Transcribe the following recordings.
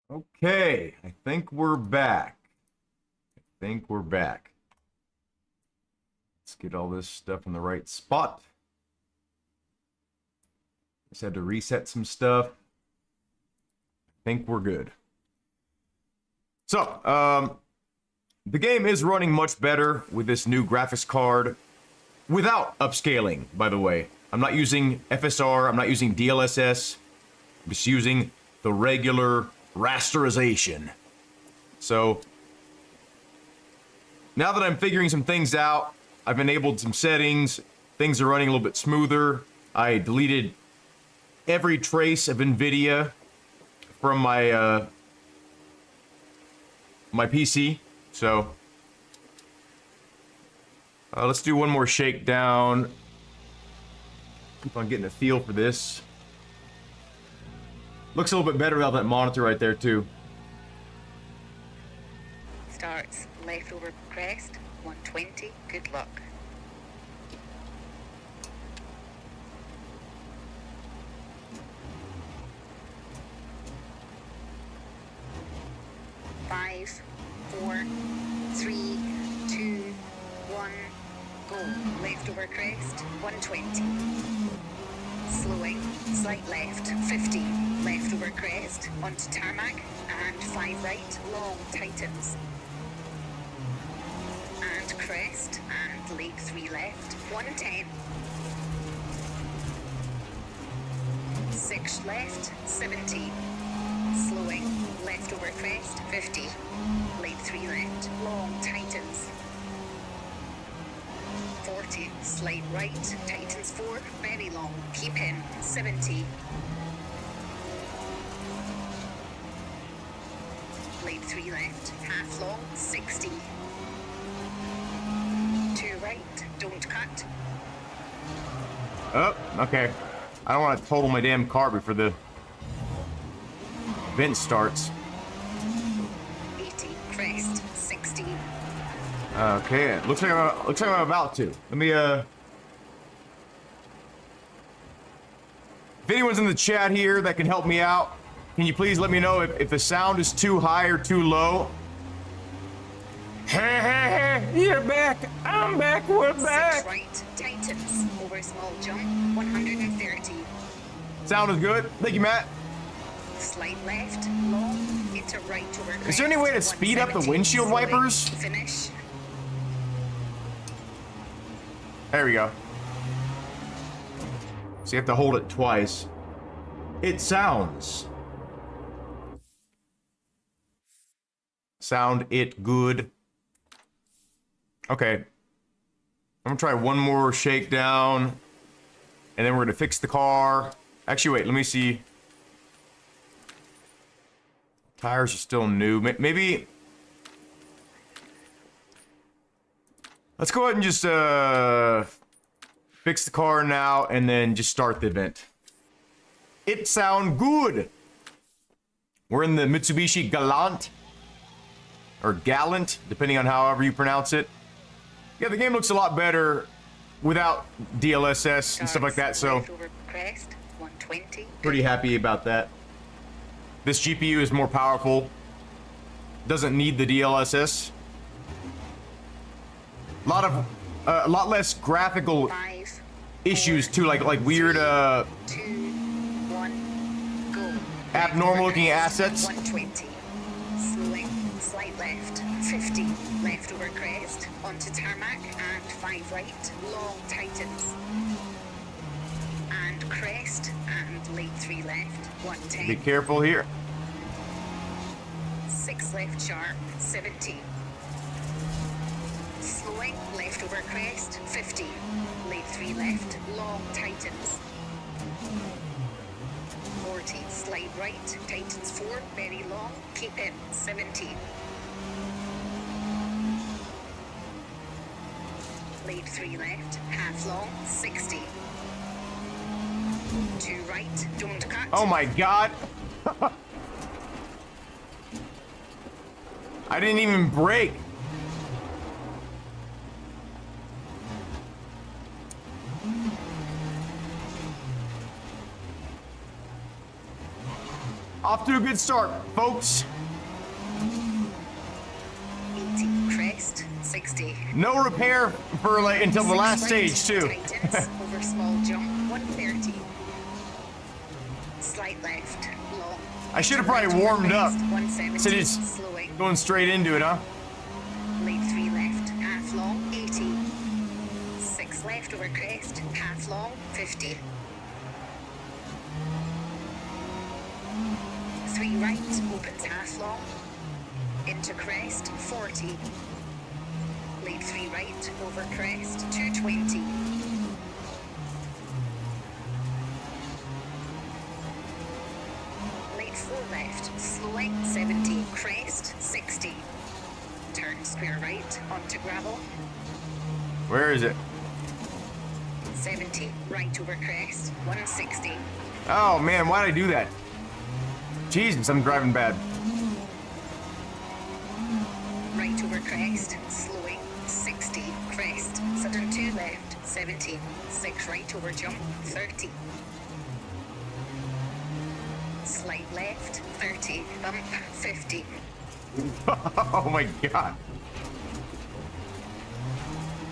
Okay, I think we're back. Let's get all this stuff in the right spot. Just had to reset some stuff. I think we're good. So, the game is running much better with this new graphics card without upscaling, by the way. I'm not using FSR, I'm not using DLSS. I'm just using the regular rasterization. So, now that I'm figuring some things out, I've enabled some settings, things are running a little bit smoother. I deleted every trace of NVIDIA from my my PC. So let's do one more shakedown. Keep on getting a feel for this. Looks a little bit better without that monitor right there too. Starts leftover crest 120. Good luck. Five, four, three, two, one, go. Leftover crest 120. Slowing, slight left 50. Leftover crest onto tarmac and 5 right, long tightens. And crest and lead 3 left 110. 6 left 70. Slowing, left over crest, 50. Lead 3 left, long tightens. 40, slide right, tightens 4, very long, keep in, 70. Lead 3 left, half long, 60. 2 right, don't cut. Oh, okay. I don't want to total my damn car before the vent starts. 80, crest, 60. Okay, looks like I'm about to. Let me If anyone's in the chat here that can help me out, can you please let me know if the sound is too high or too low? You're back. I'm back. We're back. 6 right, tightens, over small jump, 130. Sound is good. Thank you, Matt. Slide left, long, into right over crest. Is there any way to speed up the 170. windshield Slowing, wipers? Finish. There we go. So you have to hold it twice. It sounds. Sound it good. Okay. I'm gonna try one more shakedown. And then we're gonna fix the car. Actually, wait, let me see. Tires are still new. Maybe. Let's go ahead and just fix the car now and then just start the event. It sound good. We're in the Mitsubishi Galant. Or Gallant, depending on however you pronounce it. Yeah, the game looks a lot better without DLSS and stuff like that, so Crest, 120. pretty happy about that. This GPU is more powerful. Doesn't need the DLSS. A lot less graphical 5, issues too, like weird 2, 1, go. abnormal looking assets. 120. Slowing, slight left, 50. Left over crest, onto tarmac and 5 right, long tightens. And crest and lead 3 left, 110. Be careful here. 6 left sharp, 70. Slowing, left over crest, 50. Lead 3 left, long tightens. 40, slide right, tightens 4, very long, keep in, 70. Lead 3 left, half long, 60. 2 right, don't cut. Oh my god. I didn't even brake. Off to a good start, folks. 80, crest, 60. No repair for like until the last stage too. Tightens, over small jump, 130. Slight left, long. I should have probably warmed up. 170, Instead of just slowing. going straight into it, huh? Lead 3 left, half long, 80. 6 left over crest, half long, 50. 3 right, opens half long. Into crest, 40. Lead 3 right, over crest, 220. Lead 4 left, slowing, 70. Crest, 60. Turn square right, onto gravel, Where is it? 70. Right over crest, 160. Oh man, why'd I do that? Jesus, I'm driving bad. Right over crest, slowing, 60. Crest, sudden 2 left, 70. 6 right over jump, 30. Slight left, 30. Bump, 50. Oh my god.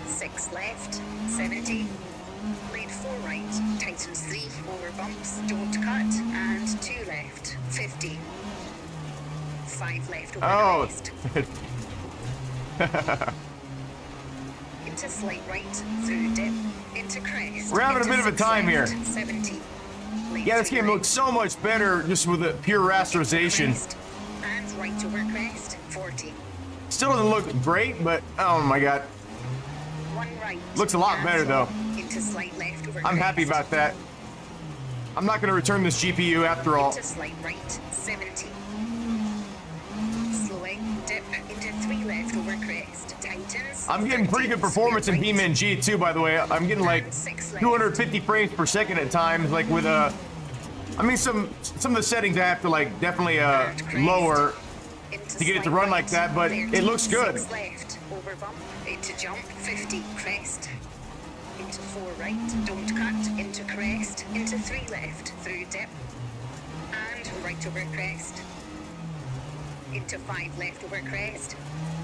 6 left, 70. Lead 4 right, tightens 3 over bumps, don't cut, and 2 left, 50. 5 left over Oh. crest. Into slight right, through dip, into crest. We're having a into bit of a 6 time left, here. 70. Lead Yeah, this 3 game right, looks so much better just with the pure rasterization. crest, and right over crest, 40. Still doesn't look great, but oh my god. 1 right. Looks a lot and better, though. Into slight left over I'm happy crest. about that. I'm not gonna return this GPU after all. Into slight right, 70. Slowing, dip, into 3 left over crest, tightens. I'm getting pretty 30, good performance in square right, BeamNG too, by the way. I'm getting like 250 frames per second at times, like with I mean some of the settings I have to like definitely lower into to get it to slight run right, like that, but 30, it looks good. 6 left, over bump, into jump, 50, crest. Into 4 right, don't cut, into crest, into 3 left, through dip, and right over crest. Into 5 left over crest,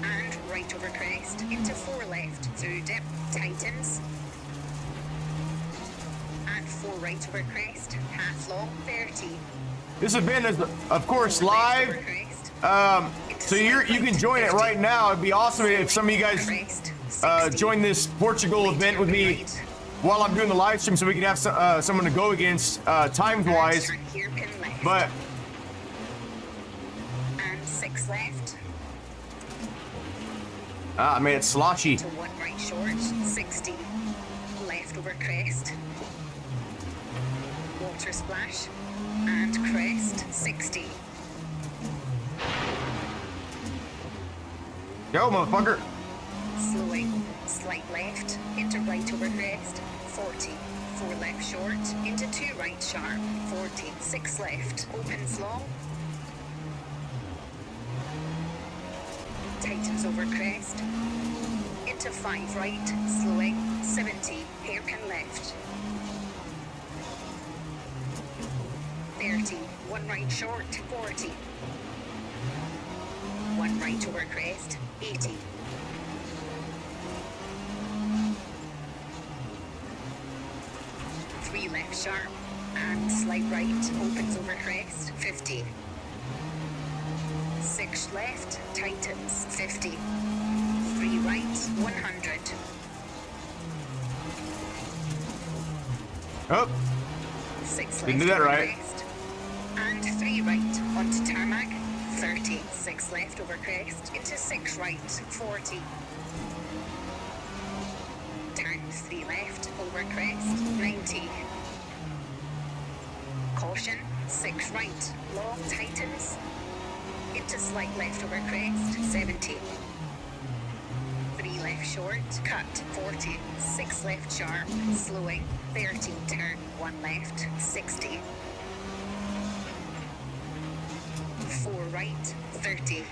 and right over crest, into 4 left, through dip, tightens, and 4 right over crest, half long, 30. This event is of course 4 left live. over crest, So you can join it right now. It'd be awesome if some of you guys crest, 60. join this Portugal event with me Right. while I'm doing the live stream, so we can have someone to go against times wise. Turn hairpin left, But and 6 left, I made it sloshy. to 1 right short, 60. Left over crest. Water splash. And crest, 60. Go, motherfucker. Slowing. Slight left. Into right over crest, 40. 4 left short. Into 2 right sharp, 40. 6 left. Opens long. Tightens over crest. Into 5 right. Slowing. 70. Hairpin left. 30. 1 right short, 40. 1 right over crest, 80. 3 left sharp, and slight right, opens over crest, 50. 6 left, tightens, 50. 3 right, 100. Oh, 6 left didn't do that over right. crest, and 3 right, onto tarmac, 30. 6 left over crest, into 6 right, 40. Turn 3 left, over crest, 90. Caution, 6 right, long tightens. Into slight left over crest, 70. 3 left short, cut, 40. 6 left sharp, slowing, 30. Turn 1 left, 60. 4 right, 30.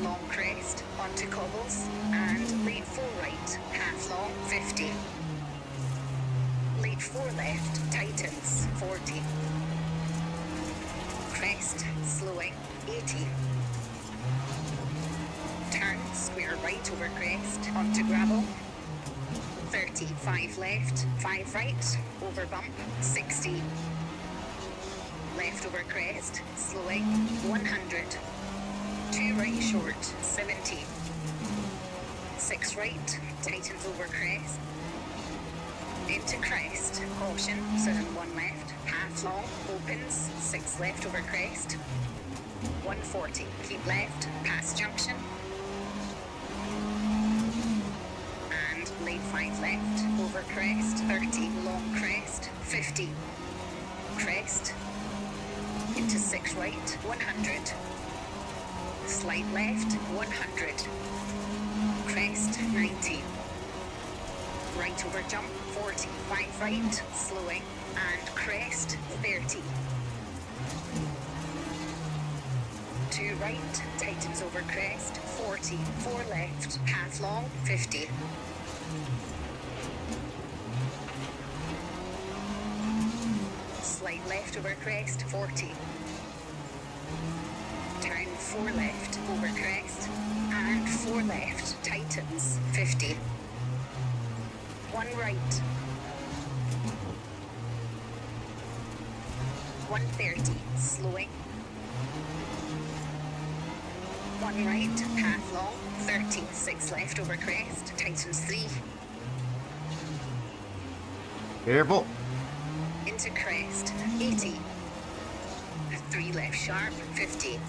Long crest, onto cobbles, and lead 4 right, half long, 50. Lead 4 left, tightens, 40. 80. Turn, square right over crest, onto gravel. 30, 5 left, 5 right, over bump, 60. Left over crest, slowing, 100. 2 right short, 70. 6 right, tightens over crest. Into crest, caution, 7-1 left, half long, opens, 6 left over crest. 140, keep left, past junction. And lane 5 left, over crest, 30, long crest, 50. Crest, into 6 right, 100. Slide left, 100. Crest, 90. Right over jump, 40. 5 right, slowing. And crest, 30. 2 right, tightens over crest, 40. 4 left, half long, 50. Slide left over crest, 40. Turn 4 left over crest, and 4 left, tightens, 50. 1 right. 130, slowing. 1 right, half long, 30, 6 left over crest, tightens 3. Careful. Into crest, 80. 3 left sharp, 50.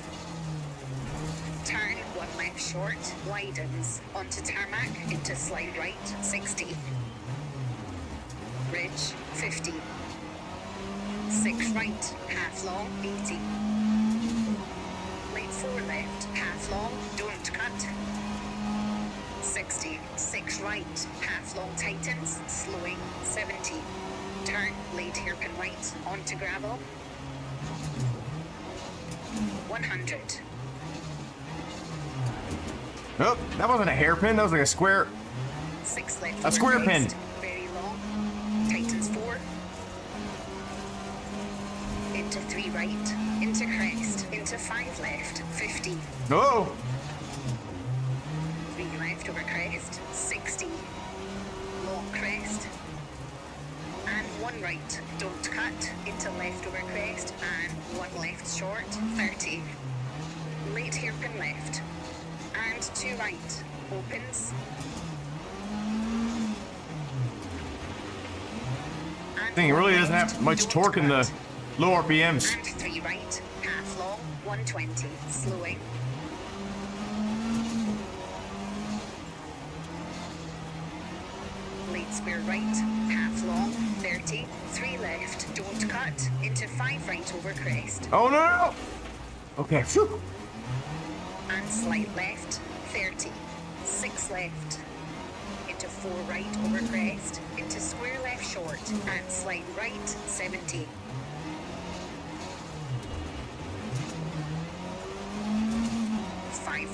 Turn 1 left short, widens, onto tarmac, into slide right, 60. Ridge, 50. 6 right, half long, 80. Lane 4 left, half long, don't cut. 60. 6 right, half long tightens, slowing, 70. Turn, late hairpin right, onto gravel. 100. Nope, that wasn't a hairpin. That was like a square. 6 left. A square pin. Very long. Tightens 4. Into 3 right. Into crest. Into 5 left. 50. No. 3 left over crest. 60. Long crest. And 1 right. Don't cut. Into left over crest. And 1 left short. 30. Late hairpin left. And 2 right. Opens. Thing, it really doesn't have much torque in the low RPMs. And 3 right, half long, 120, slowing. Late square right, half long, 30, 3 left, don't cut, into 5 right over crest. Oh no! Okay, phew. And slide left, 30, 6 left. Into 4 right over crest, into square left short, and slide right, 70.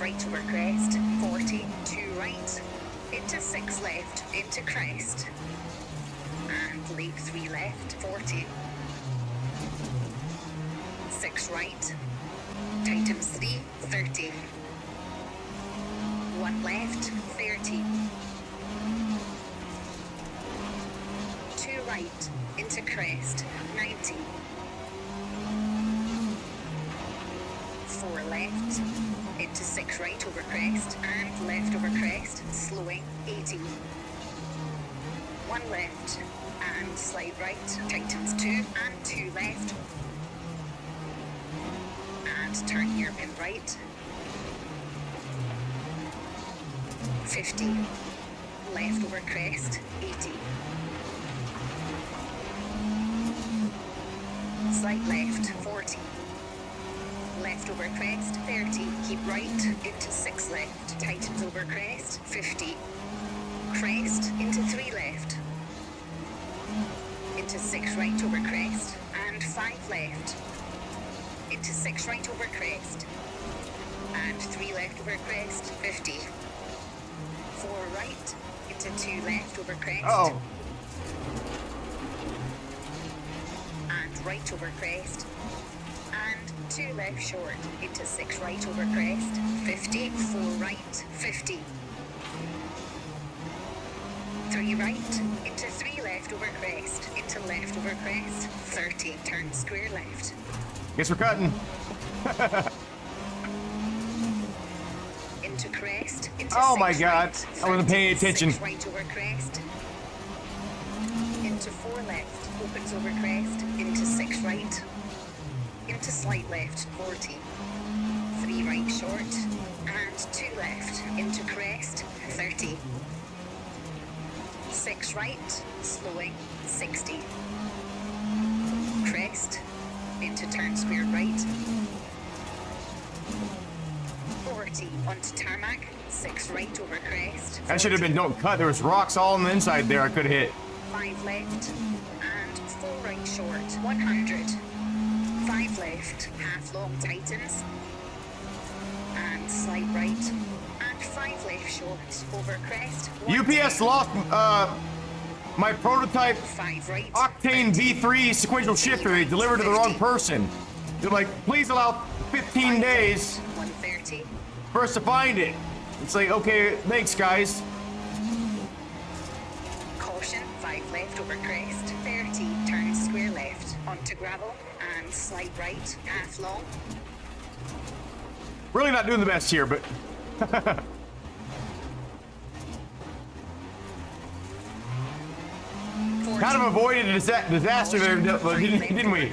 Right over crest, 40, 2 right, into 6 left, into crest, and leap 3 left, 40, 6 right, tightens 3, 30, 1 left, 30, 2 right, into crest, 90, 4 left, into 6 right over crest, and left over crest, slowing, 80. 1 left, and slide right, tightens 2, and 2 left. And turn hairpin right. 50. Left over crest, 80. Slide left, 40. Left over crest, 30. Keep right, into 6 left. Tightens over crest, 50. Crest, into 3 left. Into 6 right over crest, and 5 left. Into 6 right over crest, and 3 left over crest, 50. 4 right, into 2 left over crest. Oh. And right over crest, and 2 left short, into 6 right over crest, 50, 4 right, 50. 3 right, into 3 left over crest, into left over crest, 30, turn square left. Guess we're cutting. Into crest, into Oh 6 my God, right, I wasn't paying 30, attention. 6 right over crest. Into 4 left, opens over crest, into 6 right. Into slight left, 40. 3 right short, and 2 left, into crest, 30. 6 right, slowing, 60. Crest, into turn square right. 40, onto tarmac, 6 right over crest. That should have been don't cut. There was rocks all on the inside there I could have hit. 5 left, and 4 right short, 100. 5 left, half long tightens, and slight right, and 5 left short, over crest. UPS lost my prototype 5 right, Octane V3 sequential shifter. They delivered to the wrong person. They're like, please allow 15 days 130. for us to find it. It's like, okay, thanks guys. Caution, 5 left over crest, 30, turn square left, onto gravel, and slight right, half long. Really not doing the best here, but kind of avoided a disaster there, didn't we?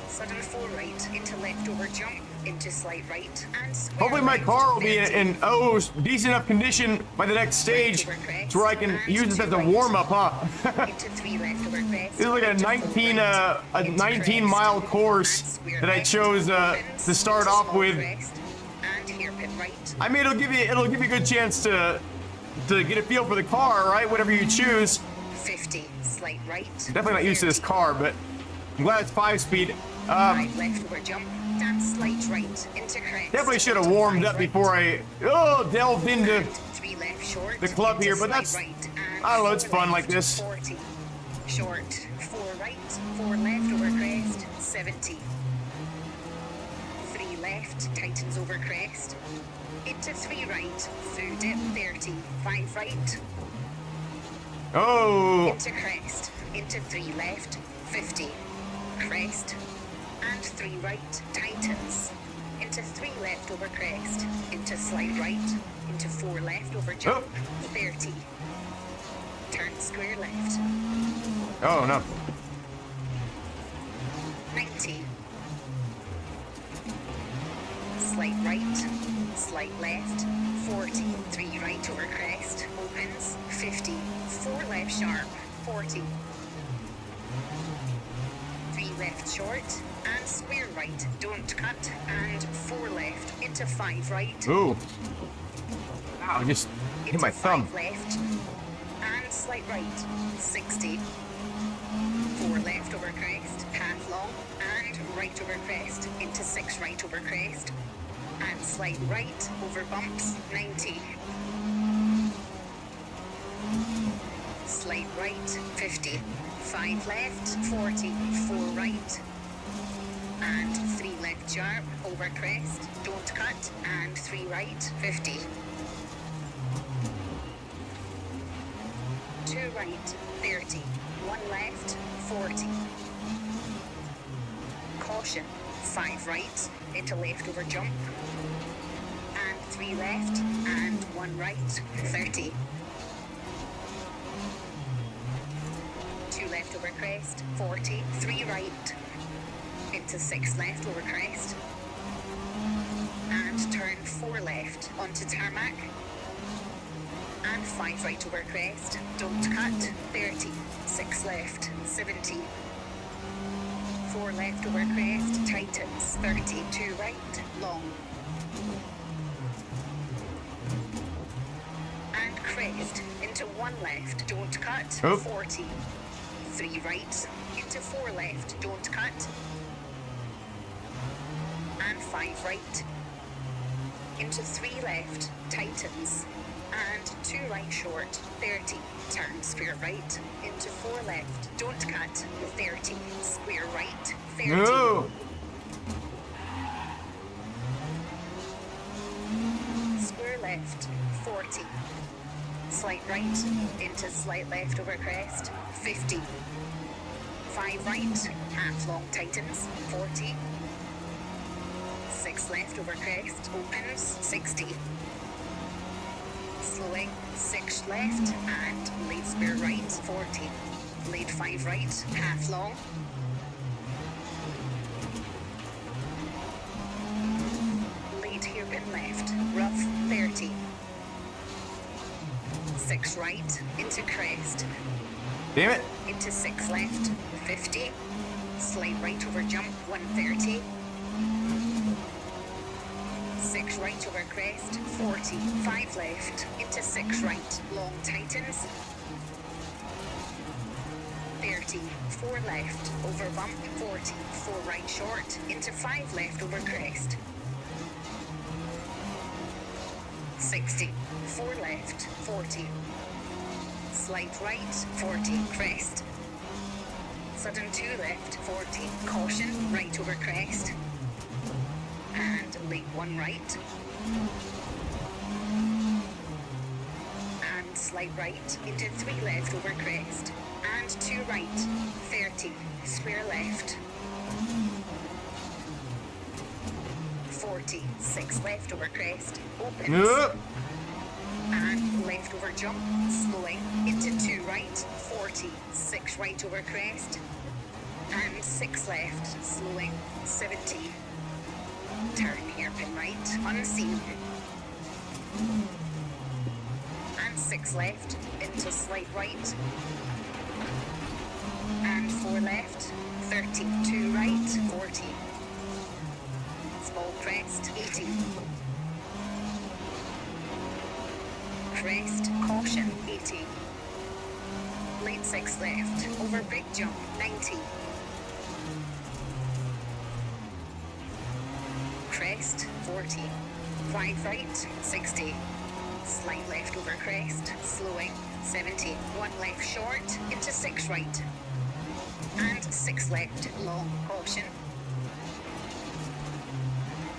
Sudden 4 right, into left over jump, into slight right, and square Hopefully my right, car will be 30. in decent enough condition by the next stage to where I can use this as a warm-up, huh? Into 3 left over crest. This is like a 19 mile course that I chose to start off with. And hairpin right. I mean, it'll give you a good chance to get a feel for the car, right? Whatever you choose. 50, slight right. Definitely not used to this car, but I'm glad it's 5-speed. 5 left over jump, and slight right, into crest. Definitely should have warmed up before I delved into 3 left short, the club into here, but slight that's, right, and I don't know, it's 4 fun left, like this. 40. Short, 4 right, 4 left over crest, 70. 3 left, tightens over crest. Into 3 right, through dip, 30. 5 right, Oh, into crest, into 3 left, 50. Crest, and 3 right, tightens. Into 3 left over crest, into slight right, into 4 left over jump, 30. Turn square left, oh no. 90. Slight right, slight left, 40. 3 right over crest, opens, 50. 4 left sharp, 40. 3 left short, and square right, don't cut, and 4 left, into 5 right. Ooh. Ow, I just hit my thumb. 5 left, and slight right, 60. 4 left over crest, half long, and right over crest, into 6 right over crest, and slight right, over bumps, 90. Slight right, 50. 5 left, 40. 4 right, and 3 left sharp, over crest, don't cut, and 3 right, 50. 2 right, 30. 1 left, 40. Caution, 5 right, into left over jump, and 3 left, and 1 right, 30. 2 left over crest, 40. 3 right, into 6 left over crest, and turn 4 left onto tarmac, and 5 right over crest, don't cut, 30. 6 left, 70. 4 left over crest, tightens, 30. 2 right, long. And crest, into 1 left, don't cut, Oh. 40. 3 right, into 4 left, don't cut, and 5 right, into 3 left, tightens, and 2 right short, 30, turn square right, into 4 left, don't cut, 30, square right, 30. No. 40. Slight right, into slight left over crest, 50. 5 right, half long tightens, 40. 6 left over crest, opens, 60. Slowing, 6 left, and lead square right, 40. Lead 5 right, half long. Lead hairpin left, rough, 30. 6 right, into crest. Damn it. Into 6 left, 50. Slight right over jump, 130. 6 right over crest, 40. 5 left, into 6 right, long tightens. 30. 4 left, over bump, 40. 4 right short, into 5 left over crest. 60. 4 left, 40. Slight right, 40, crest. Sudden 2 left, 40. Caution, right over crest. And lead 1 right. And slight right, into 3 left over crest. And 2 right, 30. Square left. 40, 6 left over crest. Opens. Yep. And left over jump, slowing, into 2 right, 40, 6 right over crest, and 6 left, slowing, 70. Turn hairpin right, unseen. And 6 left, into slight right, and 4 left, 30, 2 right, 40. Small crest, 80. Crest, caution, 80. Lead 6 left, over big jump, 90. Crest, 40. 5 right, 60. Slight left over crest, slowing, 70. 1 left short, into 6 right. And 6 left, long, caution.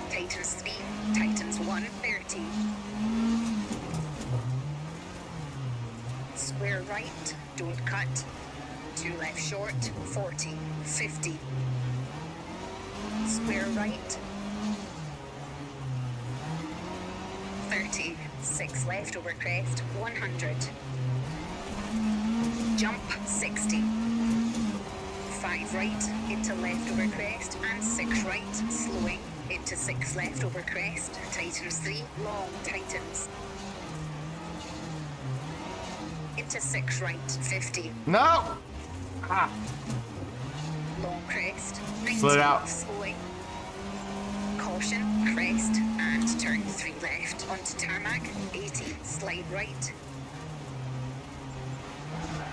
Tightens 3, tightens 1, 30. Square right, don't cut. 2 left short, 40, 50. Square right, 30. 6 left over crest, 100. Jump, 60. 5 right, into left over crest, and 6 right, slowing, into 6 left over crest, tightens 3, long, tightens. Into 6 right, 50. No. Ah. Long crest, 90, Split out. slowing. Caution, crest, and turn 3 left onto tarmac, 80, slide right.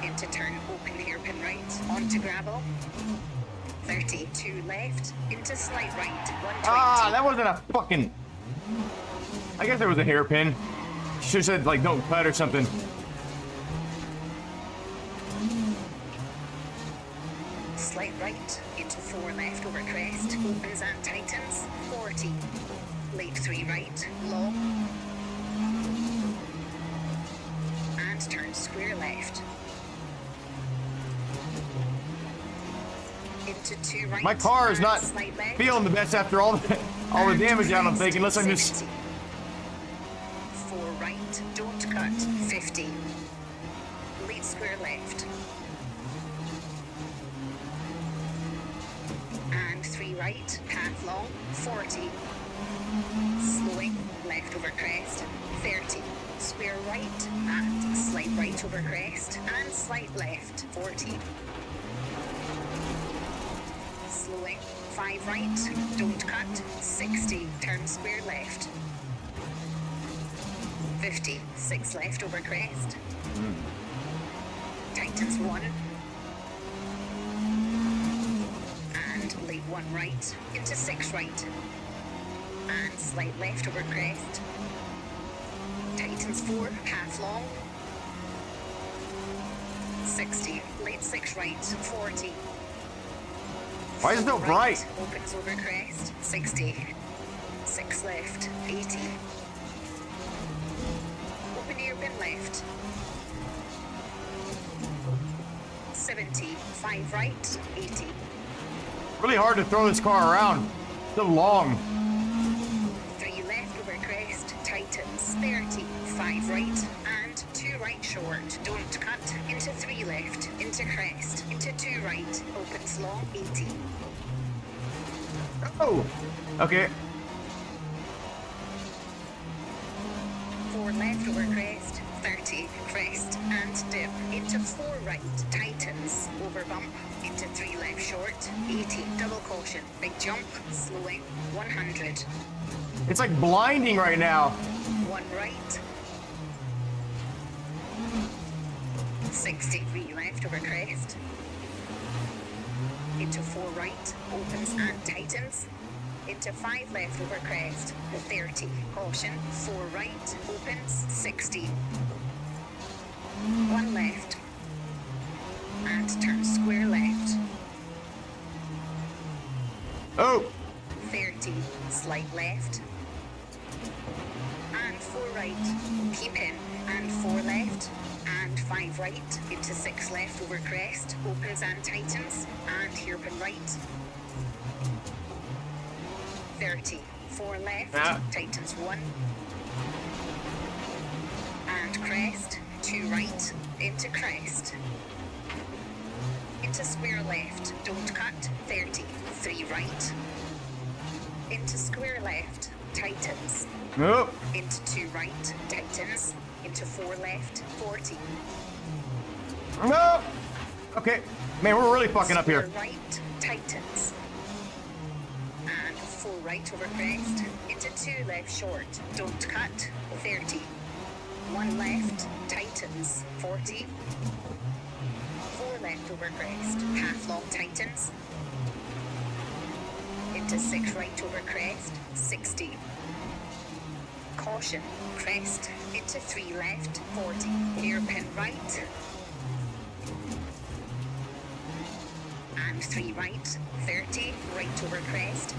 Into turn, open hairpin right, onto gravel. 30, 2 left, into slide right, 120. Ah, that wasn't a fucking... I guess there was a hairpin. Should've said, like, don't cut or something. Slight right, into 4 left over crest, opens and tightens, 40. Lead 3 right, long. And turn square left. Into 2 right. My car is and not slight left. feeling the best after all the damage down. I'm thinking, unless I'm just... 70. 4 right, don't cut, 50. Lead square left. And 3 right, half long, 40. Slowing, left over crest, 30. Square right, and slight right over crest, and slight left, 40. Slowing, 5 right, don't cut, 60. Turn square left. 50, 6 left over crest. Tightens 1. And lead 1 right, into 6 right. And slight left over crest. Tightens 4, half long. 60, lead 6 right, 40. Why is it so Right, bright? opens over crest, 60. 6 left, 80. Open 1 left. 70, 5 right, 80. Really hard to throw this car around. So long. 3 left over crest, tightens, 30, 5 right, and 2 right short. Don't cut, into 3 left, into crest, into 2 right, opens long, 80. Oh, okay. 4 left over crest, 30, crest, and dip, into 4 right, tightens, over bump, into 3 left short, 80, double caution, big jump, slowing, 100. It's like blinding right now. 1 right. 63 left over crest. Into 4 right, opens and tightens. Into 5 left over crest, 30, caution, 4 right, opens, 60. 1 left. And turn square left. Oh, 30, slight left. And 4 right, keep in, and 4 left, and 5 right, into 6 left over crest, opens and tightens, and hairpin right. 30, 4 left, tightens 1. And crest, 2 right, into crest. Into square left, don't cut, 30, 3 right. Into square left, tightens. oh. Into 2 right, tightens. Into 4 left, 40. No. Okay, man, we're really fucking up here. Square right, tightens. And 4 right over crest. Into 2 left short, don't cut, 30. 1 left, tightens, 40. 4 left over crest, half long tightens. Into 6 right over crest, 60. Caution, crest, into 3 left, 40. Hairpin right. And 3 right, 30, right over crest.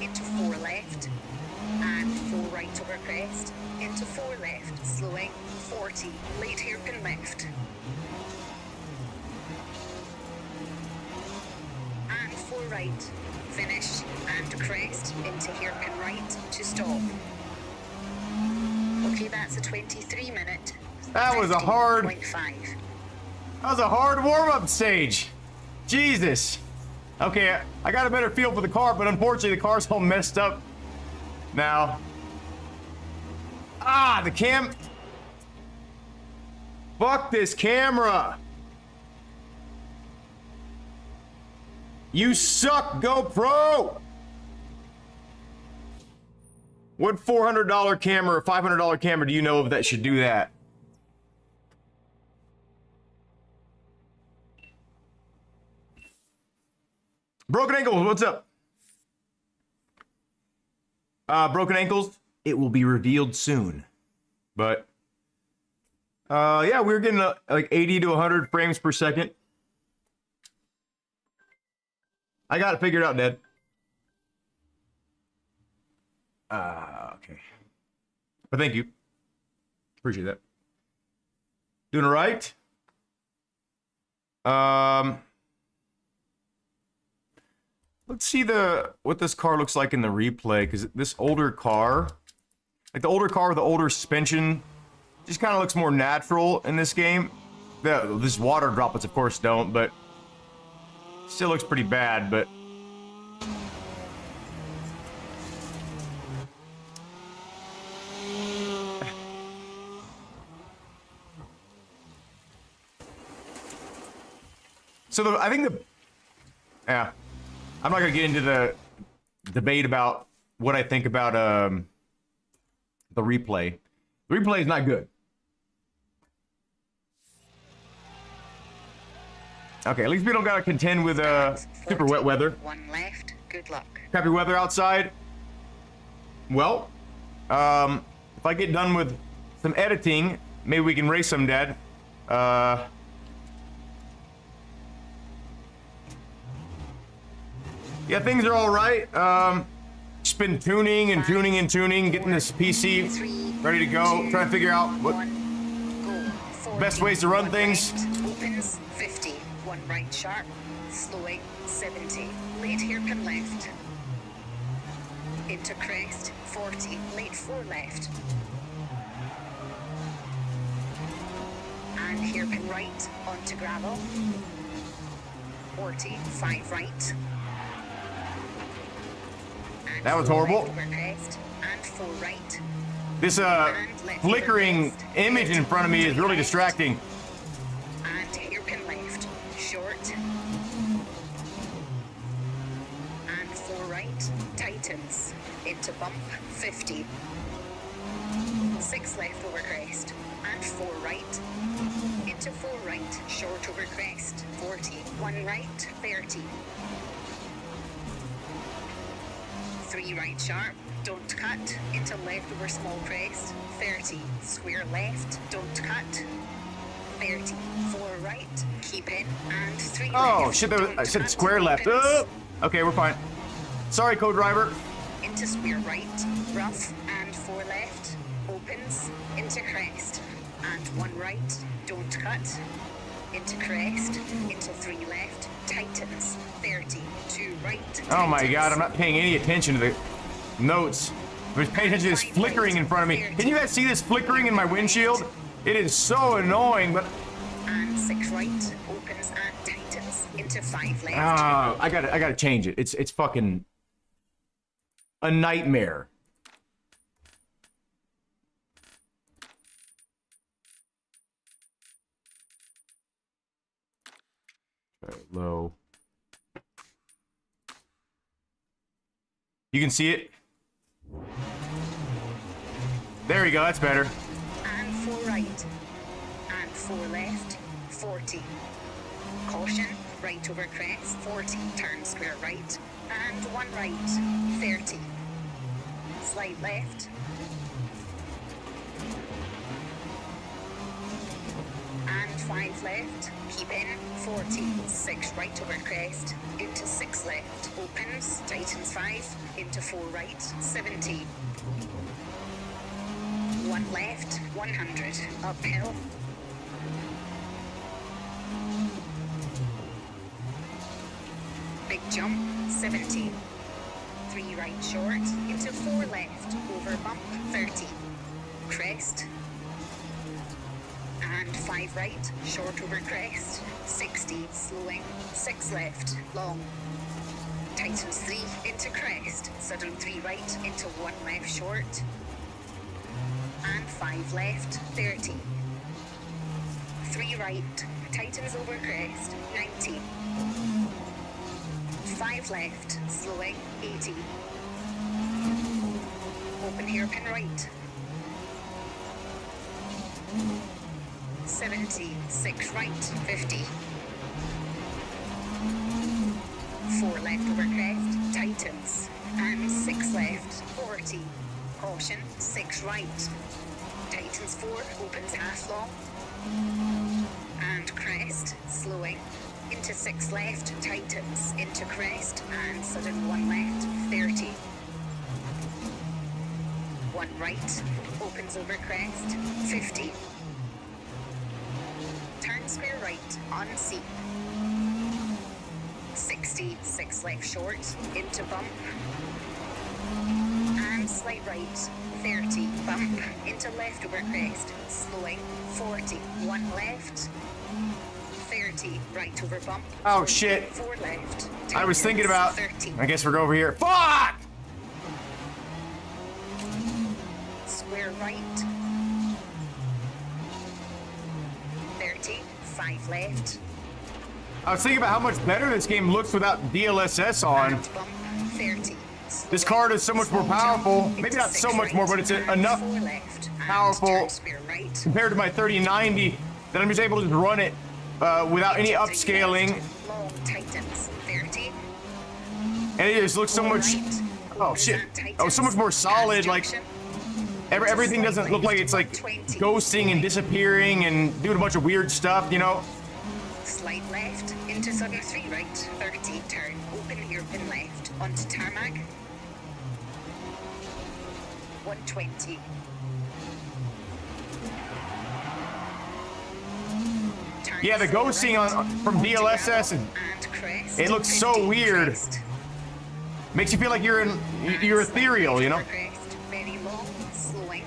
Into 4 left. And 4 right over crest. Into 4 left, slowing, 40. Late hairpin left. And 4 right. Finish and crest into hairpin right to stop. Okay, that's a 23-minute. That was a hard. 50.5. That was a hard warm-up stage. Jesus. Okay, I got a better feel for the car, but unfortunately the car's all messed up now. Ah, the cam. Fuck this camera. You suck, GoPro. What $400 camera or $500 camera do you know of that should do that? Broken Ankles, what's up? Broken Ankles, it will be revealed soon. But, yeah, we were getting like 80 to 100 frames per second. I got it figured out, Ned. Okay. But thank you. Appreciate that. Doing all right. Let's see what this car looks like in the replay, because this older car, like the older car with the older suspension, just kind of looks more natural in this game. This water droplets, of course, don't, but still looks pretty bad, but so I think yeah, I'm not gonna get into the debate about what I think about the replay. The replay is not good. Okay, at least we don't gotta contend with super wet weather. 1 left, good luck. Crappy weather outside. Well, if I get done with some editing, maybe we can race some, Dad. Yeah, things are all right. Just been tuning and tuning and tuning, getting this PC ready to go, trying to figure out what best ways to run One things. right, opens 50. One right sharp. Slowing 70. Late hairpin left. Into crest 40. Late 4 left. And hairpin right onto gravel. 40. 5 right. And That was 4 horrible. left over crest. And 4 right. This flickering image in front of me is really distracting. And hairpin left, short. And 4 right, tightens. Into bump, 50. 6 left over crest. And 4 right. Into 4 right, short over crest, 40. 1 right, 30. 3 right sharp, don't cut, into left over small crest, 30. Square left, don't cut, 30. 4 right, keep in, and 3 Oh left. shit! Don't I said cut, square left. opens. Okay, we're fine. Sorry, co-driver. Into square right, rough, and 4 left, opens, into crest, and 1 right, don't cut, into crest, into 3 left, tightens, 30, 2 right, Oh my tightens. god, I'm not paying any attention to the notes. I'm just paying attention to this flickering in front of me. Can you guys see this flickering in my windshield? It is so annoying, but And 6 right, opens and tightens, into 5 left. I gotta change it. It's fucking a nightmare. Try it low. You can see it. There we go. That's better. And 4 right, and 4 left, 40. Caution, right over crest, 40. Turn square right, and 1 right, 30. Slide left. And 5 left, keep in, 40. 6 right over crest, into 6 left, opens, tightens 5, into 4 right, 70. 1 left, 100, uphill. Big jump, 70. 3 right short, into 4 left, over bump, 30. Crest. And 5 right, short over crest, 60, slowing, 6 left, long. Tightens 3, into crest, sudden 3 right, into 1 left short. And 5 left, 30. 3 right, tightens over crest, 90. 5 left, slowing, 80. Open hairpin right. 70, 6 right, 50. 4 left over crest, tightens. And 6 left, 40. Caution, 6 right. Tightens 4, opens half long. And crest, slowing. Into 6 left, tightens. Into crest, and sudden 1 left, 30. 1 right, opens over crest, 50. Turn square right, on seat. 60, 6 left short, into bump. And slide right, 30, bump, into left over crest, slowing, 40, 1 left, 30, right over bump. Oh shit! 4 left. I was thinking about. 30. I guess we're over here. Fuck! Square right. 30, 5 left. I was thinking about how much better this game looks without DLSS on. And bump, 30. This card is so much more powerful. Maybe not so much more, but it's enough powerful compared to my 3090 that I'm just able to just run it without any upscaling. Long tightens, 30. And it just looks so much. Oh shit! Oh, so much more solid. Like everything doesn't look like it's like ghosting and disappearing and doing a bunch of weird stuff, you know? Slide left into sudden 3 right, 30. Turn open hairpin left onto tarmac. 120. Yeah, the ghosting from DLSS, and crest. it looks so 50, weird. crest. Makes you feel like you're ethereal, you know? Crest, very long, slowing,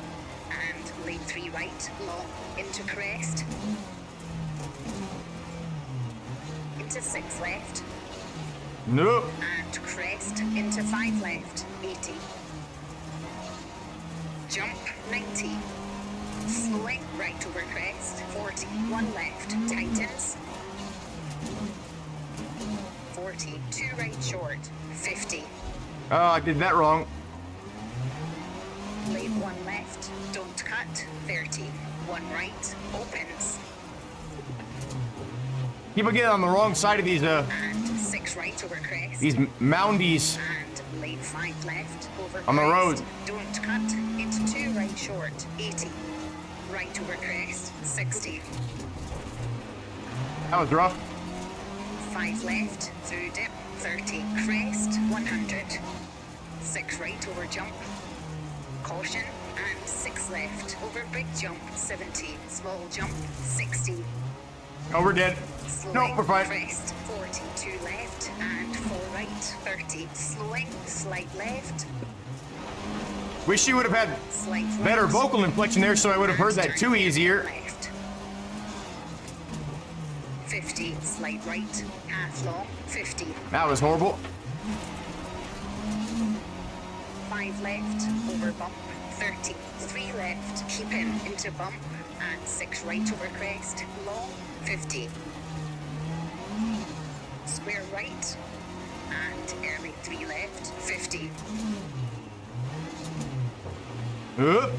and lane 3 right, long, into crest. Into 6 left, Nope. and crest, into 5 left, 80. Jump, 90. Slowing, right over crest, 40. 1 left, tightens. 40, 2 right short, 50. Oh, I did that wrong. Lane 1 left, don't cut, 30. 1 right, opens. People get on the wrong side of these And 6 right over crest. these moundies And lane 5 left, over on the road. crest. Don't cut, into 2 right short, 80. Right over crest, 60. That was rough. 5 left, through dip, 30. Crest, 100. 6 right over jump. Caution, and 6 left, over big jump, 70. Small jump, 60. Oh, we're dead. Slowing, No, we're fine. crest, 40. 2 left, and 4 right, 30. Slowing, slight left, Wish you would have had slight right. better vocal inflection there, so I would have heard that too easier. Left. 50, slight right, half long, 50. That was horrible. 5 left, over bump, 30. 3 left, keep in, into bump, and 6 right over crest, long, 50. Square right, and early 3 left, 50. 4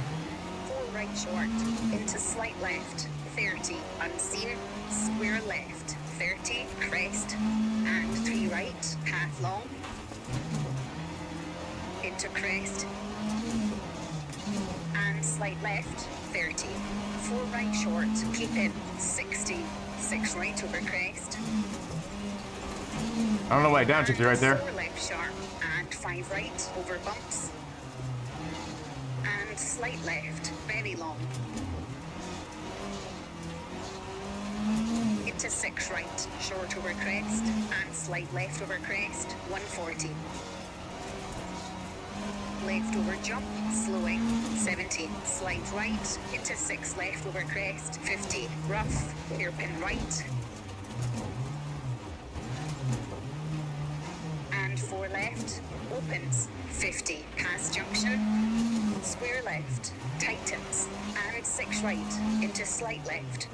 right short, into slight left, 30. Unseen, square left, 30. Crest, and 3 right, half long. Into crest, and slight left, 30. 4 right short, keep in, 60. 6 right over crest. I don't know why I downshifted right there. 4 left sharp, and 5 right over bumps. And slight left, very long. Into 6 right, short over crest, and slight left over crest, 140. Left over jump, slowing, 70. Slight right, into 6 left over crest, 50. Rough, hairpin right. And 4 left, opens, 50. Pass junction, square left, tightens, and 6 right, into slight left.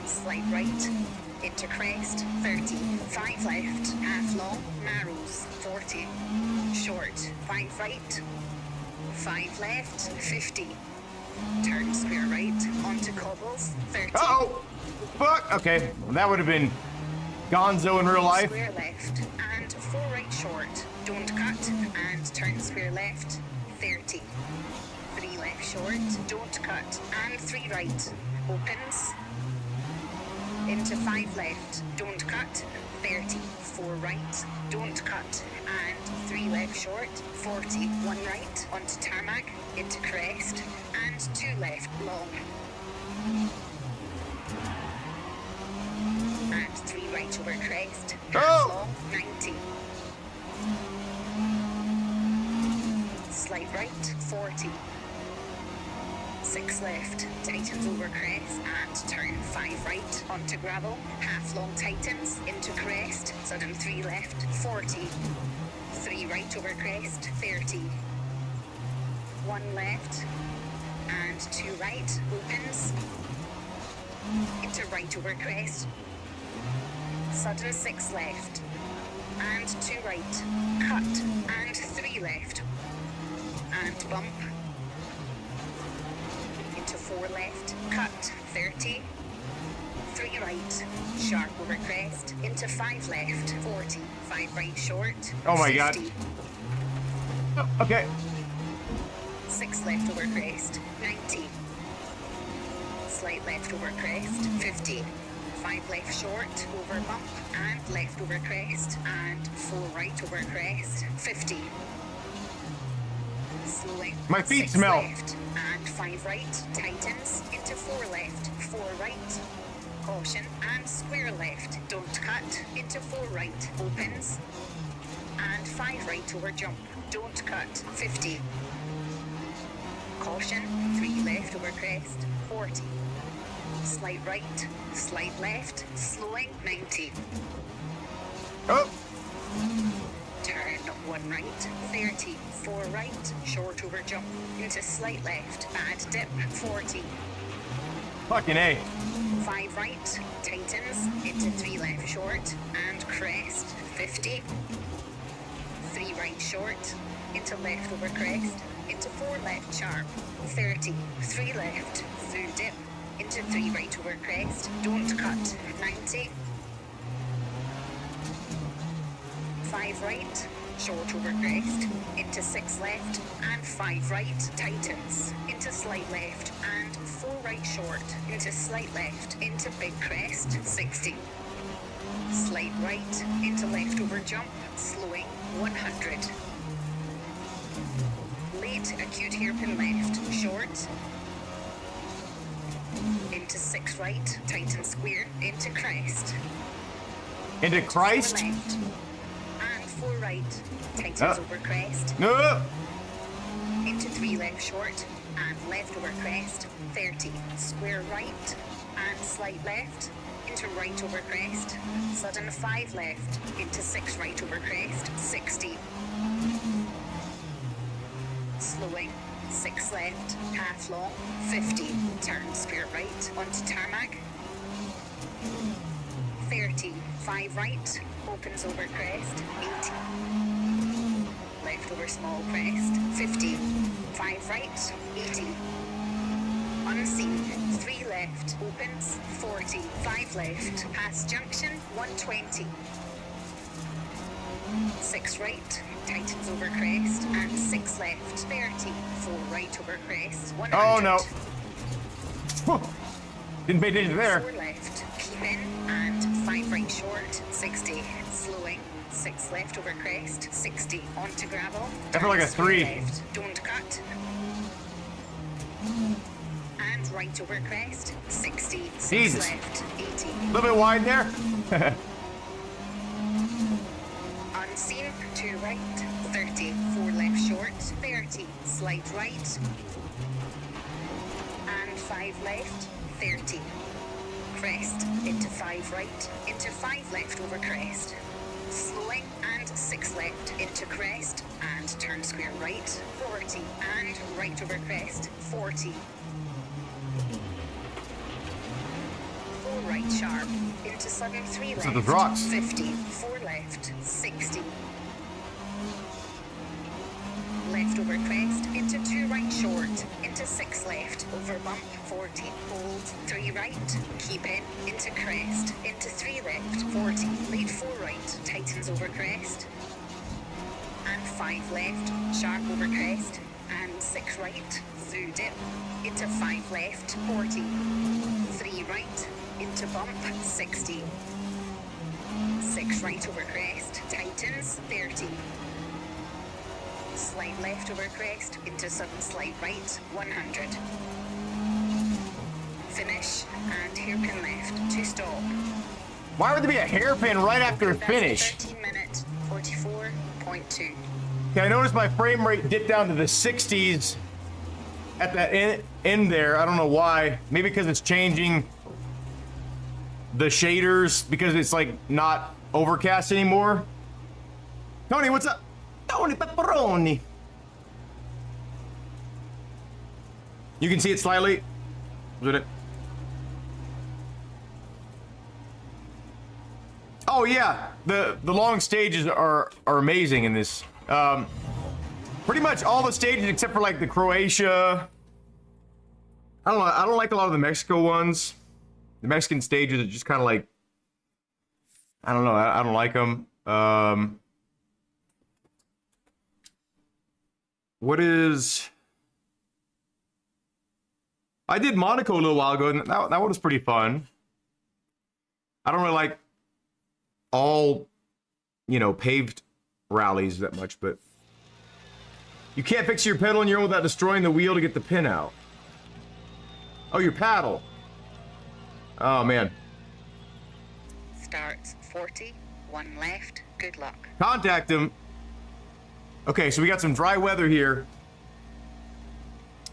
Slight right, into crest, 30. 5 left, half long, narrows, 40. Short, 5 right, 5 left, 50. Turn square right, onto cobbles, 30. Uh-oh! Fuck! Okay, well, that would have been gonzo in real life. Square left, and 4 right short, don't cut, and turn square left, 30. 3 left short, don't cut, and 3 right, opens. Into 5 left, don't cut, 30. 4 right, don't cut, and 3 left short, 40. 1 right, onto tarmac, into crest, and 2 left, long. And 3 right over crest, half Oh! long, 90. Slight right, 40. 6 left, tightens over crest, and turn 5 right, onto gravel, half long tightens, into crest, sudden 3 left, 40. 3 right over crest, 30. 1 left, and 2 right, opens, into right over crest, sudden 6 left, and 2 right, cut, and 3 left, and bump, into 4 left, cut, 30, 3 right, sharp over crest, into 5 left, 40, 5 right short, Oh my 50, God. Oh, okay. 6 left over crest, 90, slight left over crest, 50, 5 left short, over bump, and left over crest, and 4 right over crest, 50. Slowing. My feet 6 smell. left, and 5 right, tightens, 4 left, 4 right. Caution, and square left, don't cut, into 4 right, opens. And 5 right over jump, don't cut, 50. Caution, 3 left over crest, 40. Slight right, slight left, slowing, 90. Oh! Turn 1 right, 30, 4 right, short over jump, into slight left, bad dip, 40. Fucking A. 5 right, tightens, into 3 left short, and crest, 50. 3 right short, into left over crest, into 4 left sharp, 30. 3 left, through dip, into 3 right over crest, don't cut, 90. 5 right, short over crest, into 6 left, and 5 right, tightens, into slight left, and 4 right short, into slight left, into big crest, 60. Slight right, into left over jump, slowing, 100. Late acute hairpin left, short, into 6 right, tighten square, into crest. Into Christ? 4 left, and 4 right, tightens over crest. No! Into 3 left short, and left over crest, 30. Square right, and slight left, into right over crest. Sudden 5 left, into 6 right over crest, 60. Slowing, 6 left, half long, 50. Turn square right, onto tarmac. 30, 5 right, opens over crest, 80. Left over small crest, 50. 5 right, 80. Unseen, 3 left, opens, 40. 5 left, past junction, 120. 6 right, tightens over crest, and 6 left, 30. 4 right over crest, 100. Oh no. Didn't pay attention there. 4 left, keep in, and 5 right short, 60. Slowing, 6 left over crest, 60. Onto gravel. I feel like a 3. Left, don't cut. And right over crest, 60. 6 Jesus. left, 80. A little bit wide there. Unseen, 2 right, 30. 4 left short, 30. Slight right. And 5 left, 30. Crest, into 5 right, into 5 left over crest. Slowing, and 6 left, into crest, and turn square right, 40. And right over crest, 40. 4 right sharp, into sudden 3 left, So the rocks. 50. 4 left, 60. Left over crest, into 2 right short, into 6 left, over bump, 40, hold, 3 right, keep in, into crest, into 3 left, 40, lead 4 right, tightens over crest, and 5 left, sharp over crest, and 6 right, through dip, into 5 left, 40, 3 right, into bump, 60, 6 right over crest, tightens, 30, slight left over crest, into sudden slight right, 100. Finish, and hairpin left, to stop. Why would there be a hairpin right after a That's finish? 13 minutes, 44.2. Okay, I noticed my frame rate dipped down to the 60s at that end there. I don't know why. Maybe because it's changing the shaders because it's like not overcast anymore. Tony, what's up? Tony Pepperoni. You can see it slightly. Is it? Oh yeah, the long stages are amazing in this. Pretty much all the stages except for like the Croatia. I don't know. I don't like a lot of the Mexico ones. The Mexican stages are just kind of like, I don't know. I don't like them. What is? I did Monaco a little while ago, and that one was pretty fun. I don't really like all, paved rallies that much, but you can't fix your pedal on your own without destroying the wheel to get the pin out. Oh, your paddle. Oh, man. Starts 40, 1 left. Good luck. Contact him. Okay, so we got some dry weather here.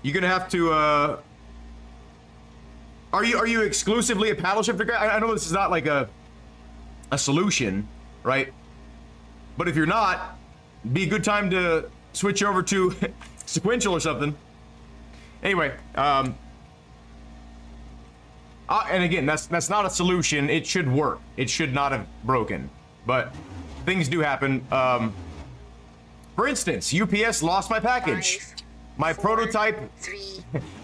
You're gonna have to, Are you exclusively a paddle shifter guy? I know this is not like a solution, right? But if you're not, be a good time to switch over to sequential or something. Anyway, and again, that's not a solution. It should work. It should not have broken, but things do happen. For instance, UPS lost my package. 5, My 4, prototype 3,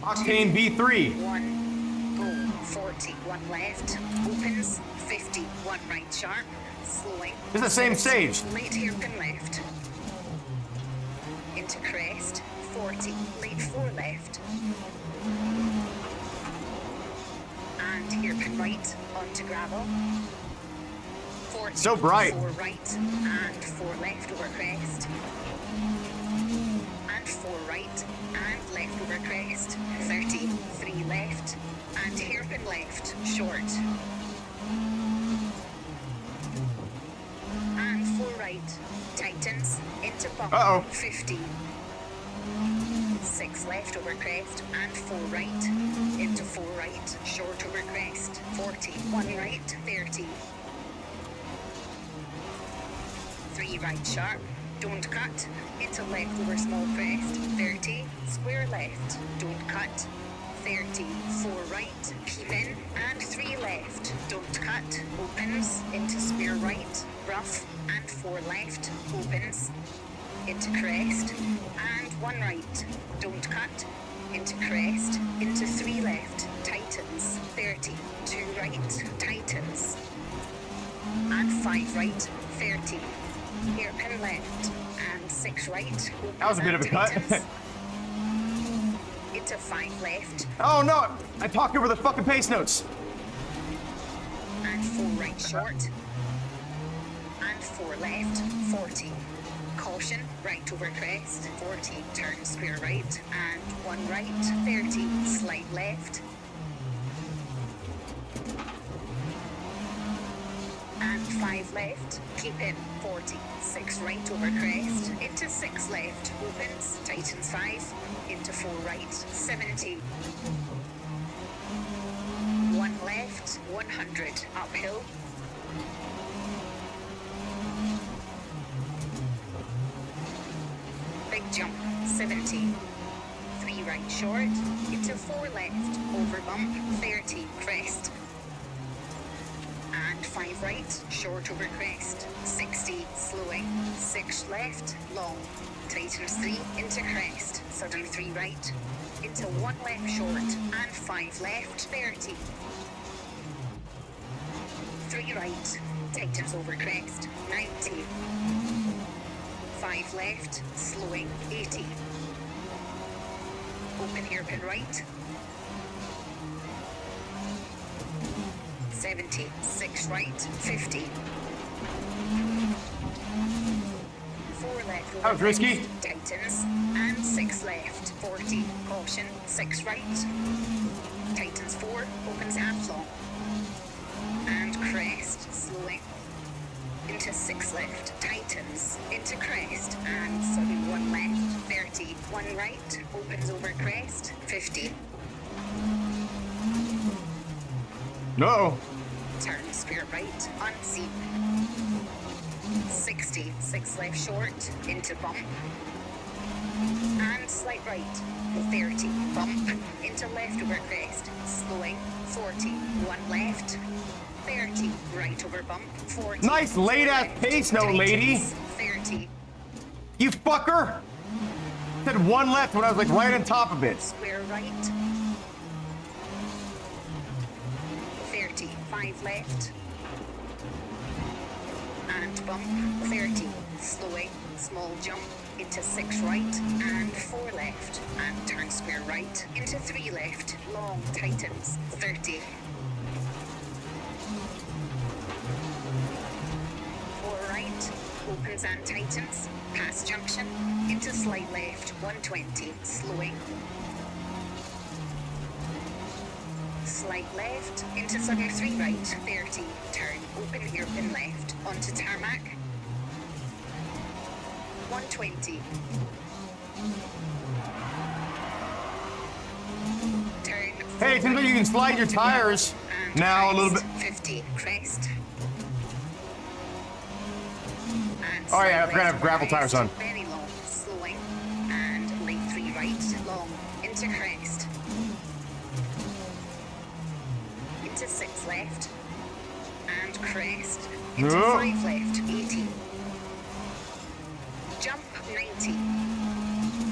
Octane 2, V3. 1, go. 40, 1 left. Opens. 50, 1 right sharp. Slowing. It's the same stage. Late hairpin left. Into crest. 40, late 4 left. And hairpin right onto gravel. 40, So bright. 4 right and 4 left over crest. And 4 right and left over crest. 30, 3 left and hairpin left, short. And 4 right, tightens into bump. Uh-oh. 50. 6 left over crest and 4 right into 4 right, short over crest. 40, 1 right, 30. 3 right sharp, don't cut, into left over small crest. 30, square left, don't cut. 30, 4 right, keep in, and 3 left, don't cut, opens, into square right, rough, and 4 left, opens, into crest, and 1 right, don't cut, into crest, into 3 left, tightens, 30, 2 right, tightens, and 5 right, 30, hairpin left, and 6 right, opens. That was a bit of a cut. Into 5 left, Oh no! I talked over the fucking pace notes. and 4 right short, and 4 left, 40. Caution, right over crest, 40, turn square right, and 1 right, 30, slight left, and 5 left, keep in, 40, 6 right over crest, into 6 left, opens, tightens 5, into 4 right, 70. 1 left, 100, uphill. Big jump, 70. 3 right short, into 4 left, over bump, 30, crest. And 5 right, short over crest, 60, slowing, 6 left, long, tightens 3, into crest, sudden 3 right, into 1 left short, and 5 left, 30. 3 right, tightens over crest, 90. 5 left, slowing, 80. Open hairpin right. 70, 6 right, 50. 4 left over That was risky. crest, tightens, and 6 left, 40. Caution, 6 right. Tightens 4, opens half long. And crest, slowing. Into 6 left, tightens, into crest, and sudden 1 left, 30, 1 right, opens over crest, 50. No. Turn square right, unseen. 60, 6 left short, into bump. And slight right, 30, bump, into left over crest, slowing, 40, 1 left, 30, right over bump, 40. Nice late ass left, pace note, lady. 30, You fucker! Said 1 left when I was like right on top of it. square right, 30, 5 left, and bump, 30, slowing, small jump, into 6 right, and 4 left, and turn square right, into 3 left, long, tightens, 30. 4 right, opens and tightens, pass junction, into slight left, 120, slowing. slight left, into 3 right, 30, turn, open hairpin left, onto tarmac. 120. Turn. Hey, it seems like you can slide your tires and now a crest, little bit. 50, crest. And Oh yeah, I slight forgot to have left gravel tires crest, on. very long, slowing, and late 3 right, long, into crest. Into 6 left, and crest, into No. 5 left, 80. Jump 90.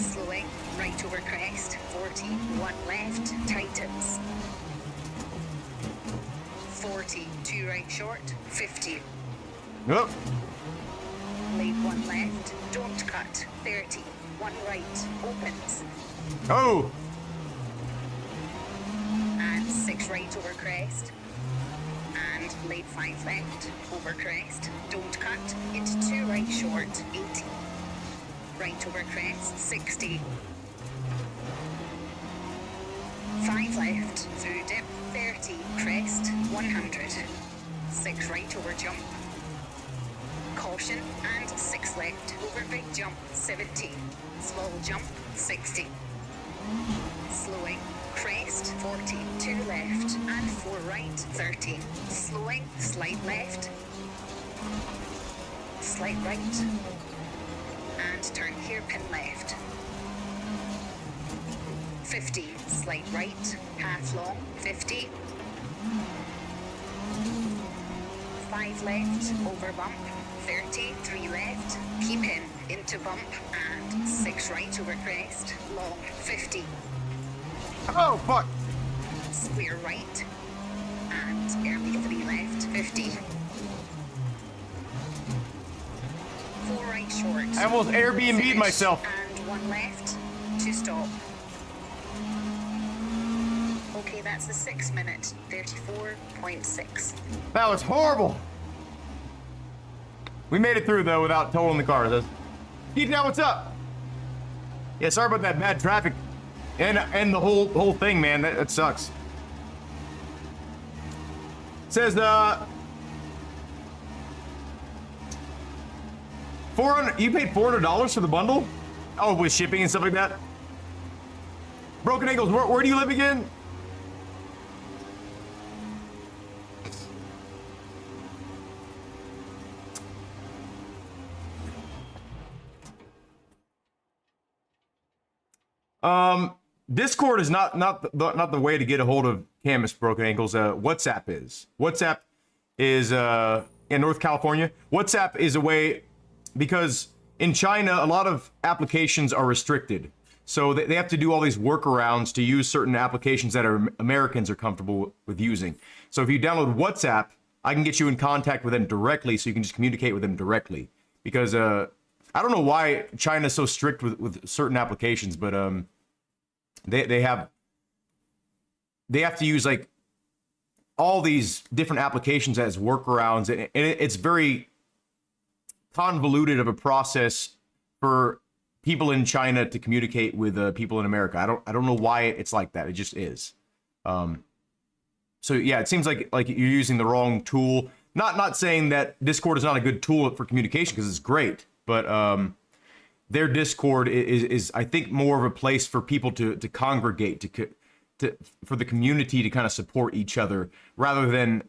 Slowing, right over crest, 40. 1 left, tightens. 40, 2 right short, 50. Oh, Leave 1 left, don't cut, 30. 1 right, opens. oh, And 6 right over crest. And lead 5 left, over crest, don't cut, into 2 right short, 80. Right over crest, 60. 5 left, through dip, 30, crest, 100. 6 right over jump. Caution, and 6 left, over big jump, 70. Small jump, 60. Slowing, crest, 40, 2 left, and 4 right, 30. Slowing, slight left, slight right, and turn hairpin left. 50, slight right, half long, 50. 5 left, over bump, 30, 3 left, keep in, into bump, and 6 right over crest, long, 50. oh, fuck. Square right, and early 3 left, 50. 4 right short. I almost Airbnb'd Finish, myself. And 1 left to stop. Okay, that's the 6 minute, 34.6. That was horrible. We made it through though without totaling the car. Keith, now what's up? Yeah, sorry about that bad traffic and the whole thing, man. That sucks. Says 400. You paid $400 for the bundle? Oh, with shipping and stuff like that. Broken Ankles. Where do you live again? Discord is not the way to get a hold of Camus, Broken Ankles. WhatsApp is. WhatsApp is in North California. WhatsApp is a way, because in China a lot of applications are restricted, so they have to do all these workarounds to use certain applications that Americans are comfortable with using. So if you download WhatsApp, I can get you in contact with them directly, so you can just communicate with them directly. Because I don't know why China is so strict with certain applications, but they have to use like all these different applications as workarounds, and it's very convoluted of a process for people in China to communicate with people in America. I don't know why it's like that. It just is. So yeah, it seems like you're using the wrong tool. Not saying that Discord is not a good tool for communication, because it's great, but their Discord is I think more of a place for people to congregate, for the community to kind of support each other, rather than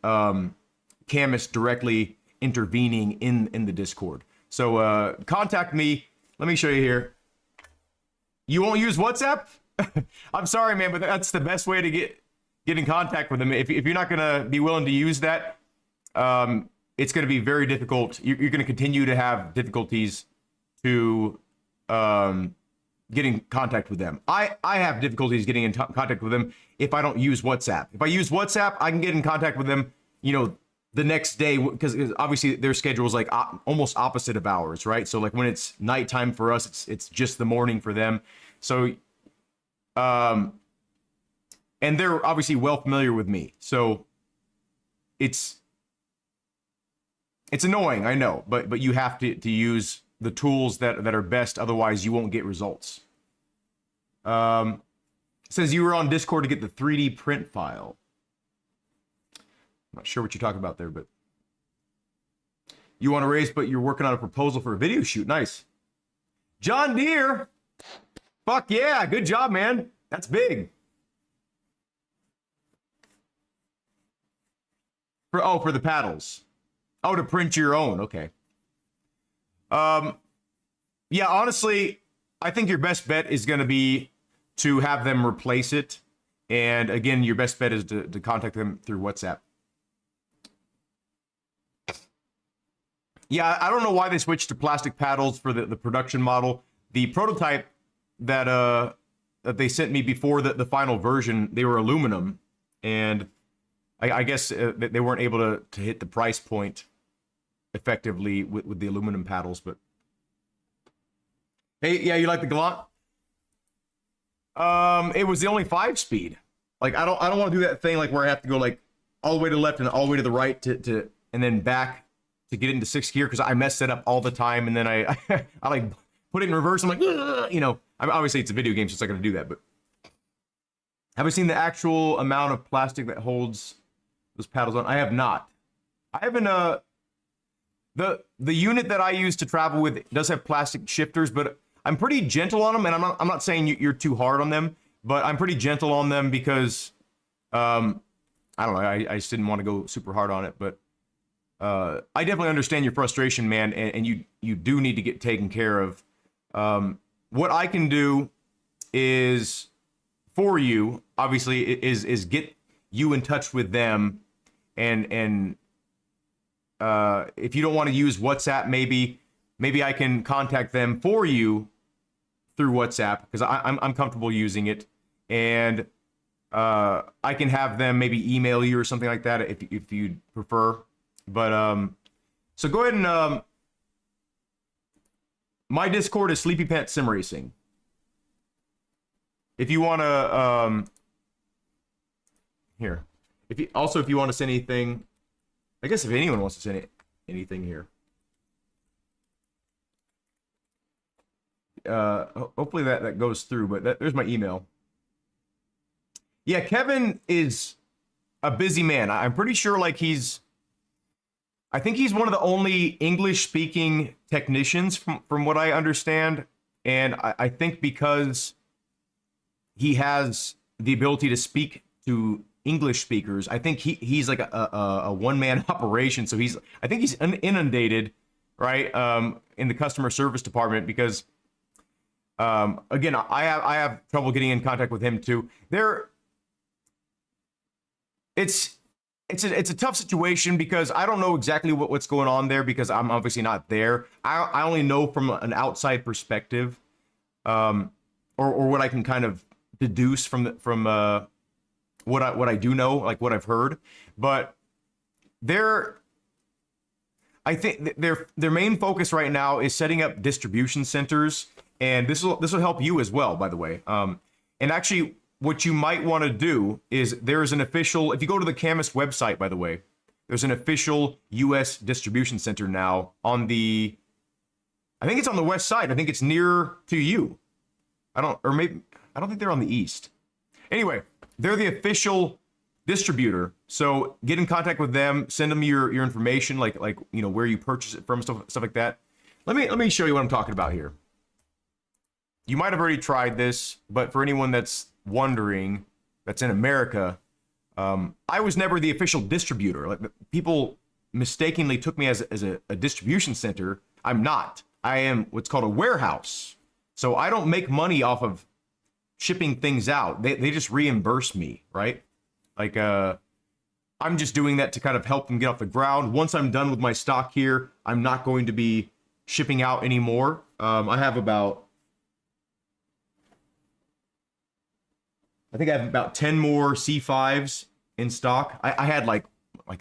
Camus directly intervening in the Discord. So contact me. Let me show you here. You won't use WhatsApp? I'm sorry, man, but that's the best way to get in contact with them. If you're not gonna be willing to use that, it's gonna be very difficult. You're gonna continue to have difficulties to get in contact with them. I have difficulties getting in contact with them if I don't use WhatsApp. If I use WhatsApp, I can get in contact with them, the next day, because obviously their schedule is like almost opposite of ours, right? So like when it's nighttime for us, it's just the morning for them. So, and they're obviously well familiar with me. So it's annoying, I know, but you have to use the tools that are best, otherwise you won't get results. It says you were on Discord to get the 3D print file. Not sure what you're talking about there, but you want to race, but you're working on a proposal for a video shoot. Nice. John Deere. Fuck yeah. Good job, man. That's big. For the paddles. Oh, to print your own. Okay. Yeah, honestly, I think your best bet is going to be to have them replace it. And again, your best bet is to contact them through WhatsApp. Yeah, I don't know why they switched to plastic paddles for the production model. The prototype that they sent me before the final version, they were aluminum. And I guess they weren't able to hit the price point effectively with the aluminum paddles. But hey, yeah, you like the Gallant? It was the only 5-speed. Like I don't want to do that thing like where I have to go like all the way to the left and all the way to the right to and then back to get into 6th gear because I mess it up all the time, and then I I like put it in reverse. I'm like, you know, obviously it's a video game, so it's not gonna do that. But have I seen the actual amount of plastic that holds those paddles on? I have not. I haven't. The unit that I use to travel with does have plastic shifters, but I'm pretty gentle on them, and I'm not saying you're too hard on them, but I'm pretty gentle on them because I don't know. I just didn't want to go super hard on it, but. I definitely understand your frustration, man, and you do need to get taken care of. What I can do is for you, obviously, is get you in touch with them, and if you don't want to use WhatsApp, maybe I can contact them for you through WhatsApp because I'm comfortable using it, and I can have them maybe email you or something like that if you'd prefer. But so go ahead and my Discord is SleepyPants Sim Racing. If you want to here, if you want to send anything, I guess if anyone wants to send anything here, hopefully that goes through. But there's my email. Yeah, Kevin is a busy man. I'm pretty sure like I think he's one of the only English-speaking technicians from what I understand. And I think because he has the ability to speak to English speakers, I think he's like a one-man operation. So I think he's inundated, right, in the customer service department because, again, I have trouble getting in contact with him too. It's a tough situation because I don't know exactly what's going on there because I'm obviously not there. I only know from an outside perspective, or what I can kind of deduce from what I do know, like what I've heard. But I think their main focus right now is setting up distribution centers, and this will help you as well, by the way. And actually, what you might want to do is there's an official, if you go to the Camus website, by the way, there's an official US distribution center now on I think it's on the west side. I think it's near to you. I don't think they're on the east. Anyway, they're the official distributor. So get in contact with them, send them your information, like you know, where you purchase it from, stuff like that. Let me show you what I'm talking about here. You might have already tried this, but for anyone that's wondering, that's in America, I was never the official distributor. Like people mistakenly took me as a distribution center. I'm not. I am what's called a warehouse. So I don't make money off of shipping things out. They just reimburse me, right? Like I'm just doing that to kind of help them get off the ground. Once I'm done with my stock here, I'm not going to be shipping out anymore. I have about, I think I have about 10 more C5s in stock. I had like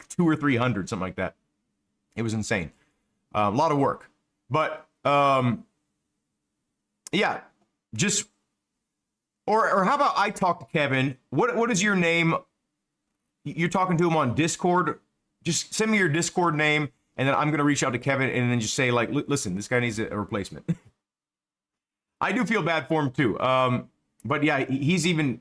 200 or 300, something like that. It was insane. A lot of work. But yeah, just or how about I talk to Kevin? What is your name? You're talking to him on Discord. Just send me your Discord name, and then I'm gonna reach out to Kevin and then just say like, listen, this guy needs a replacement. I do feel bad for him too. But yeah, he's even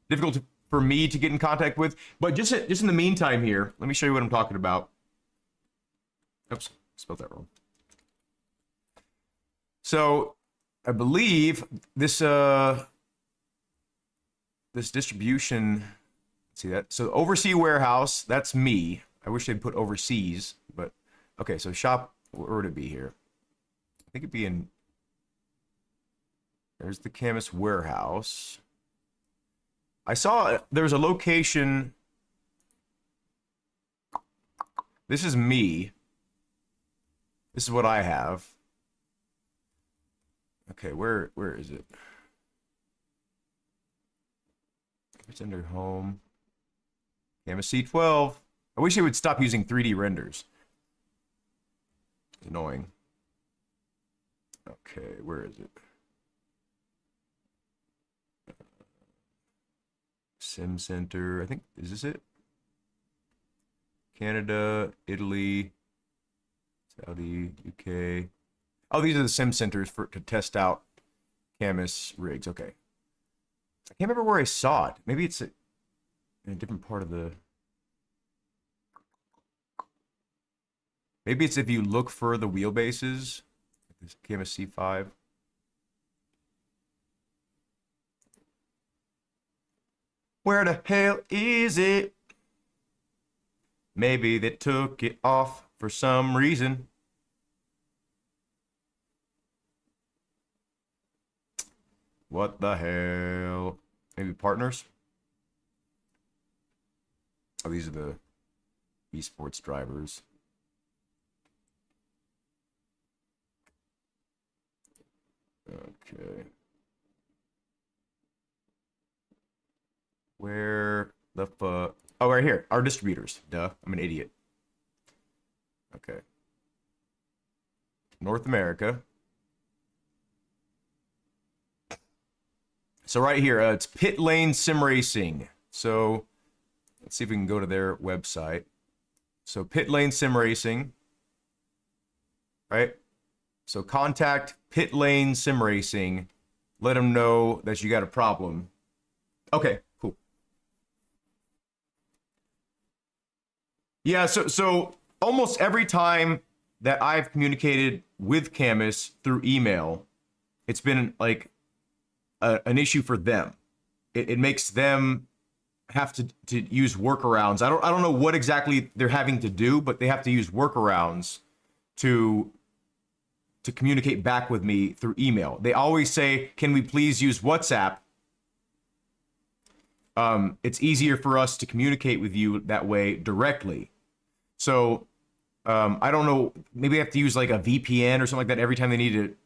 difficult for me to get in contact with. But just in the meantime here, let me show you what I'm talking about. Oops, spelled that wrong. So I believe this this distribution, see that? So overseas warehouse, that's me. I wish they'd put overseas, but okay, so shop, where would it be here? I think it'd be in, there's the Camus warehouse. I saw there's a location. This is me. This is what I have. Okay, where is it? It's under home. Camus C12. I wish they would stop using 3D renders. It's annoying. Okay, where is it? Sim Center. I think, is this it? Canada, Italy, Saudi, UK. Oh, these are the sim centers to test out Camus rigs. Okay. I can't remember where I saw it. Maybe it's in a different part of the... Maybe it's if you look for the wheelbases. This Camus C5. Where the hell is it? Maybe they took it off for some reason. What the hell? Maybe partners? Oh, these are the esports drivers. Okay. Where the fuck? Oh, right here. Our distributors. Duh. I'm an idiot. Okay. North America. So right here, it's Pit Lane Sim Racing. So let's see if we can go to their website. So Pit Lane Sim Racing. Right? So contact Pit Lane Sim Racing. Let them know that you got a problem. Okay, cool. Yeah, so almost every time that I've communicated with Camus through email, it's been like an issue for them. It makes them have to use workarounds. I don't know what exactly they're having to do, but they have to use workarounds to communicate back with me through email. They always say, "Can we please use WhatsApp? It's easier for us to communicate with you that way directly." So I don't know. Maybe they have to use like a VPN or something like that every time they need to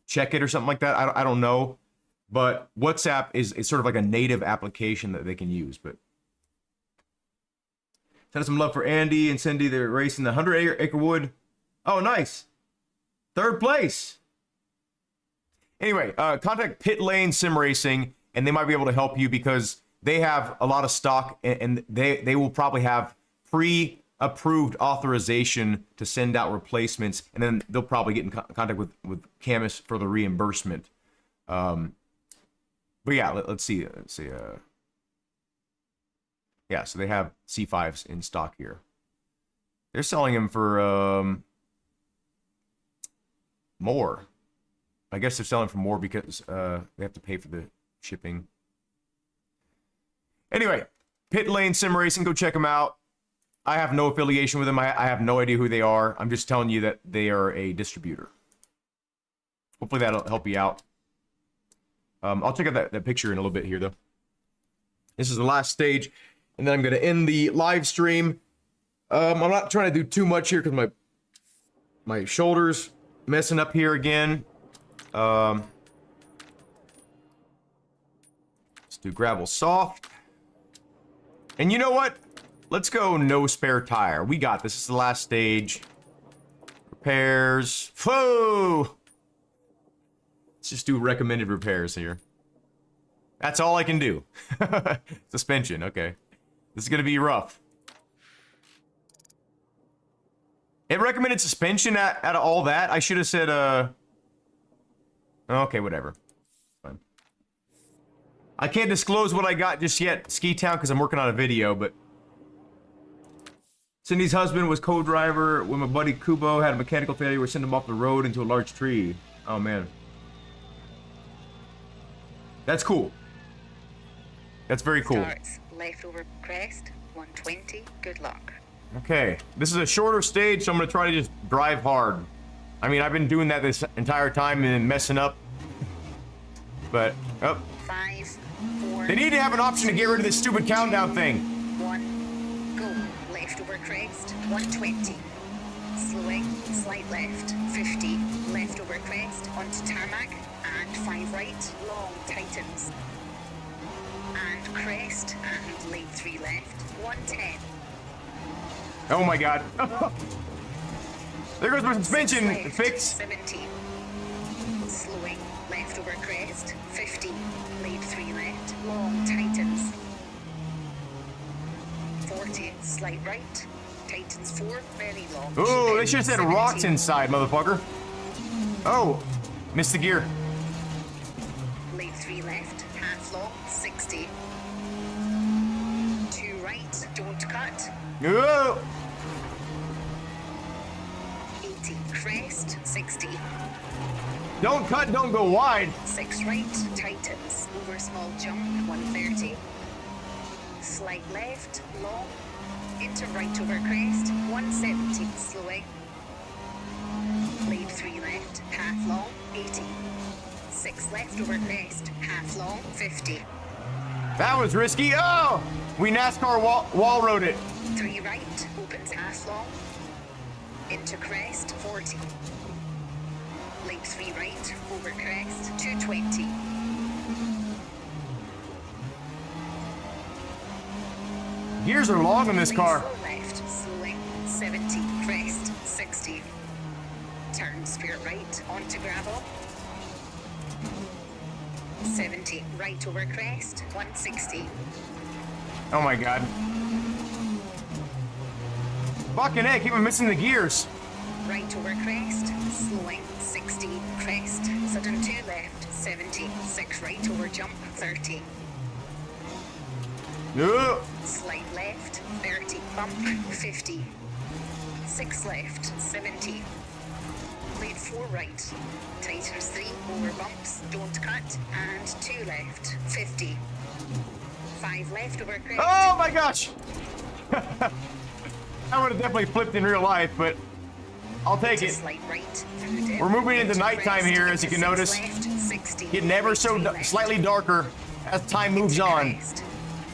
check it or something like that. I don't know. But WhatsApp is sort of like a native application that they can use. But send some love for Andy and Cindy. They're racing the 100-acre wood. Oh, nice. Third place. Anyway, contact Pit Lane Sim Racing, and they might be able to help you because they have a lot of stock, and they will probably have pre-approved authorization to send out replacements, and then they'll probably get in contact with Camus for the reimbursement. But yeah, let's see. Yeah, so they have C5s in stock here. They're selling them for more. I guess they're selling for more because they have to pay for the shipping. Anyway, Pit Lane Sim Racing, go check them out. I have no affiliation with them. I have no idea who they are. I'm just telling you that they are a distributor. Hopefully that'll help you out. I'll check out that picture in a little bit here, though. This is the last stage, and then I'm going to end the live stream. I'm not trying to do too much here because my shoulder's messing up here again. Let's do gravel soft. And you know what? Let's go no spare tire. We got this. This is the last stage. Repairs. Whoa! Let's just do recommended repairs here. That's all I can do. Suspension, okay. This is gonna be rough. It recommended suspension out of all that. I should have said, okay, whatever. Fine. I can't disclose what I got just yet, Ski Town, because I'm working on a video, but... Cindy's husband was co-driver when my buddy Kubo had a mechanical failure. We sent him off the road into a large tree. Oh, man. That's cool. That's very cool. Starts leftover crest, 120. Good luck. Okay, this is a shorter stage, so I'm gonna try to just drive hard. I mean, I've been doing that this entire time and messing up. But, oh. 5, 4. They need to have an option to get rid of this stupid countdown thing. 1, go. Left over crest, 120. Slowing, slight left, 50. Left over crest, onto tarmac, and 5 right, long tightens. And crest, and late 3 left, 110. Oh my god. There goes my suspension Left, fix. 70. Slowing, left over crest, 50. Late 3 left, long tightens. 40, slight right, tightens 4, very long. Oh, they should have said 70. rocks inside, motherfucker. Oh, missed the gear. Late 3 left, half long, 60. 2 right, don't cut. Oh. 80, crest, 60. Don't cut, don't go wide. 6 right, tightens, over small jump, 130. Slight left, long, into right over crest, 170, slowing. Late 3 left, half long, 80. 6 left over crest, half long, 50. That was risky. Oh, we NASCAR wall rode it. 3 right, opens half long, into crest, 40. Late 3 right, over crest, 220. Gears are long on this car. Left, slowing, 70, crest, 60. Turn spirit right, onto gravel. 70, right over crest, 160. Oh my god. Fucking heck, keep on missing the gears. Right over crest, slowing, 60, crest, sudden 2 left, 70, 6 right over jump, 30. No. Slight left, 30, bump, 50. 6 left, 70. Lead 4 right. Tightens 3, over bumps, don't cut, and 2 left, 50. 5 left over crest. Oh my gosh. I would have definitely flipped in real life, but I'll take it. Slight right, through dip, We're moving into into nighttime crest, here, as you into can 6 notice. left, 60. Getting ever Right, so 3 left, slightly darker as time moves into on. crest,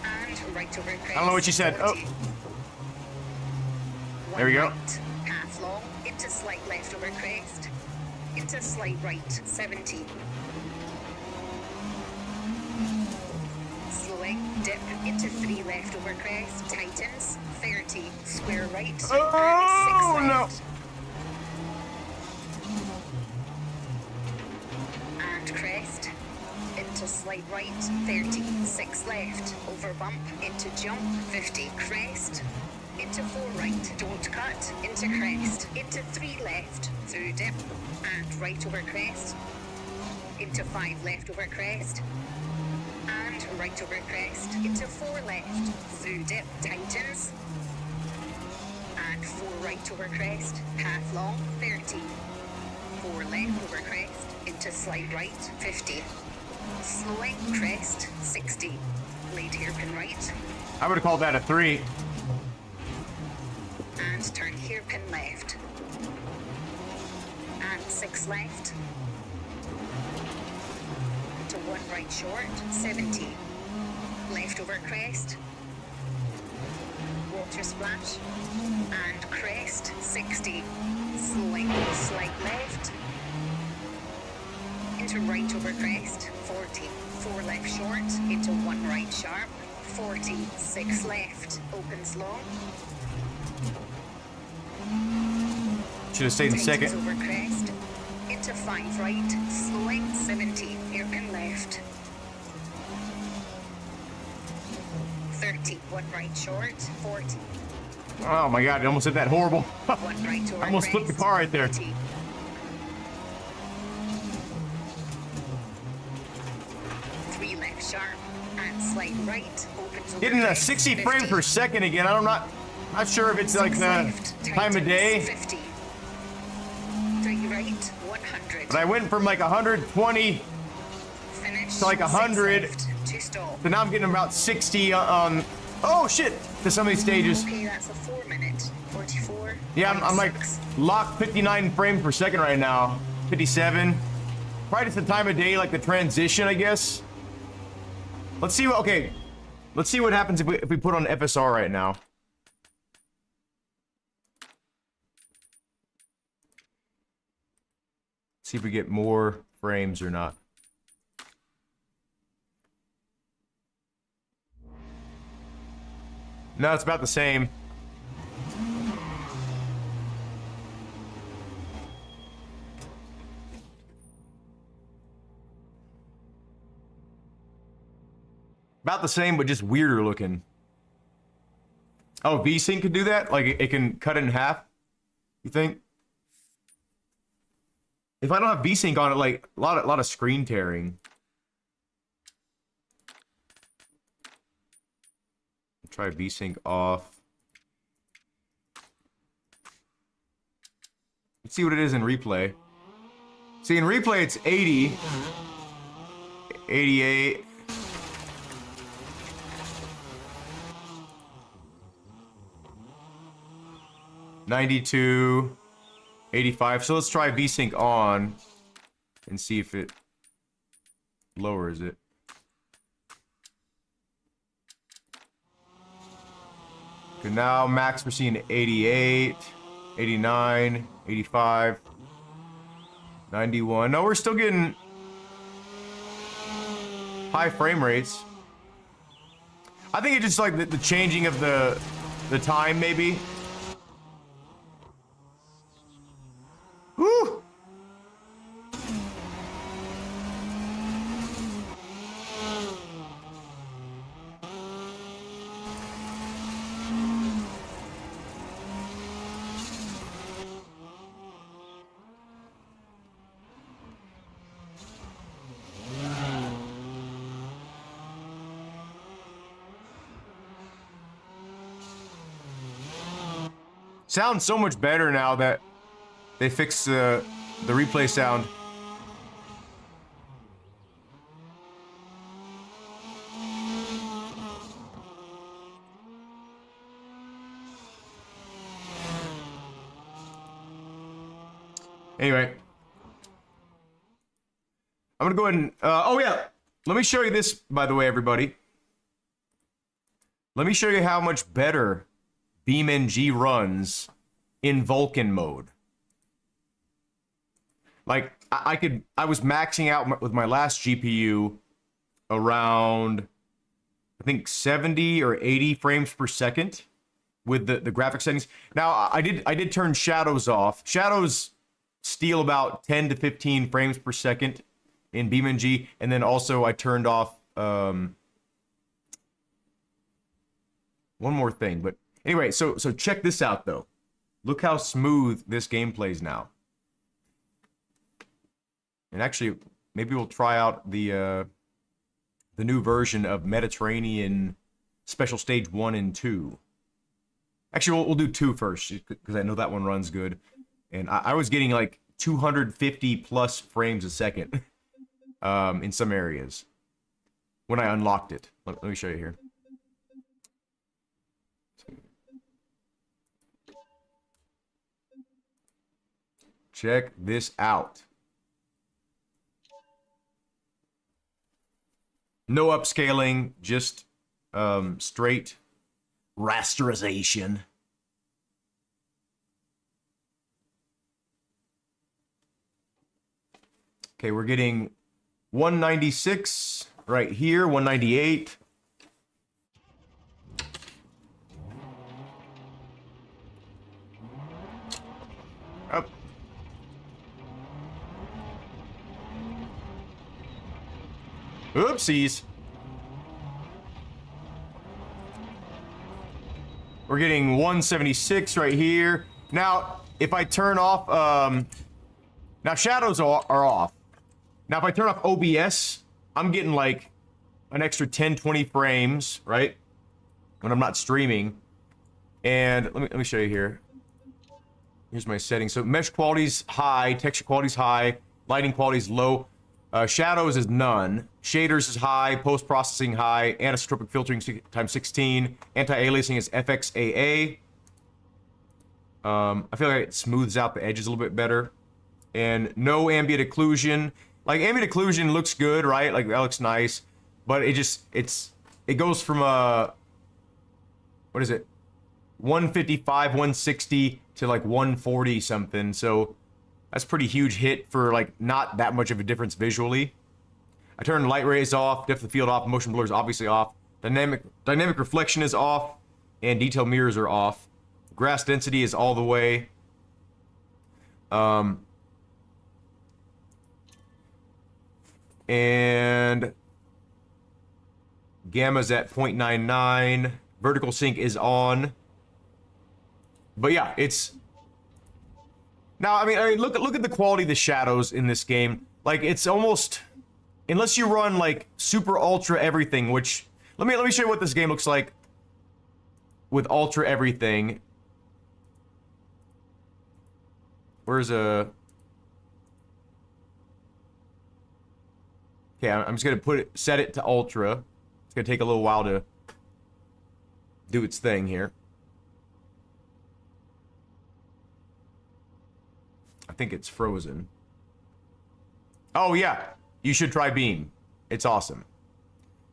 and right over crest, I don't know what she said. Oh. 40. There we go. Right, half long, into slight left over crest, into slight right, 70. Slowing, dip, into 3 left over crest, tightens, 30, square right, Oh, and 6 no. left. And crest, into slight right, 30, 6 left, over bump, into jump, 50, crest, into 4 right, don't cut, into crest, into 3 left, through dip, and right over crest, into 5 left over crest, and right over crest, into 4 left, through dip, tightens, and 4 right over crest, half long, 30, 4 left over crest, into slight right, 50, slowing, crest, 60, lead hairpin right, I would have called that a 3. and turn hairpin left, and 6 left, to 1 right short, 70, left over crest, water splash, and crest, 60, slowing, slight left, into right over crest, 40, 4 left short, into 1 right sharp, 40, 6 left, opens long, Should have stayed in tightens second. over crest, into 5 right, slowing, 70, hairpin left, 30, 1 right short, 40, Oh my god, I almost did that horrible. 1 right over I almost flipped the crest, car right there. 40. 3 left sharp, Slide right, opens over Getting a crest, 60 50. frames per second again. I'm not sure if it's like the Left, time of day. 50. 3 right, 100. But I went from like 120 Finish. to like 100. 6 left, to stop. So now I'm getting about 60 on. Oh shit! To some of these stages. Okay, that's a 4 minute. 44. Yeah, I'm like locked 59 frames per second right now. 57. Probably just the time of day, like the transition, I guess. Let's see what. Okay, let's see what happens if we put on FSR right now. See if we get more frames or not. No, it's about the same. About the same, but just weirder looking. Oh, VSync could do that? Like, it can cut it in half? You think? If I don't have VSync on it, like, a lot of screen tearing. Try VSync off. Let's see what it is in replay. See, in replay, it's 80. 88. $92, $85. So let's try VSync on and see if it lowers it. Okay, now max we're seeing 88, 89, 85, 91. No, we're still getting high frame rates. I think it's just like the changing of the time, maybe. Woo! Sounds so much better now that they fixed the replay sound. Anyway, I'm gonna go ahead and oh yeah, let me show you this, by the way, everybody. Let me show you how much better BeamNG runs in Vulkan mode. Like, I was maxing out with my last GPU around, I think 70 or 80 frames per second with the graphic settings. Now, I did turn shadows off. Shadows steal about 10 to 15 frames per second in BeamNG, and then also I turned off one more thing, but anyway, so check this out though. Look how smooth this game plays now. And actually, maybe we'll try out the new version of Mediterranean Special Stage 1 and 2. Actually, we'll do 2 first, because I know that one runs good. And I was getting like 250 plus frames a second in some areas when I unlocked it. Let me show you here. Check this out. No upscaling, just straight rasterization. Okay, we're getting 196 right here, 198. Up. Oopsies. We're getting 176 right here. Now, if I turn off, now shadows are off. Now, if I turn off OBS, I'm getting like an extra 10, 20 frames, right? When I'm not streaming. And let me show you here. Here's my settings. So mesh quality's high, texture quality's high, lighting quality's low, shadows is none, shaders is high, post-processing high, anisotropic filtering times 16, anti-aliasing is FXAA. I feel like it smooths out the edges a little bit better. And no ambient occlusion. Like, ambient occlusion looks good, right? Like, that looks nice. But it goes from what is it? 155, 160 to like 140 something. So that's a pretty huge hit for like not that much of a difference visually. I turned light rays off, depth of field off, motion blur is obviously off. Dynamic reflection is off, and detail mirrors are off. Grass density is all the way. And gamma's at 0.99. Vertical sync is on. But yeah, it's... Now, I mean, look at the quality of the shadows in this game. Like, it's almost... Unless you run, like, super ultra everything, which... Let me show you what this game looks like with ultra everything. Where's a... Okay, I'm just gonna set it to ultra. It's gonna take a little while to do its thing here. I think it's frozen. Oh yeah, you should try Beam. It's awesome.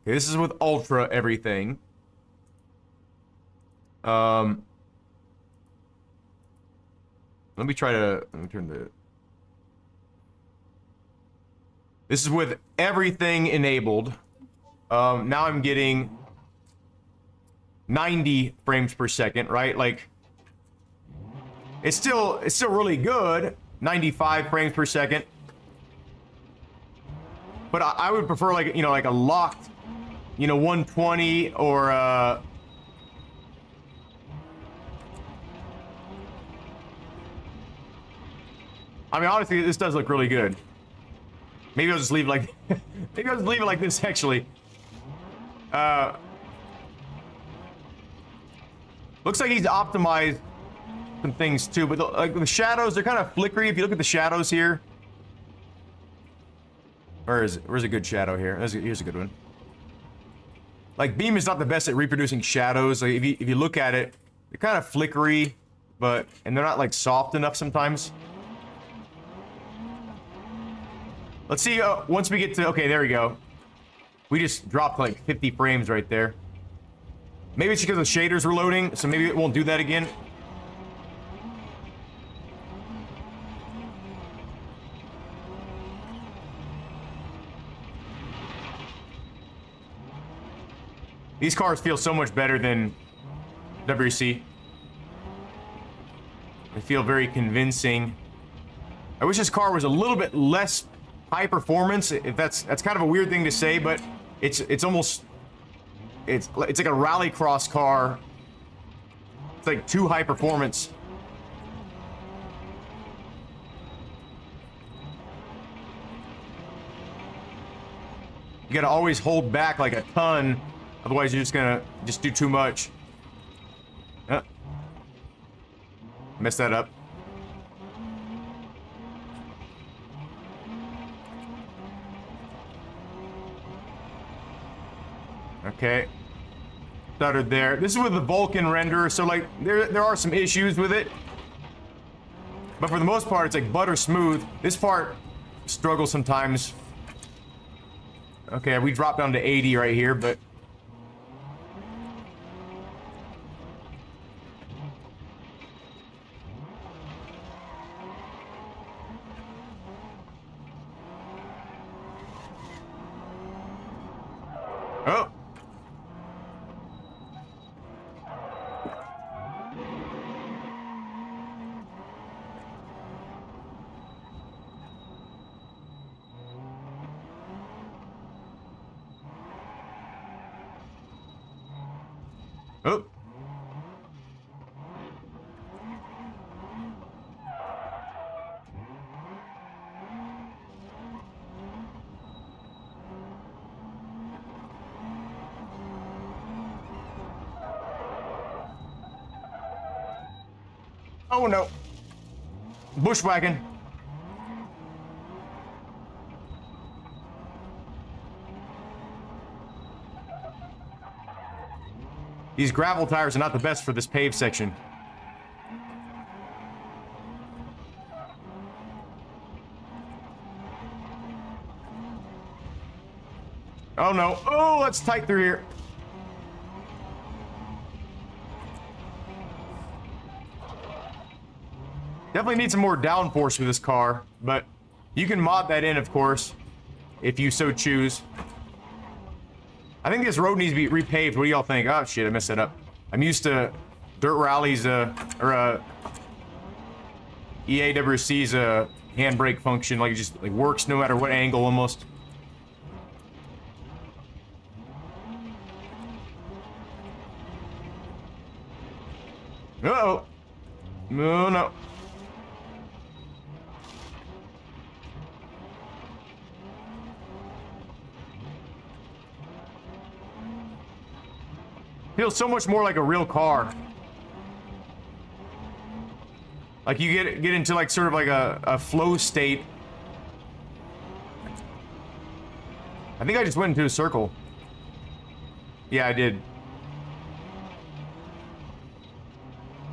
Okay, this is with ultra everything. Let me turn the... This is with everything enabled. Now I'm getting 90 frames per second, right? Like, it's still really good. 95 frames per second. But I would prefer, like, you know, like a locked, you know, 120 or I mean, honestly, this does look really good. Maybe I'll just leave it like maybe I'll just leave it like this actually. Looks like he's optimized some things too, but like the shadows, they're kind of flickery. If you look at the shadows here, where's a good shadow here? Here's a good one. Like, Beam is not the best at reproducing shadows. Like, if you look at it, they're kind of flickery, and they're not like soft enough sometimes. Let's see, once we get to, okay, there we go. We just dropped like 50 frames right there. Maybe it's because the shaders were loading, so maybe it won't do that again. These cars feel so much better than WRC. They feel very convincing. I wish this car was a little bit less high performance. If that's kind of a weird thing to say, but it's almost it's like a rallycross car. It's like too high performance. You gotta always hold back like a ton, otherwise you're just gonna do too much. Mess that up. Okay. Stuttered there. This is with the Vulkan renderer, so like there are some issues with it. But for the most part, it's like butter smooth. This part struggles sometimes. Okay, we dropped down to 80 right here, but oh. Oh. Oh no. Bushwhacking. These gravel tires are not the best for this paved section. Oh no. Oh, that's tight through here. Definitely need some more downforce with this car, but you can mod that in, of course, if you so choose. I think this road needs to be repaved. What do y'all think? Oh shit, I messed it up. I'm used to dirt rallies, EAWC's handbrake function, like it just like works no matter what angle almost. Uh-oh. No, no. Feels so much more like a real car. Like you get into like sort of like a flow state. I think I just went into a circle. Yeah, I did.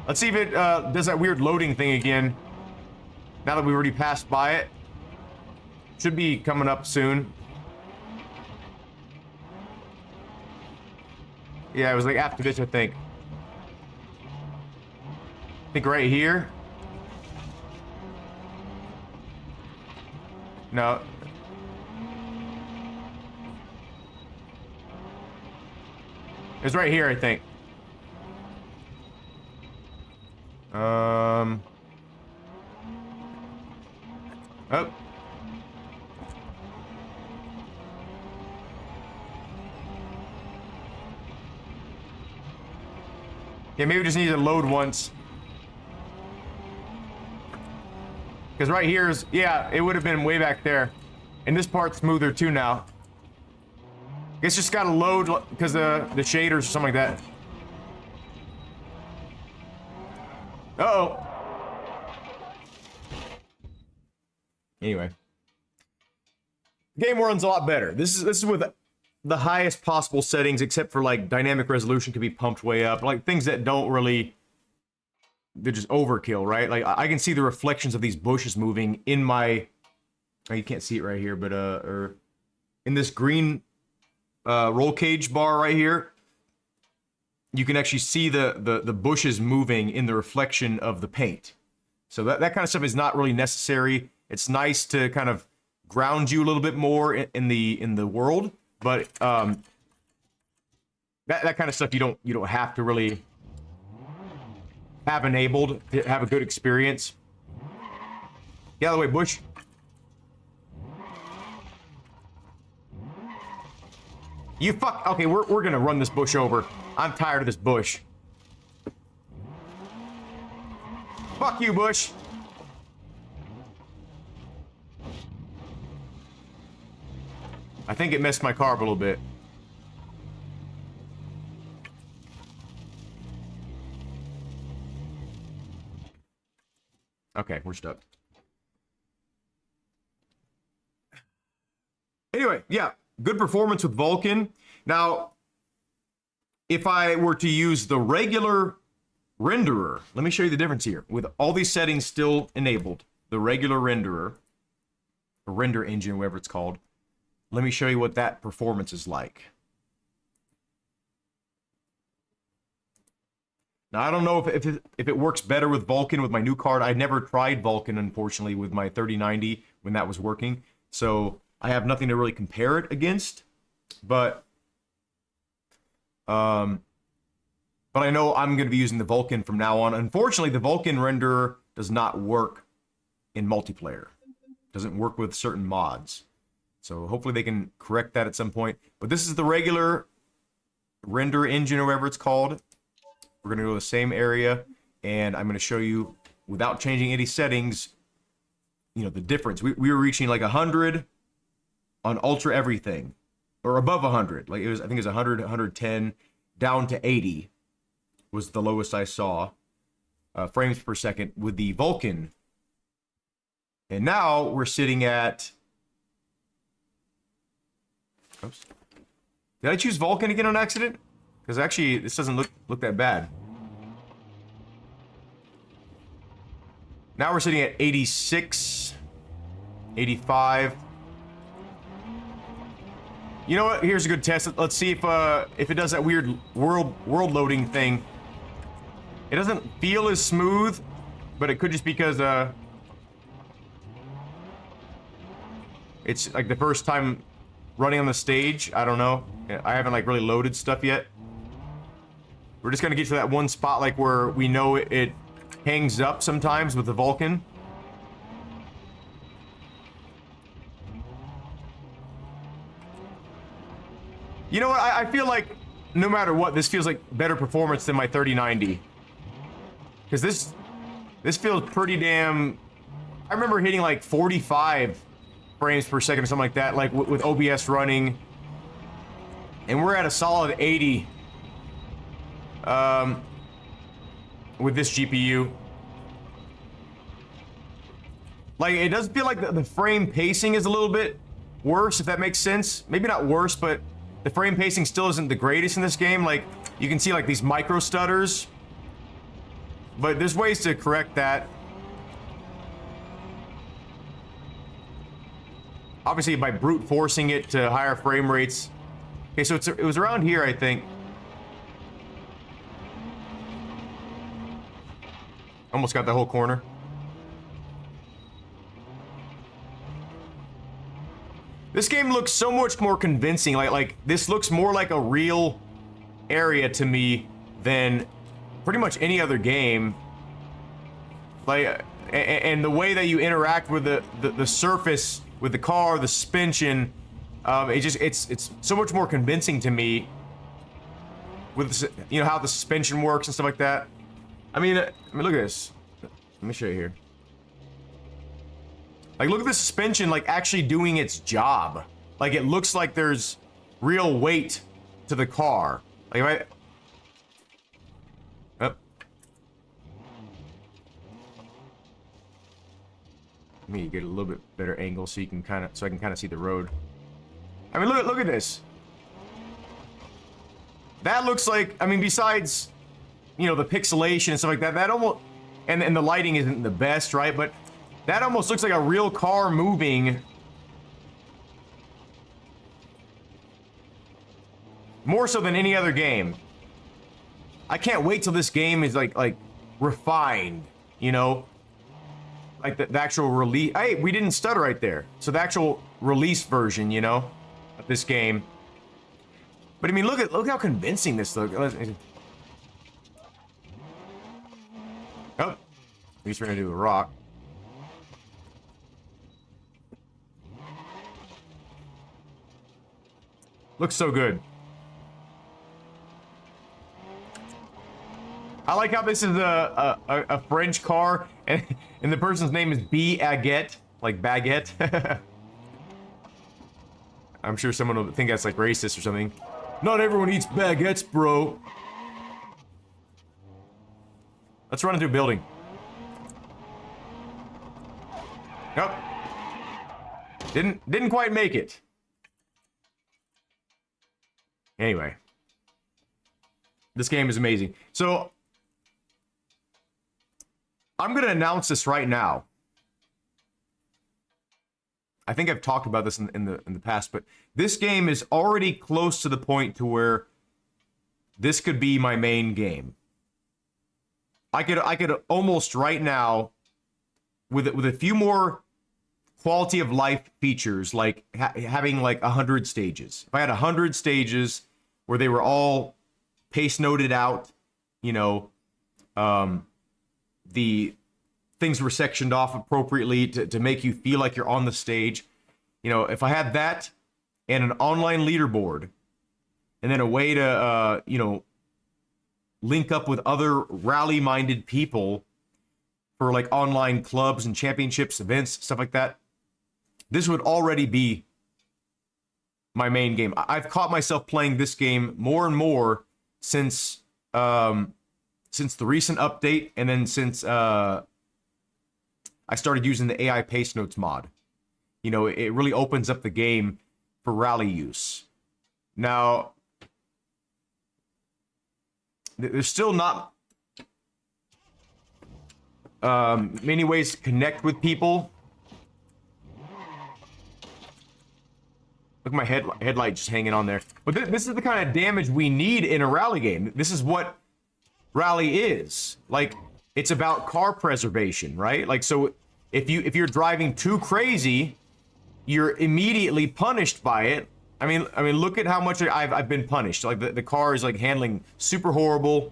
Let's see if it does that weird loading thing again. Now that we already passed by it. Should be coming up soon. Yeah, it was like after this, I think. I think right here. No. It's right here, I think. Oh. Yeah, maybe we just need to load once. Because right here is, yeah, it would have been way back there. And this part's smoother too now. Guess just gotta load because the shaders or something like that. Uh-oh. Anyway. Game runs a lot better. This is with the highest possible settings, except for like dynamic resolution can be pumped way up. Like things that don't really, they're just overkill, right? Like I can see the reflections of these bushes moving in my, oh, you can't see it right here, but or in this green roll cage bar right here, you can actually see the bushes moving in the reflection of the paint. So that kind of stuff is not really necessary. It's nice to kind of ground you a little bit more in the world, but that kind of stuff you don't have to really have enabled to have a good experience. Get out of the way, Bush. You fuck. Okay, we're gonna run this bush over. I'm tired of this bush. Fuck you, Bush. I think it messed my car up a little bit. Okay, we're stuck. Anyway, yeah, good performance with Vulcan. Now, if I were to use the regular renderer, let me show you the difference here. With all these settings still enabled, the regular renderer, or render engine, whatever it's called, let me show you what that performance is like. Now, I don't know if it works better with Vulcan with my new card. I never tried Vulcan, unfortunately, with my 3090 when that was working. So I have nothing to really compare it against. But I know I'm going to be using the Vulcan from now on. Unfortunately, the Vulcan renderer does not work in multiplayer. Doesn't work with certain mods. So hopefully they can correct that at some point. But this is the regular render engine or whatever it's called. We're going to go to the same area, and I'm going to show you, without changing any settings, you know, the difference. We were reaching like 100 on ultra everything, or above 100. Like it was, I think it was 100, 110, down to 80 was the lowest I saw. frames per second with the Vulcan. And now we're sitting at... Oops. Did I choose Vulcan again on accident? Because actually, this doesn't look that bad. Now we're sitting at 86, 85. You know what? Here's a good test. Let's see if it does that weird world loading thing. It doesn't feel as smooth, but it could just because it's like the first time running on the stage. I don't know. I haven't like really loaded stuff yet. We're just gonna get to that one spot like where we know it hangs up sometimes with the Vulcan. You know what? I feel like no matter what, this feels like better performance than my 3090. Because this feels pretty damn... I remember hitting like 45 frames per second or something like that, like with OBS running. And we're at a solid 80 with this GPU. Like, it does feel like the frame pacing is a little bit worse, if that makes sense. Maybe not worse, but the frame pacing still isn't the greatest in this game. Like, you can see like these micro stutters. But there's ways to correct that. Obviously by brute forcing it to higher frame rates. Okay, so it was around here, I think. Almost got the whole corner. This game looks so much more convincing. Like this looks more like a real area to me than pretty much any other game. Like, and the way that you interact with the surface, with the car, the suspension, it's so much more convincing to me. With, you know, how the suspension works and stuff like that. I mean, look at this. Let me show you here. Like, look at the suspension, like, actually doing its job. Like, it looks like there's real weight to the car. Like, if I... Oh. Let me get a little bit better angle so you can kind of, so I can kind of see the road. I mean, look at this. That looks like, I mean, besides, you know, the pixelation and stuff like that, that almost, and the lighting isn't the best, right? But that almost looks like a real car moving. More so than any other game. I can't wait till this game is like refined, you know? Like the actual release. Hey, we didn't stutter right there. So the actual release version, you know, of this game. But I mean, look how convincing this looks. Oh, he's trying to do a rock. Looks so good. I like how this is a French car, and the person's name is Baguette, like baguette. I'm sure someone will think that's like racist or something. Not everyone eats baguettes, bro. Let's run into a building. Nope. Didn't quite make it. Anyway. This game is amazing. So I'm gonna announce this right now. I think I've talked about this in the past, but this game is already close to the point to where this could be my main game. I could almost right now, with a few more quality of life features, like having like 100 stages. If I had 100 stages where they were all pace noted out, you know, the things were sectioned off appropriately to make you feel like you're on the stage. You know, if I had that and an online leaderboard and then a way to, you know, link up with other rally-minded people for like online clubs and championships, events, stuff like that, this would already be my main game. I've caught myself playing this game more and more since since the recent update, and then since I started using the AI pace notes mod. You know, it really opens up the game for rally use. Now, there's still not many ways to connect with people. Look at my headlight just hanging on there. But this is the kind of damage we need in a rally game. This is what rally is. Like, it's about car preservation, right? Like, so if you're driving too crazy, you're immediately punished by it. I mean, look at how much I've been punished. Like, the car is like handling super horrible.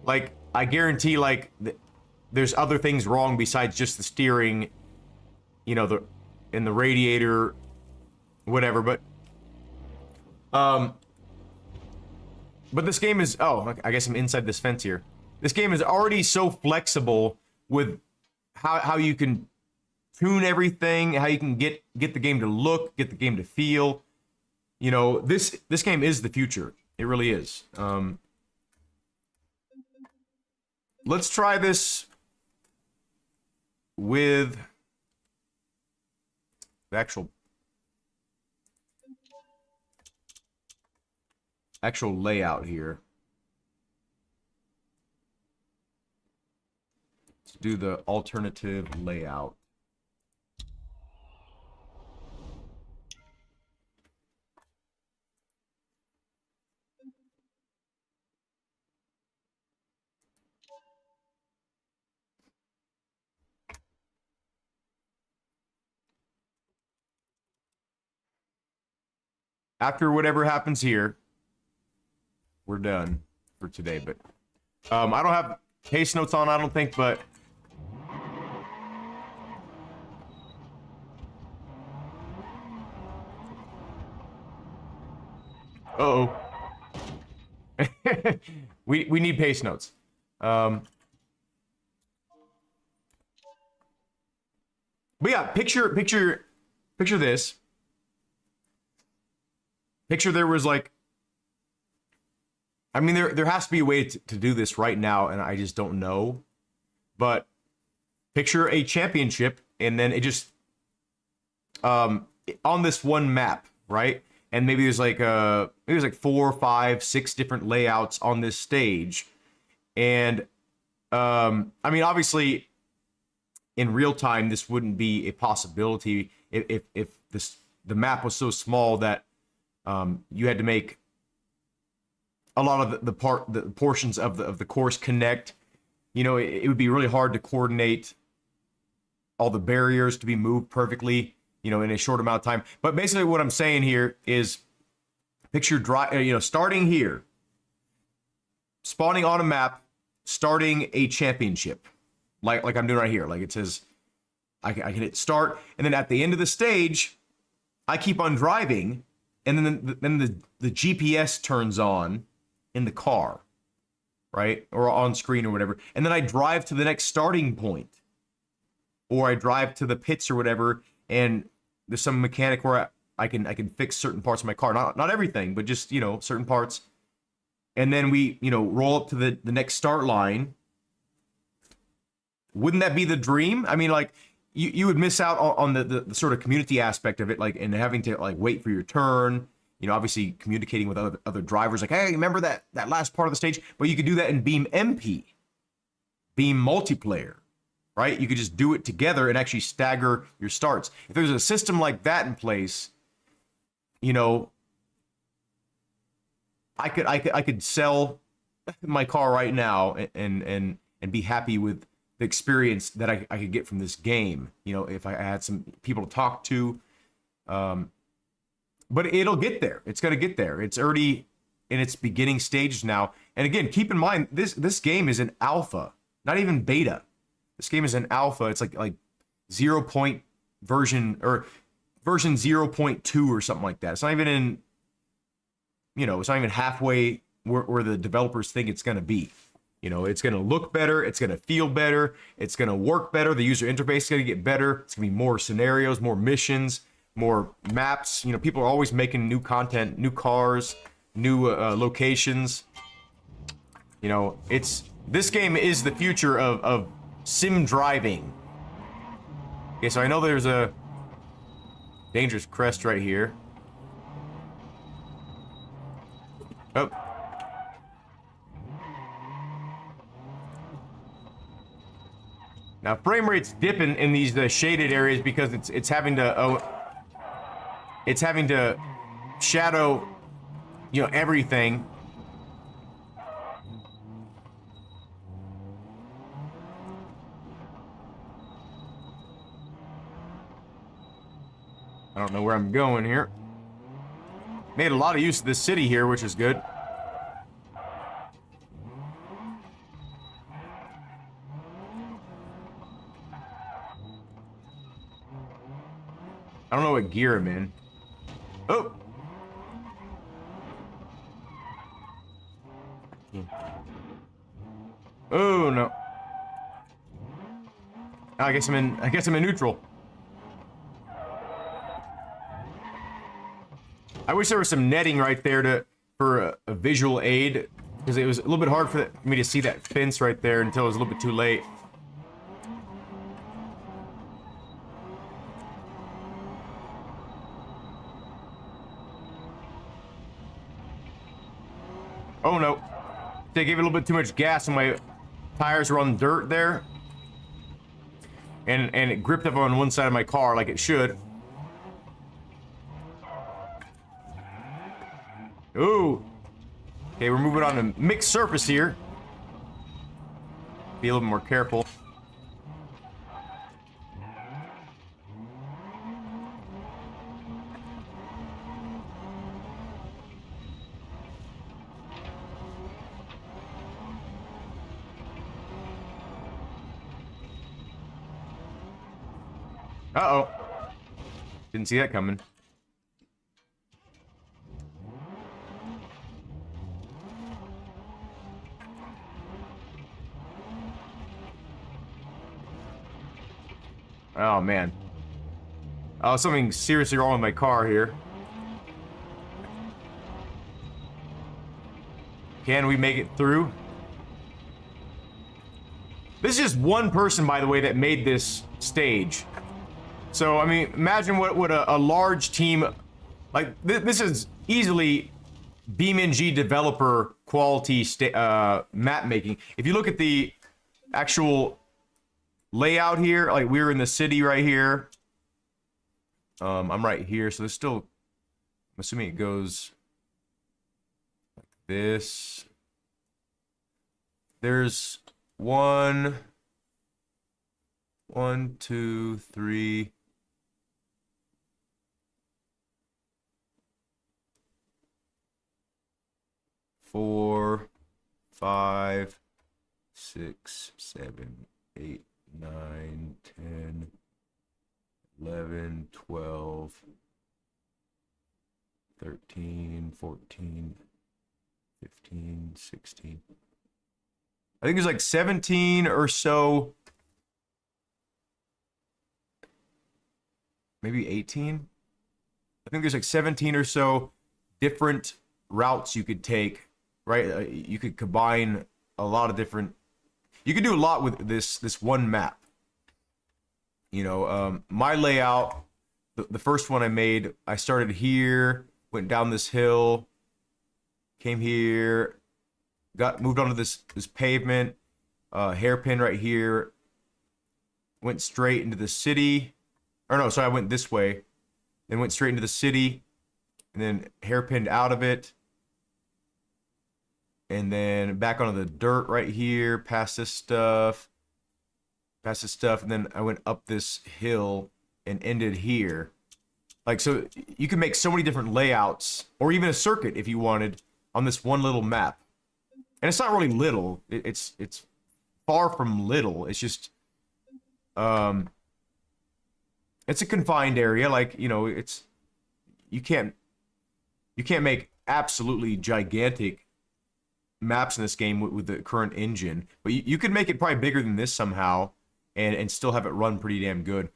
Like, I guarantee, like, there's other things wrong besides just the steering, you know, in the radiator, whatever. But this game is, oh, I guess I'm inside this fence here. This game is already so flexible with how you can tune everything, how you can get the game to look, get the game to feel. You know, this game is the future. It really is. Let's try this with the actual layout here. Let's do the alternative layout. After whatever happens here, we're done for today. But I don't have case notes on, I don't think, but uh-oh. we need pace notes. But yeah, picture this. Picture there was like, I mean, there has to be a way to do this right now, and I just don't know. But picture a championship, and then it just on this one map, right? And maybe there's like 4, 5, 6 different layouts on this stage. And I mean, obviously, in real time, this wouldn't be a possibility if the map was so small that you had to make a lot of the portions of the course connect. You know, it would be really hard to coordinate all the barriers to be moved perfectly, you know, in a short amount of time. But basically what I'm saying here is picture starting here, spawning on a map, starting a championship, like I'm doing right here. Like it says, I can hit start, and then at the end of the stage, I keep on driving, and then the GPS turns on in the car, right? Or on screen or whatever. And then I drive to the next starting point, or I drive to the pits or whatever, and there's some mechanic where I can fix certain parts of my car. Not everything, but just, you know, certain parts. And then we, you know, roll up to the next start line. Wouldn't that be the dream? I mean, like, you would miss out on the sort of community aspect of it, like, and having to like wait for your turn. You know, obviously communicating with other drivers, like, hey, remember that last part of the stage? But you could do that in Beam MP, Beam multiplayer, right? You could just do it together and actually stagger your starts. If there's a system like that in place, you know, I could sell my car right now and be happy with the experience that I could get from this game. You know, if I had some people to talk to. But it'll get there. It's going to get there. It's already in its beginning stages now. And again, keep in mind, this game is an alpha, not even beta. This game is an alpha. It's like 0. version 0.2 or something like that. It's not even in, you know, it's not even halfway where the developers think it's going to be. You know, it's going to look better. It's going to feel better. It's going to work better. The user interface is going to get better. It's going to be more scenarios, more missions, more maps. You know, people are always making new content, new cars, new locations. You know, it's This game is the future of sim driving. Okay, so I know there's a dangerous crest right here. Oh. Now frame rate's dipping in these shaded areas because it's having to shadow, you know, everything. I don't know where I'm going here. Made a lot of use of this city here, which is good. I don't know what gear I'm in. Oh! Oh no. I guess I'm in neutral. I wish there was some netting right there for a visual aid, because it was a little bit hard for me to see that fence right there until it was a little bit too late. Oh no. They gave it a little bit too much gas and my tires were on dirt there. And it gripped up on one side of my car like it should. Ooh. Okay, we're moving on to mixed surface here. Be a little bit more careful. Uh-oh. Didn't see that coming. Oh, man. Oh, something seriously wrong with my car here. Can we make it through? This is just one person, by the way, that made this stage. So, I mean, imagine what a large team... Like, this is easily BeamNG developer quality map making. If you look at the actual layout here, like we're in the city right here. I'm right here, so there's still... I'm assuming it goes like this. There's 1, 2, 3... 4, 5, 6, 7, 8, 9, 10, 11, 12, 13, 14, 15, 16. I think there's like 17 or so. Maybe 18. I think there's like 17 or so different routes you could take. Right, you could combine a lot of different... You could do a lot with this one map. You know, my layout, the first one I made, I started here, went down this hill, came here, moved onto this pavement, hairpin right here, went straight into the city. Or no, sorry, I went this way, then went straight into the city, and then hairpinned out of it. And then back onto the dirt right here, past this stuff, and then I went up this hill and ended here. Like, so you can make so many different layouts, or even a circuit if you wanted, on this one little map. And it's not really little. It's far from little. It's just, it's a confined area. Like, you know, it's, you can't make absolutely gigantic maps in this game with the current engine, but you could make it probably bigger than this somehow and still have it run pretty damn good.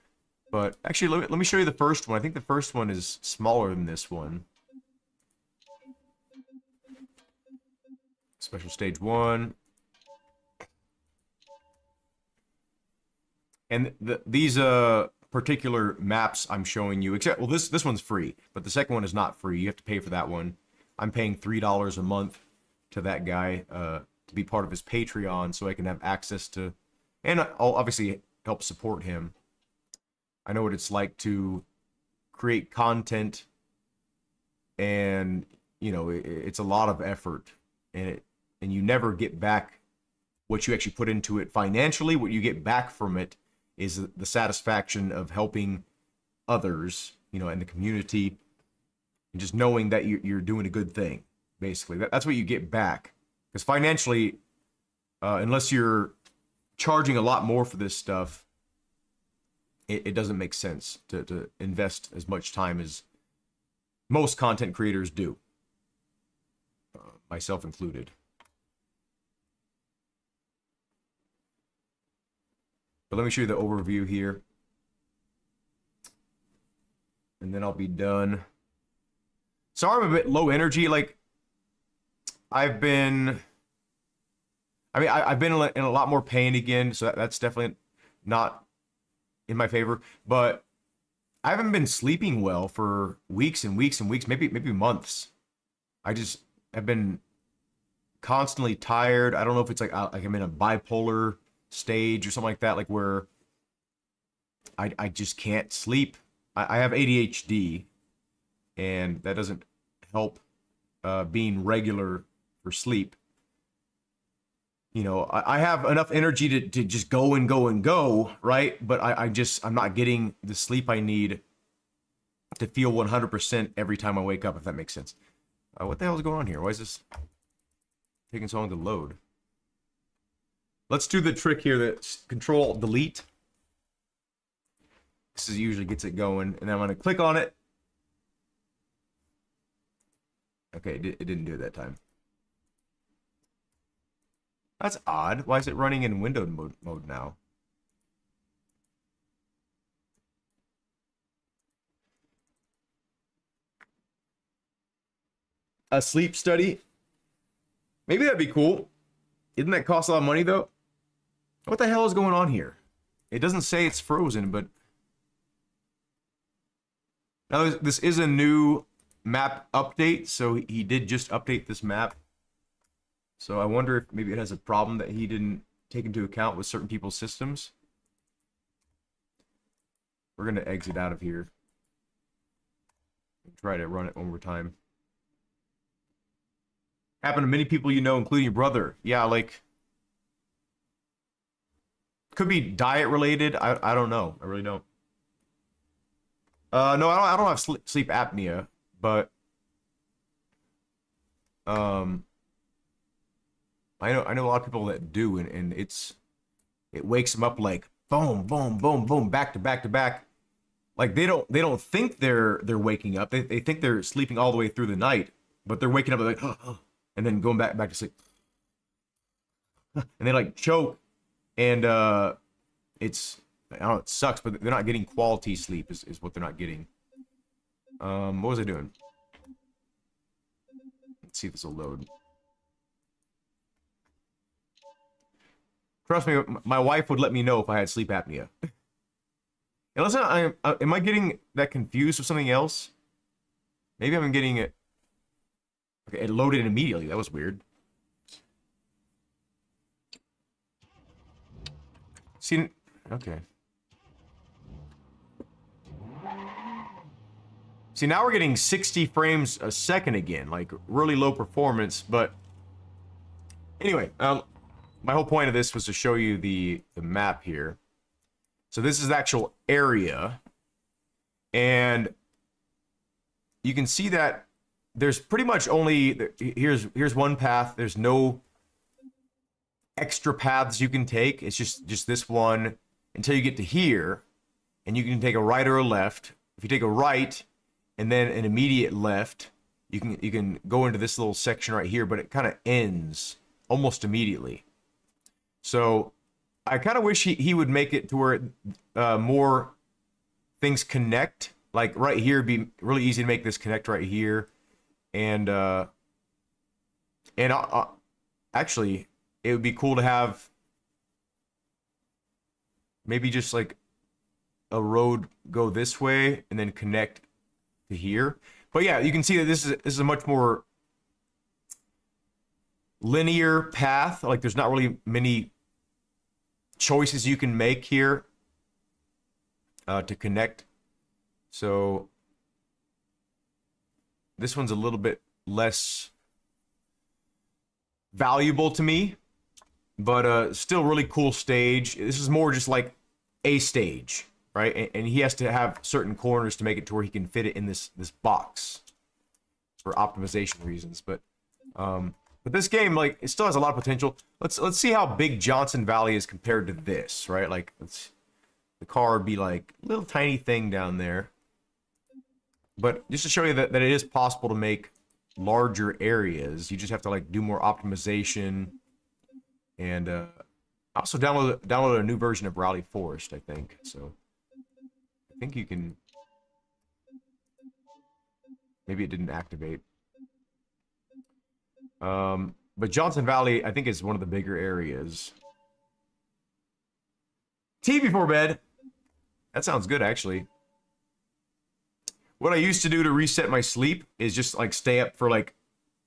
But actually, let me show you the first one. I think the first one is smaller than this one. Special stage 1. And these particular maps I'm showing you, except, well, this one's free, but the second one is not free. You have to pay for that one. I'm paying $3 a month to that guy to be part of his Patreon, so I can have access to, and I'll obviously help support him. I know what it's like to create content, and you know, it's a lot of effort, and you never get back what you actually put into it financially. What you get back from it is the satisfaction of helping others, you know, in the community, and just knowing that you're doing a good thing. Basically, that's what you get back. Because financially, unless you're charging a lot more for this stuff, it doesn't make sense to invest as much time as most content creators do, myself included. But let me show you the overview here, and then I'll be done. Sorry I'm a bit low energy. Like, I've been in a lot more pain again, so that's definitely not in my favor. But I haven't been sleeping well for weeks and weeks and weeks, maybe months. I just have been constantly tired. I don't know if it's like I'm in a bipolar stage or something like that, like where I just can't sleep. I have ADHD, and that doesn't help being regular for sleep. You know, I have enough energy to just go and go and go, right? But I'm not getting the sleep I need to feel 100% every time I wake up, if that makes sense. What the hell is going on here? Why is this taking so long to load? Let's do the trick here, that's Control Delete. This usually gets it going, and then I'm going to click on it. Okay, it didn't do it that time. That's odd. Why is it running in window mode now? A sleep study? Maybe that'd be cool. Isn't that cost a lot of money, though? What the hell is going on here? It doesn't say it's frozen, but... Now, this is a new map update, so he did just update this map. So I wonder if maybe it has a problem that he didn't take into account with certain people's systems. We're going to exit out of here and try to run it one more time. Happened to many people you know, including your brother. Yeah, like... Could be diet related. I don't know. I really don't. No, I don't have sleep apnea, but I know a lot of people that do, and it wakes them up like boom, boom, boom, boom, back to back to back. Like they don't think they're waking up. They think they're sleeping all the way through the night, but they're waking up like and then going back to sleep. And they like choke, and it's, I don't know, it sucks, but they're not getting quality sleep is what they're not getting. What was I doing? Let's see if this will load. Trust me, my wife would let me know if I had sleep apnea. Unless am I getting that confused with something else? Maybe I'm getting it. Okay, it loaded immediately. That was weird. See, okay. See, now we're getting 60 frames a second again, like really low performance, but anyway, my whole point of this was to show you the map here. So this is the actual area, and you can see that there's pretty much only, here's one path. There's no extra paths you can take. It's just this one until you get to here, and you can take a right or a left. If you take a right and then an immediate left, you can go into this little section right here, but it kind of ends almost immediately. So I kind of wish he would make it to where more things connect. Like right here, it'd be really easy to make this connect right here, and actually, it would be cool to have maybe just like a road go this way and then connect to here. But yeah, you can see that this is a much more linear path. Like there's not really many choices you can make here to connect. So this one's a little bit less valuable to me, but still really cool stage. This is more just like a stage, right? And he has to have certain corners to make it to where he can fit it in this box for optimization reasons. But this game, like, it still has a lot of potential. Let's see how big Johnson Valley is compared to this, right? Like, the car would be like a little tiny thing down there. But just to show you that it is possible to make larger areas, you just have to like do more optimization. And I also download a new version of Rally Forest, I think. So I think you can. Maybe it didn't activate. But Johnson Valley, I think, is one of the bigger areas. Tea before bed. That sounds good, actually. What I used to do to reset my sleep is just like stay up for like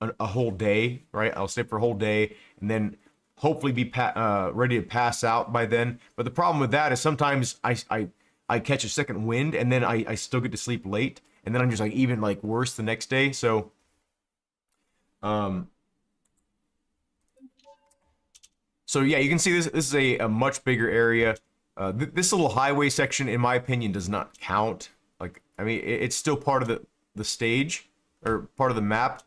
a whole day, right? I'll stay up for a whole day and then hopefully be ready to pass out by then. But the problem with that is sometimes I catch a second wind and then I still get to sleep late, and then I'm just like even like worse the next day. So so yeah, you can see this is a much bigger area. This little highway section, in my opinion, does not count. Like, I mean, it's still part of the stage, or part of the map,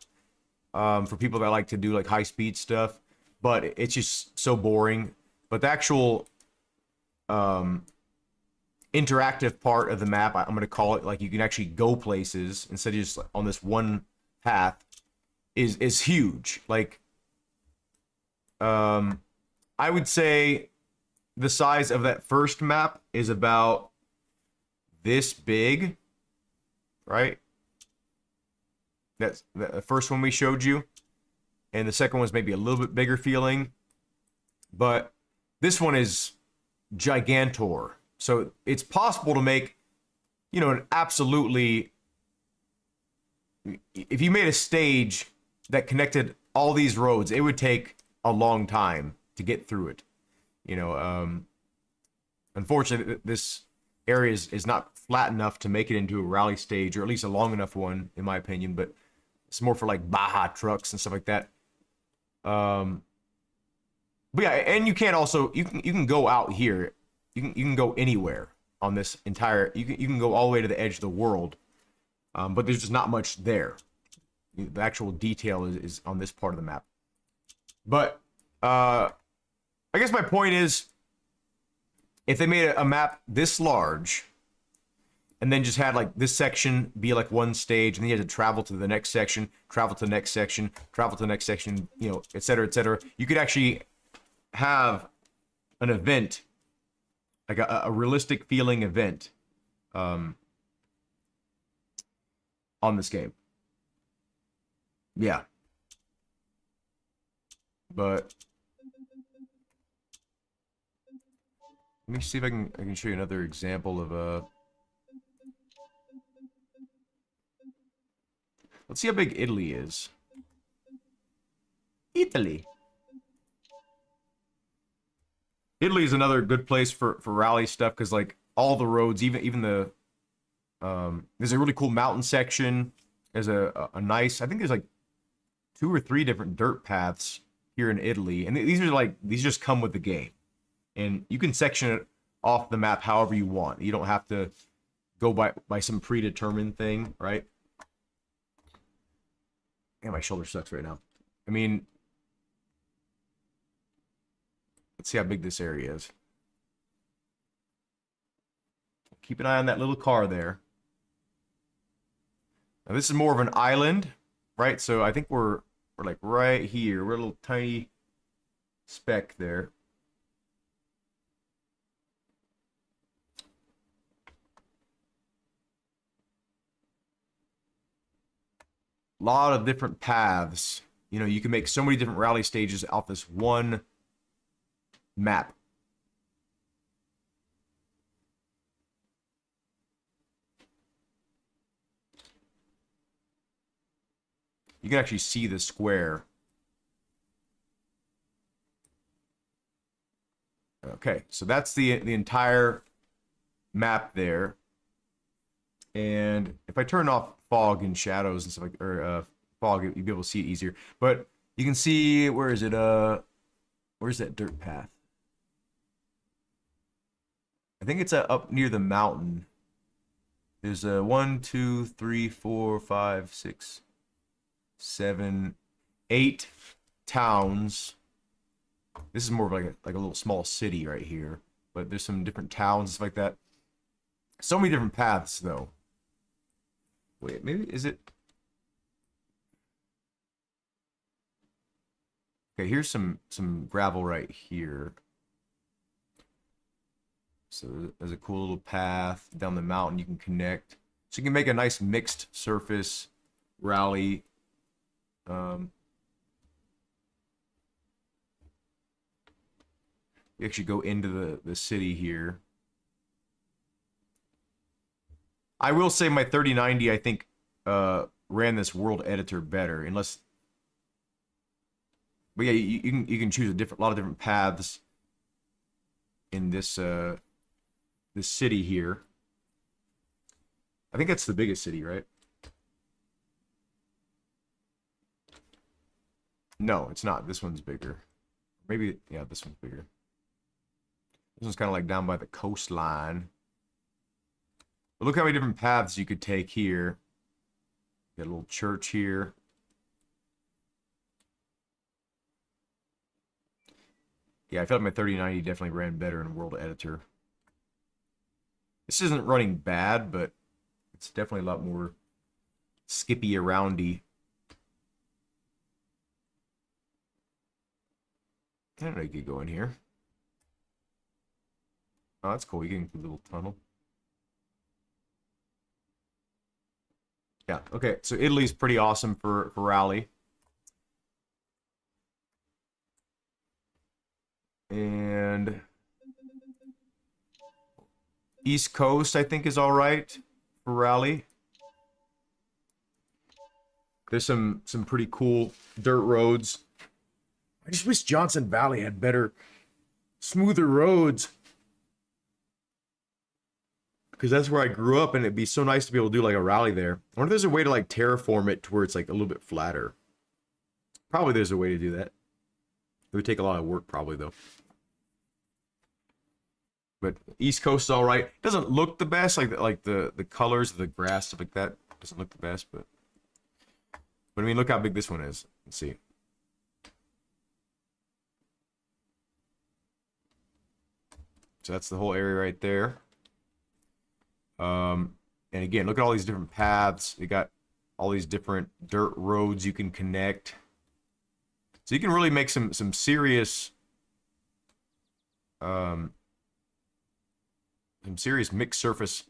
for people that like to do like high speed stuff, but it's just so boring. But the actual interactive part of the map, I'm going to call it, like you can actually go places instead of just on this one path, is huge. Like, I would say the size of that first map is about this big, right? That's the first one we showed you, and the second one's maybe a little bit bigger feeling, but this one is gigantor. So it's possible to make, you know, an absolutely, if you made a stage that connected all these roads, it would take a long time to get through it. You know, unfortunately, this area is not flat enough to make it into a rally stage, or at least a long enough one, in my opinion. But it's more for like Baja trucks and stuff like that. But yeah, and you can also you can go out here. You can go anywhere on this entire. You can go all the way to the edge of the world, but there's just not much there. The actual detail is on this part of the map. But I guess my point is, if they made a map this large, and then just had like this section be like one stage, and then you had to travel to the next section, travel to the next section, travel to the next section, you know, etc., you could actually have an event, like a realistic feeling event, on this game. Yeah. But let me see if I can show you another example of a. Let's see how big Italy is. Italy. Italy is another good place for rally stuff, because like all the roads, even the there's a really cool mountain section. There's a nice, I think there's like 2 or 3 different dirt paths here in Italy, and these just come with the game, and you can section it off the map however you want. You don't have to go by some predetermined thing, right? Yeah, my shoulder sucks right now. I mean, let's see how big this area is. Keep an eye on that little car there. Now this is more of an island, right? So I think we're like right here. We're a little tiny speck there. A lot of different paths. You know, you can make so many different rally stages off this one map. You can actually see the square. Okay, so that's the entire map there. And if I turn off fog and shadows and stuff like, or fog, you'll be able to see it easier. But you can see, where is it? Where's that dirt path? I think it's up near the mountain. There's 1, 2, 3, 4, 5, 6, 7, 8 towns. This is more of like a little small city right here, but there's some different towns and stuff like that. So many different paths though. Wait, maybe is it? Okay, here's some gravel right here. So there's a cool little path down the mountain you can connect. So you can make a nice mixed surface rally. You actually go into the city here. I will say my 3090, I think, ran this world editor better, unless. But yeah, you can choose a lot of different paths in this this city here. I think that's the biggest city, right? No, it's not. This one's bigger. Maybe, yeah, this one's bigger. This one's kind of like down by the coastline. But look how many different paths you could take here. Got a little church here. Yeah, I felt like my 3090 definitely ran better in World Editor. This isn't running bad, but it's definitely a lot more skippy aroundy. I don't know, you could go in here. Oh, that's cool. You can include a little tunnel. Yeah, okay. So Italy's pretty awesome for rally. And East Coast, I think, is all right for rally. There's some pretty cool dirt roads. I just wish Johnson Valley had better, smoother roads. Because that's where I grew up, and it'd be so nice to be able to do like a rally there. I wonder if there's a way to like terraform it to where it's like a little bit flatter. Probably there's a way to do that. It would take a lot of work probably though. But East Coast is all right. Doesn't look the best, like the colors of the grass, stuff like that. Doesn't look the best, but I mean, look how big this one is. Let's see. So that's the whole area right there. And again, look at all these different paths. You got all these different dirt roads you can connect. So you can really make some serious mixed surface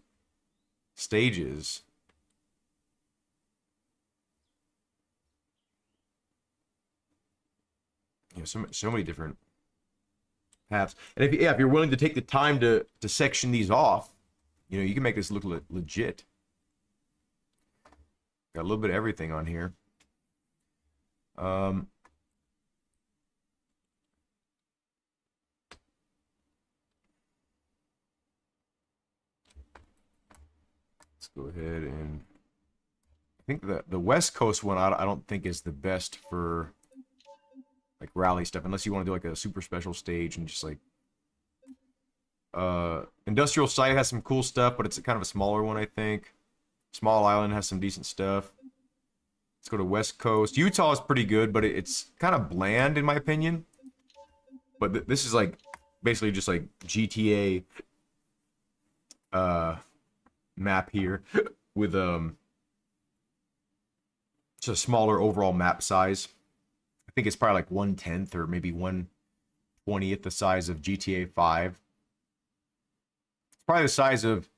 stages. You know, so many different paths. And if you're willing to take the time to section these off, you know, you can make this look legit. Got a little bit of everything on here. Let's go ahead and I think the West Coast one I don't think is the best for like rally stuff, unless you want to do like a super special stage and just like Industrial Site has some cool stuff, but it's kind of a smaller one, I think. Small Island has some decent stuff. Let's go to West Coast. Utah is pretty good, but it's kind of bland in my opinion. But this is like basically just like GTA map here with just a smaller overall map size. I think it's probably like 1/10 or maybe 1/20th the size of GTA 5. It's probably the size of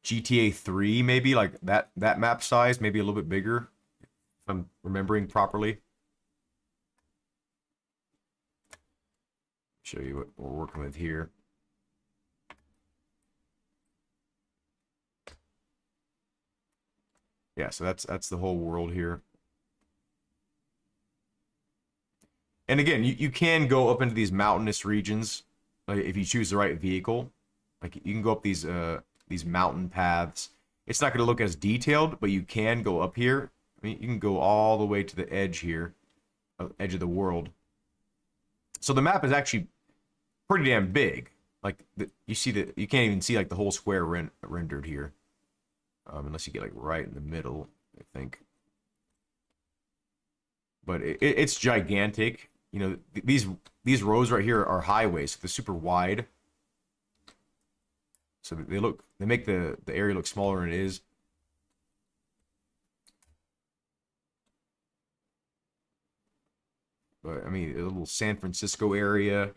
GTA 3, maybe, like that map size, maybe a little bit bigger, if I'm remembering properly. Show you what we're working with here. Yeah, so that's the whole world here. And again, you can go up into these mountainous regions, like if you choose the right vehicle. Like you can go up these mountain paths. It's not going to look as detailed, but you can go up here. I mean, you can go all the way to the edge here, edge of the world. So the map is actually pretty damn big. Like you see that you can't even see like the whole square rendered here, unless you get like right in the middle, I think. But it's gigantic. You know, these roads right here are highways. So they're super wide. So they make the area look smaller than it is. But I mean, a little San Francisco area.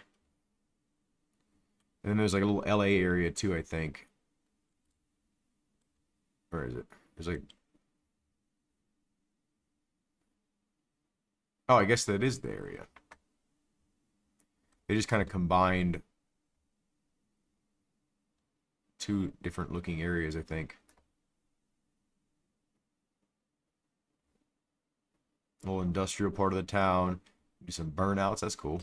And then there's like a little LA area too, I think. Where is it? There's like, oh, I guess that is the area. They just kind of combined two different looking areas, I think. A little industrial part of the town. Do some burnouts. That's cool.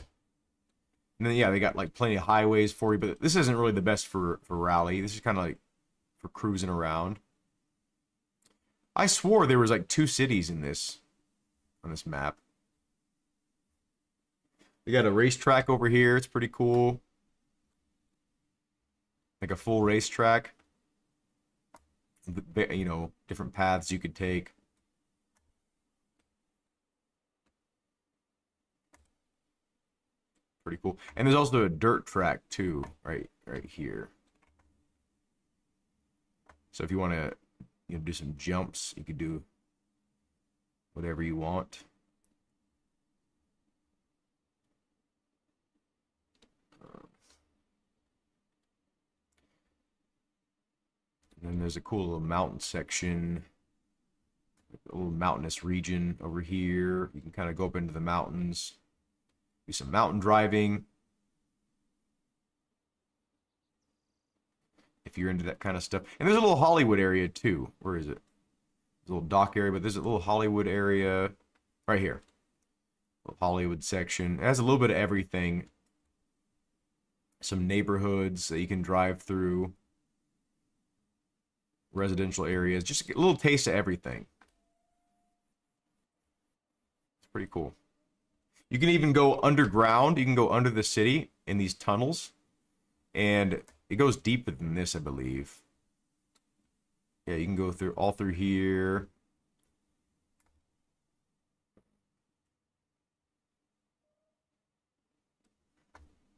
And then yeah, they got like plenty of highways for you, but this isn't really the best for rally. This is kind of like for cruising around. I swore there was like 2 cities in this on this map. We got a racetrack over here. It's pretty cool. Like a full racetrack. You know, different paths you could take. Pretty cool. And there's also a dirt track too, right here. So if you want to, you know, do some jumps, you could do whatever you want. And then there's a cool little mountain section, a little mountainous region over here. You can kind of go up into the mountains, do some mountain driving. If you're into that kind of stuff. And there's a little Hollywood area too. Where is it? There's a little dock area, but there's a little Hollywood area right here. Little Hollywood section. It has a little bit of everything. Some neighborhoods that you can drive through. Residential areas. Just a little taste of everything. It's pretty cool. You can even go underground. You can go under the city in these tunnels. And it goes deeper than this, I believe. Yeah, you can go through all through here.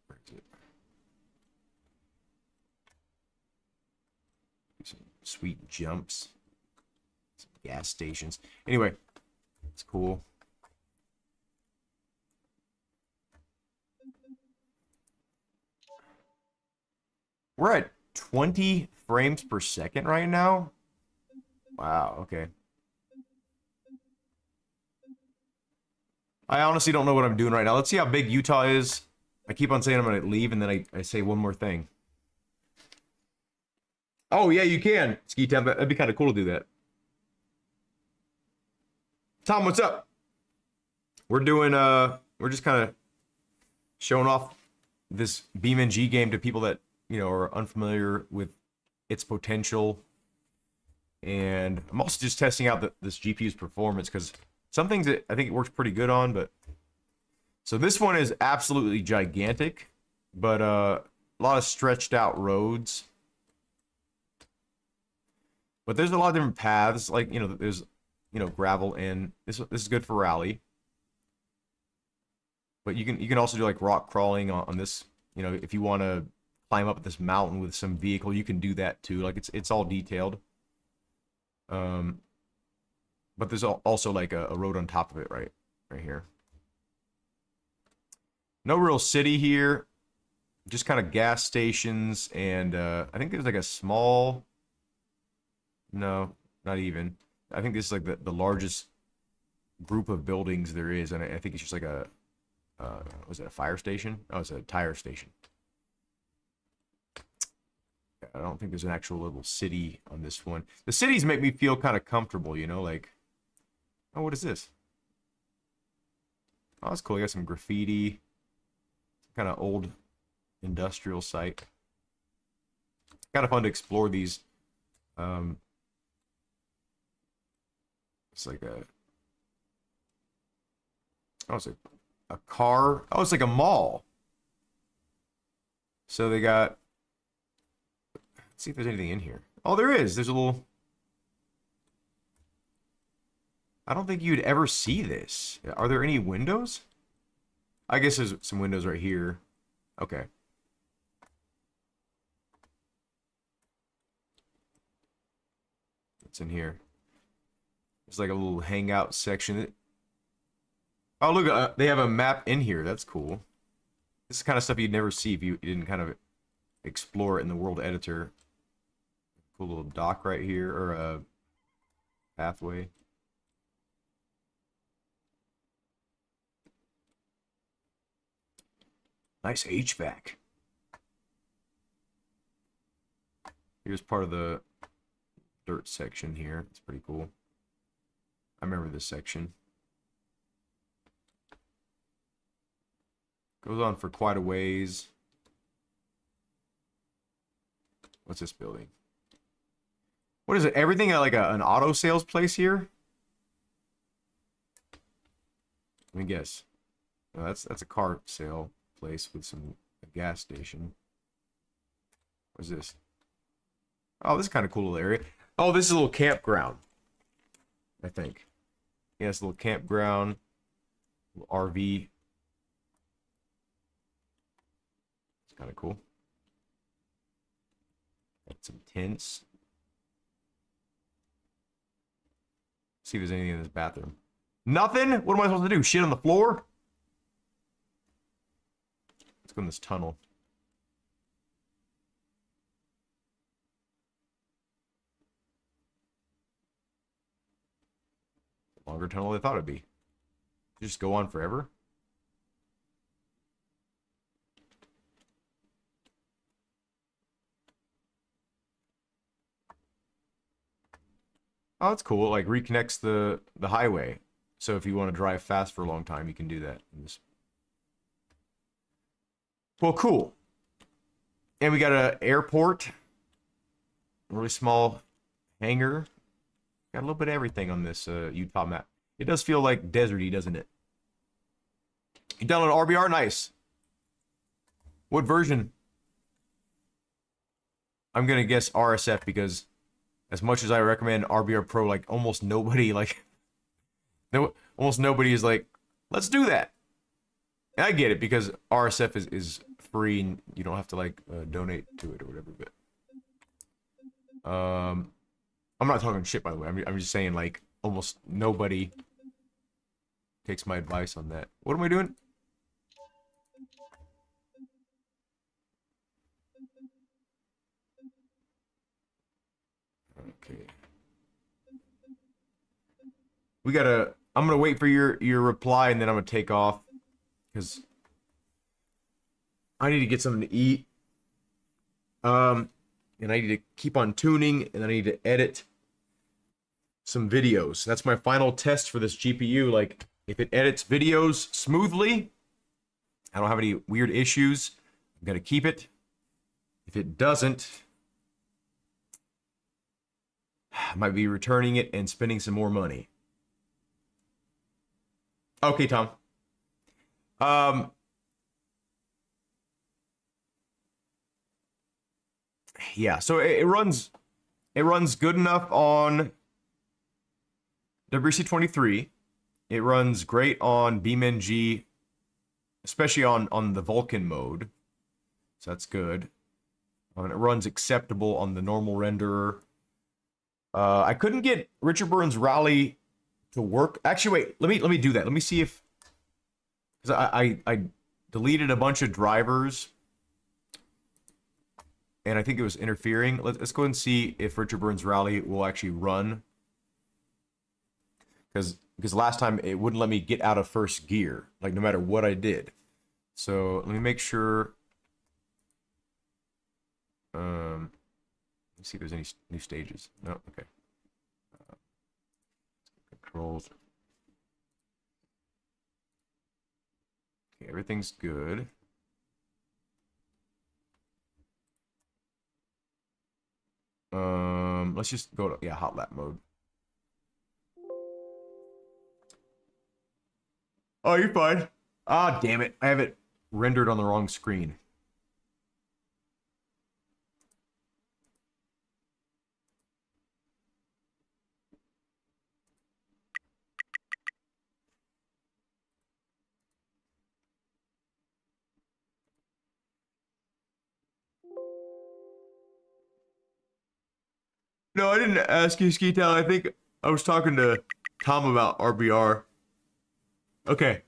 Where is it? Some sweet jumps. Some gas stations. Anyway, it's cool. We're at 20 frames per second right now. Wow, okay. I honestly don't know what I'm doing right now. Let's see how big Utah is. I keep on saying I'm going to leave, and then I say one more thing. Oh, yeah, you can. Ski Town, that'd be kind of cool to do that. Tom, what's up? We're doing, we're just kind of showing off this BeamNG game to people that, you know, are unfamiliar with its potential. And I'm also just testing out this GPU's performance, because some things that I think it works pretty good on, but... So this one is absolutely gigantic, but a lot of stretched out roads. But there's a lot of different paths, like, you know, there's, you know, gravel, and this is good for rally. But you can also do like rock crawling on this, you know, if you want to climb up this mountain with some vehicle, you can do that too. Like it's all detailed. But there's also like a road on top of it right here. No real city here, just kind of gas stations, and I think there's like a small, no, not even. I think this is like the largest group of buildings there is, and I think it's just like a, was it a fire station? Oh, it's a tire station. I don't think there's an actual little city on this one. The cities make me feel kind of comfortable, you know, like, oh, what is this? Oh, that's cool. You got some graffiti, kind of old industrial site. Kind of fun to explore these. It's like a, oh, it's a car. Oh, it's like a mall. So they got, let's see if there's anything in here. Oh, there is. There's a little, I don't think you'd ever see this. Are there any windows? I guess there's some windows right here. Okay. What's in here? There's like a little hangout section. Oh, look, they have a map in here. That's cool. This is the kind of stuff you'd never see if you didn't kind of explore it in the world editor. Cool little dock right here, or a pathway. Nice HVAC. Here's part of the dirt section here. It's pretty cool. I remember this section. Goes on for quite a ways. What's this building? What is it? Everything at like an auto sales place here? Let me guess. No, that's a car sale place with a gas station. What's this? Oh, this is kind of cool little area. Oh, this is a little campground, I think. Yeah, it's a little campground, little RV. It's kind of cool. Got some tents. See if there's anything in this bathroom. Nothing? What am I supposed to do? Shit on the floor? Let's go in this tunnel. Longer tunnel than I thought it'd be. Just go on forever. Oh, that's cool. It, like, reconnects the highway. So if you want to drive fast for a long time, you can do that. Well, cool. And we got an airport. A really small hangar. Got a little bit of everything on this Utah map. It does feel like deserty, doesn't it? You download RBR? Nice. What version? I'm going to guess RSF because as much as I recommend RBR Pro, like almost nobody, almost nobody is like, let's do that. And I get it because RSF is free and you don't have to like donate to it or whatever. But I'm not talking shit, by the way. I'm just saying, like, almost nobody takes my advice on that. What am I doing? Okay. We gotta... I'm gonna wait for your reply, and then I'm gonna take off. Because I need to get something to eat. And I need to keep on tuning, and I need to edit some videos. That's my final test for this GPU. Like, if it edits videos smoothly, I don't have any weird issues, I'm gonna keep it. If it doesn't, I might be returning it and spending some more money. Okay, Tom. Yeah, so it runs good enough on WRC 23. It runs great on BeamNG, especially on the Vulkan mode. So that's good. And it runs acceptable on the normal renderer. I couldn't get Richard Burns Rally to work. Actually, wait, let me do that. Let me see if, because I deleted a bunch of drivers. And I think it was interfering. Let's go ahead and see if Richard Burns Rally will actually run. Because last time it wouldn't let me get out of first gear, like no matter what I did. So let me make sure. Let's see if there's any new stages. No, okay. Controls. Okay, everything's good. Let's just go to hot lap mode. Oh, you're fine. Ah, damn it. I have it rendered on the wrong screen. No, I didn't ask you, Skeetal. I think I was talking to Tom about RBR. Okay.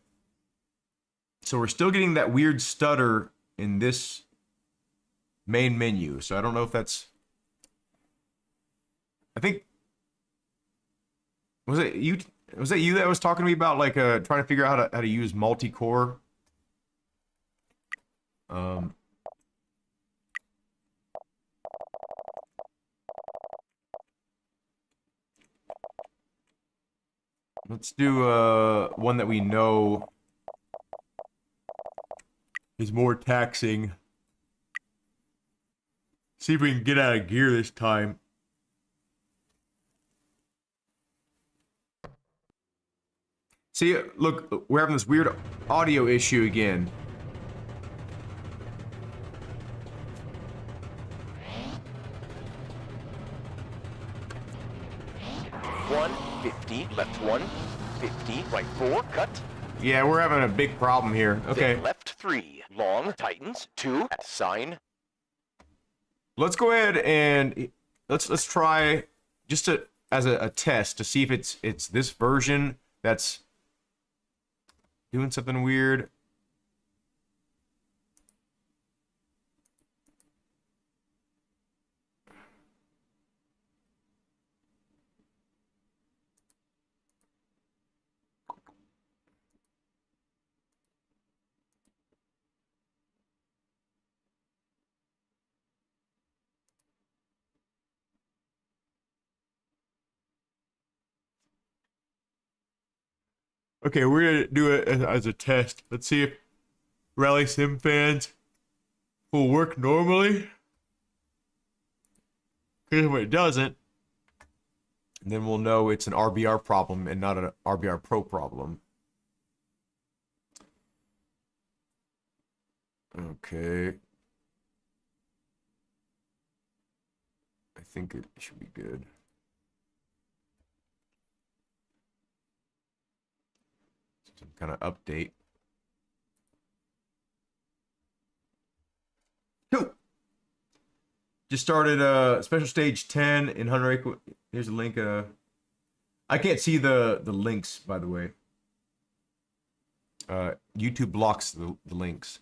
So we're still getting that weird stutter in this main menu. So I don't know if that's... I think... Was it you that was talking to me about like trying to figure out how to use multi-core? Let's do one that we know is more taxing. See if we can get out of gear this time. See, look, we're having this weird audio issue again. Left 1, 50, right 4, cut. Yeah, we're having a big problem here. Okay. Then left 3, long, tightens, 2, at sign. Let's go ahead and let's try just as a test to see if it's this version that's doing something weird. Okay, we're gonna do it as a test. Let's see if Rally Sim fans will work normally. Because if it doesn't, then we'll know it's an RBR problem and not an RBR Pro problem. Okay. I think it should be good. Some kind of update. Cool. Just started special stage 10 in Hunter Acre. Here's a link. I can't see the links, by the way. YouTube blocks the links.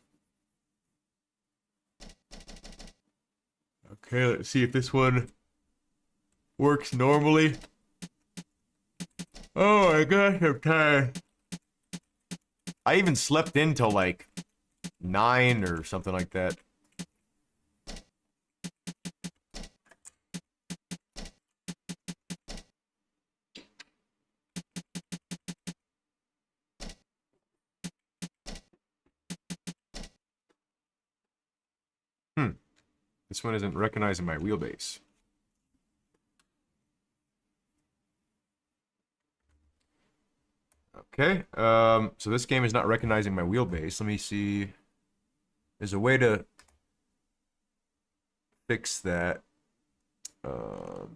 Okay, let's see if this one works normally. Oh my gosh, I'm tired. I even slept in till like 9 or something like that. This one isn't recognizing my wheelbase. Okay, so this game is not recognizing my wheelbase. Let me see. There's a way to fix that. I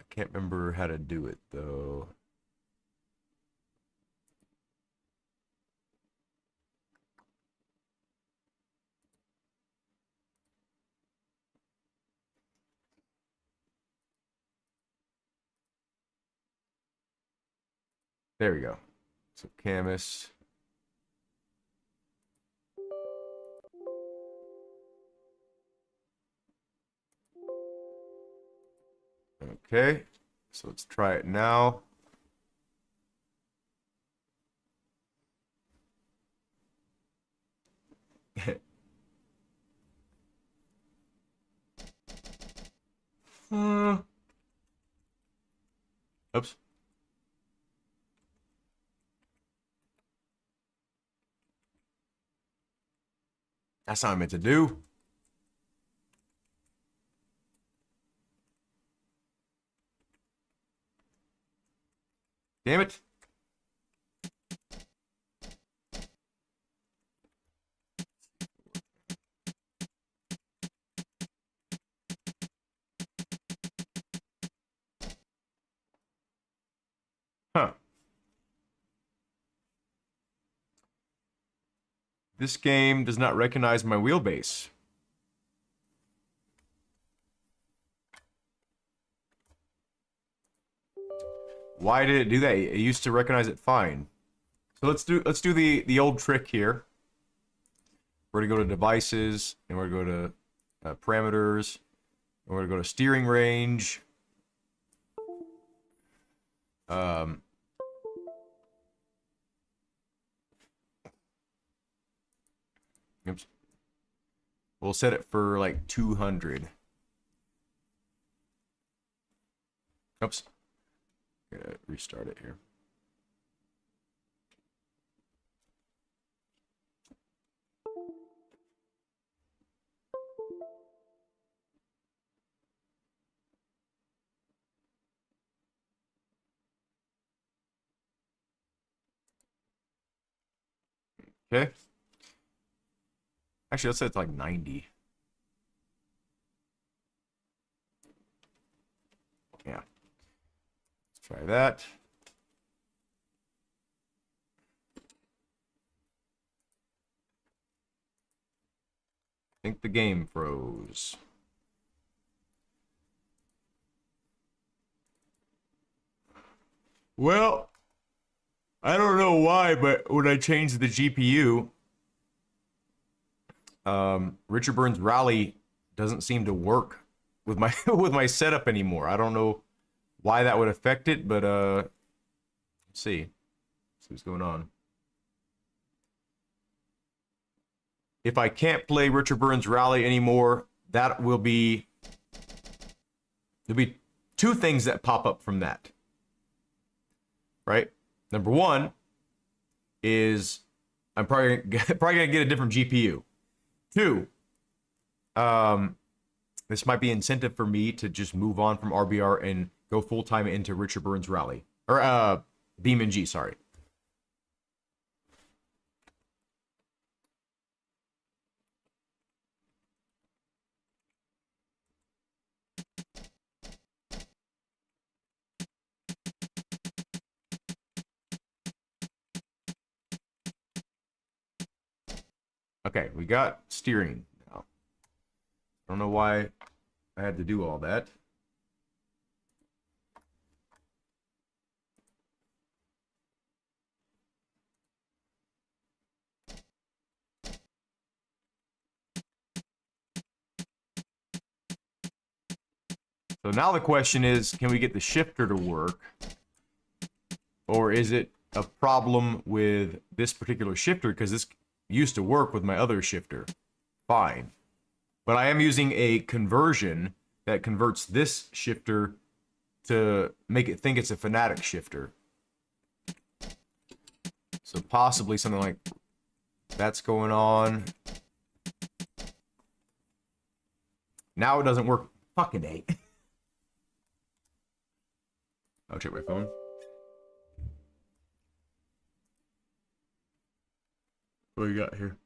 can't remember how to do it, though. There we go. So Camus. Okay, so let's try it now. Oops. That's not what I meant to do. Damn it. Huh. This game does not recognize my wheelbase. Why did it do that? It used to recognize it fine. So let's do the old trick here. We're gonna go to devices, and we're gonna go to parameters, and we're gonna go to steering range. Oops. We'll set it for like 200. Oops. Gotta restart it here. Okay. Actually, let's set it to like 90. Yeah. Let's try that. I think the game froze. Well, I don't know why, but when I changed the GPU, Richard Burns Rally doesn't seem to work with my with my setup anymore. I don't know why that would affect it, but let's see. Let's see what's going on. If I can't play Richard Burns Rally anymore, that will be there'll be two things that pop up from that. Right? Number one is I'm probably gonna get a different GPU. Two, this might be incentive for me to just move on from RBR and go full time into Richard Burns Rally or BeamNG. Sorry. Okay, we got steering now. I don't know why I had to do all that. So now the question is, can we get the shifter to work? Or is it a problem with this particular shifter? Because this used to work with my other shifter. Fine. But I am using a conversion that converts this shifter to make it think it's a Fanatic shifter. So possibly something like that's going on. Now it doesn't work. Fucking A. I'll check my phone. What do you got here?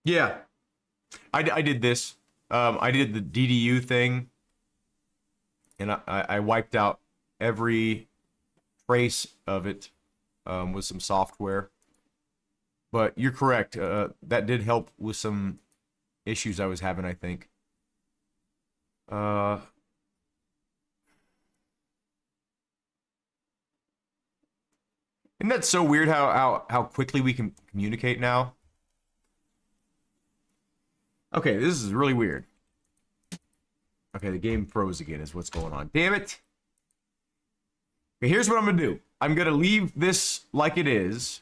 Yeah, I did this. I did the DDU thing, and I wiped out every trace of it with some software. But you're correct. That did help with some issues I was having, I think. Isn't that so weird how quickly we can communicate now? Okay, this is really weird. Okay, the game froze again is what's going on. Damn it. Okay, here's what I'm gonna do. I'm gonna leave this like it is.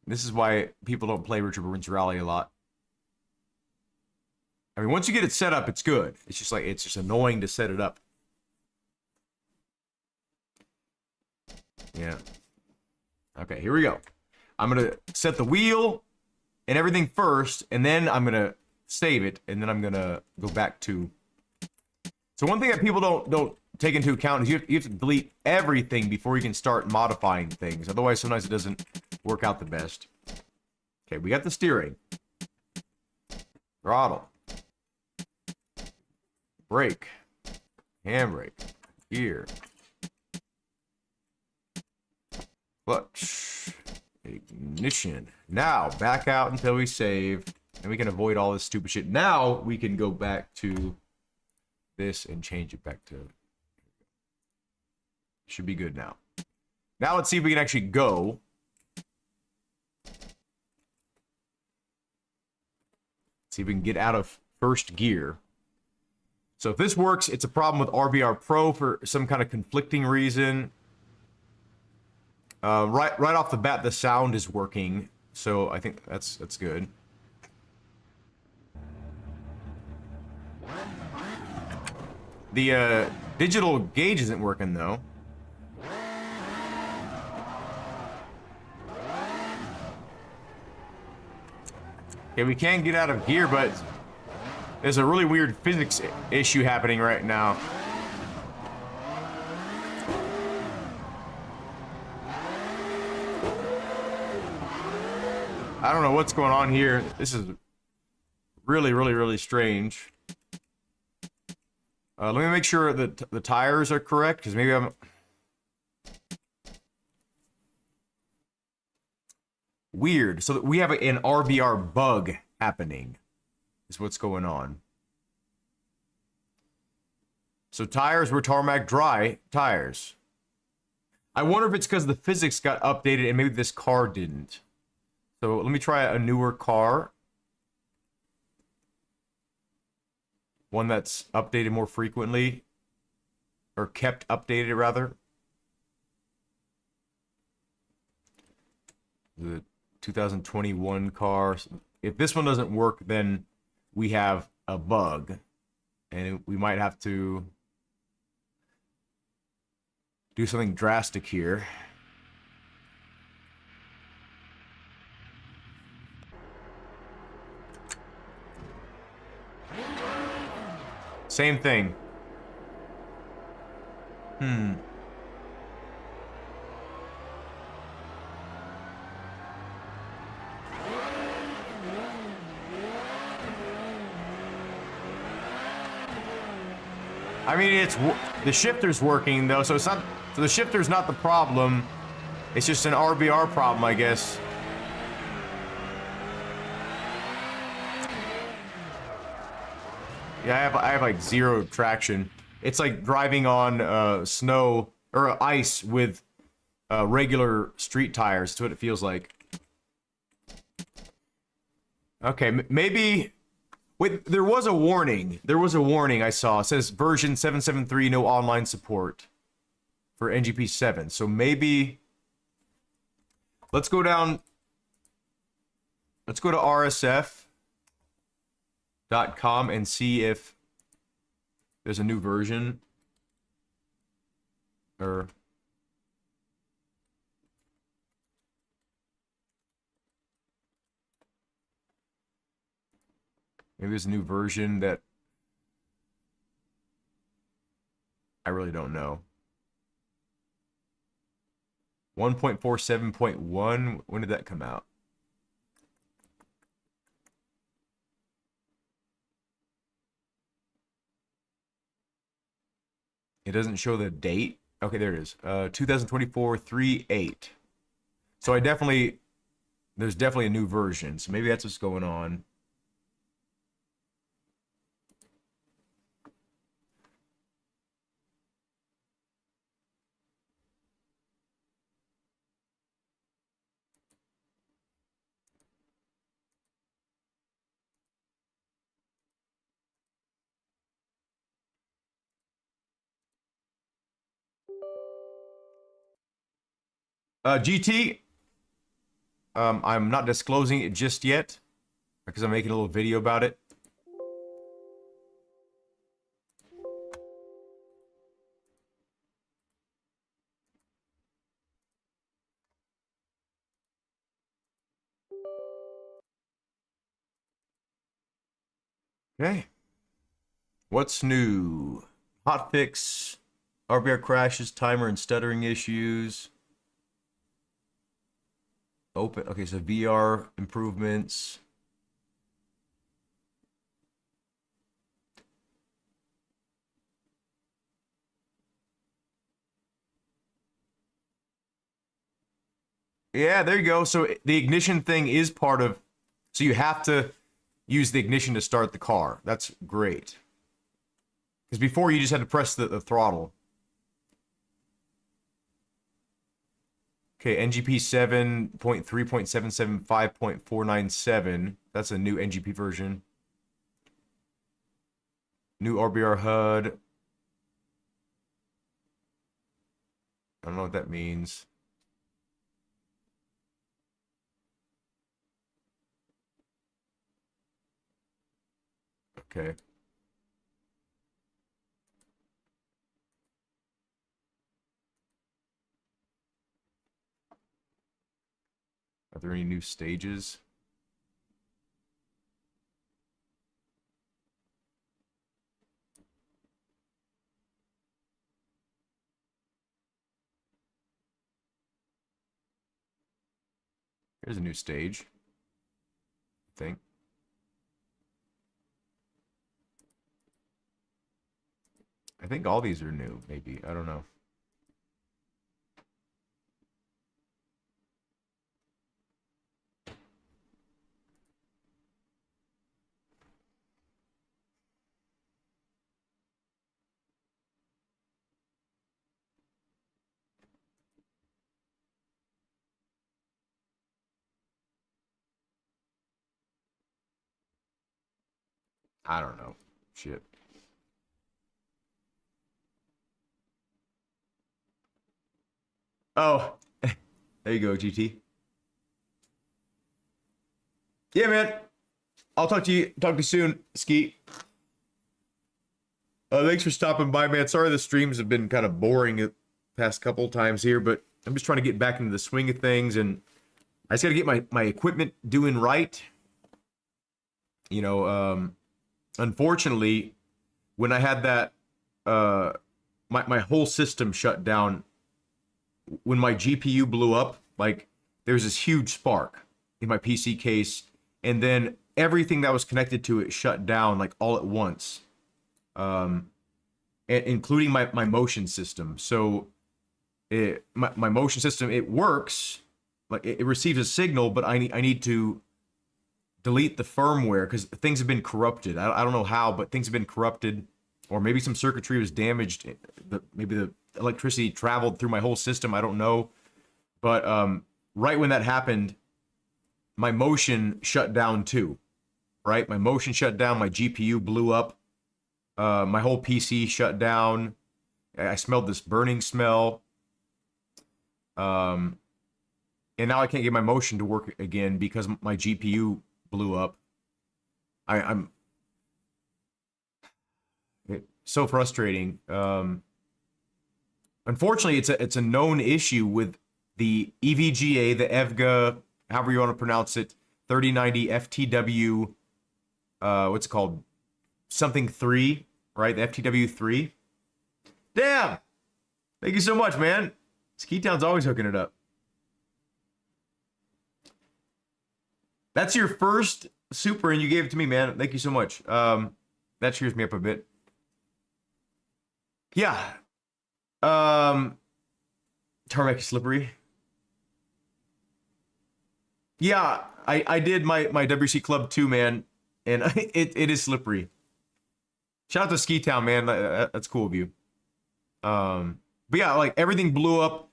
This is why people don't play Richard Burns Rally a lot. I mean, once you get it set up, it's good. It's just like, it's just annoying to set it up. Yeah. Okay, here we go. I'm going to set the wheel and everything first, and then I'm going to save it, and then I'm going to go back to... So one thing that people don't take into account is you have to delete everything before you can start modifying things. Otherwise, sometimes it doesn't work out the best. Okay, we got the steering. Throttle. Brake. Handbrake. Gear. Clutch. Ignition. Now, back out until we save. And we can avoid all this stupid shit. Now, we can go back to this and change it back to... Should be good now. Now, let's see if we can actually go. See if we can get out of first gear. So if this works, it's a problem with RBR Pro for some kind of conflicting reason. Right off the bat, the sound is working, so I think that's good. The digital gauge isn't working though. Okay, we can get out of gear, but there's a really weird physics issue happening right now. I don't know what's going on here. This is really strange. Let me make sure that the tires are correct, because maybe I'm... Weird. So we have an RBR bug happening, is what's going on. So tires were tarmac dry tires. I wonder if it's because the physics got updated and maybe this car didn't. So let me try a newer car. One that's updated more frequently. Or kept updated, rather. The 2021 car. If this one doesn't work, then we have a bug. And we might have to do something drastic here. Same thing. I mean, it's the shifter's working though, so it's not. So the shifter's not the problem. It's just an RBR problem, I guess. Yeah, I have like zero traction. It's like driving on snow or ice with regular street tires. That's what it feels like. Okay, maybe. Wait, there was a warning. There was a warning I saw. It says version 773, no online support for NGP 7. So maybe let's go down. Let's go to rsf.com and see if there's a new version. Or maybe there's a new version that I really don't know. 1.47.1, when did that come out? It doesn't show the date. Okay, there it is. 2024 3/8. So there's definitely a new version. So maybe that's what's going on. GT, I'm not disclosing it just yet because I'm making a little video about it. Okay. What's new? Hotfix, RBR crashes, timer and stuttering issues. Open. Okay, so VR improvements. Yeah, there you go. So the ignition thing is part of. So you have to use the ignition to start the car. That's great. Because before you just had to press the throttle. Okay, NGP 7.3.775.497. That's a new NGP version. New RBR HUD. I don't know what that means. Okay. Are there any new stages? Here's a new stage. I think. I think all these are new, maybe. I don't know. I don't know. Shit. Oh, there you go, GT. Yeah, man. I'll talk to you soon, Skeet. Thanks for stopping by, man. Sorry the streams have been kind of boring the past couple times here, but I'm just trying to get back into the swing of things, and I just got to get my equipment doing right. You know, unfortunately, when I had that, my whole system shut down. When my GPU blew up, like, there was this huge spark in my PC case, and then everything that was connected to it shut down, like, all at once. Including my motion system. So my motion system, it works, like it receives a signal, but I need to delete the firmware because things have been corrupted. I don't know how, but things have been corrupted, or maybe some circuitry was damaged. Maybe the electricity traveled through my whole system. I don't know, but right when that happened, my motion shut down too. Right, my motion shut down. My GPU blew up. My whole PC shut down. I smelled this burning smell. And now I can't get my motion to work again because my GPU blew up. I'm so frustrating. Unfortunately, it's a known issue with the EVGA, the EVGA, however you want to pronounce it, 3090 FTW. What's it called? Something 3, right? The FTW 3. Damn! Thank you so much, man. Ski Town's always hooking it up. That's your first super, and you gave it to me, man. Thank you so much. That cheers me up a bit. Yeah. Tarmac is slippery. Yeah, I did my WRC club too, man, and it is slippery. Shout out to Ski Town, man. That's cool of you. But yeah, like everything blew up,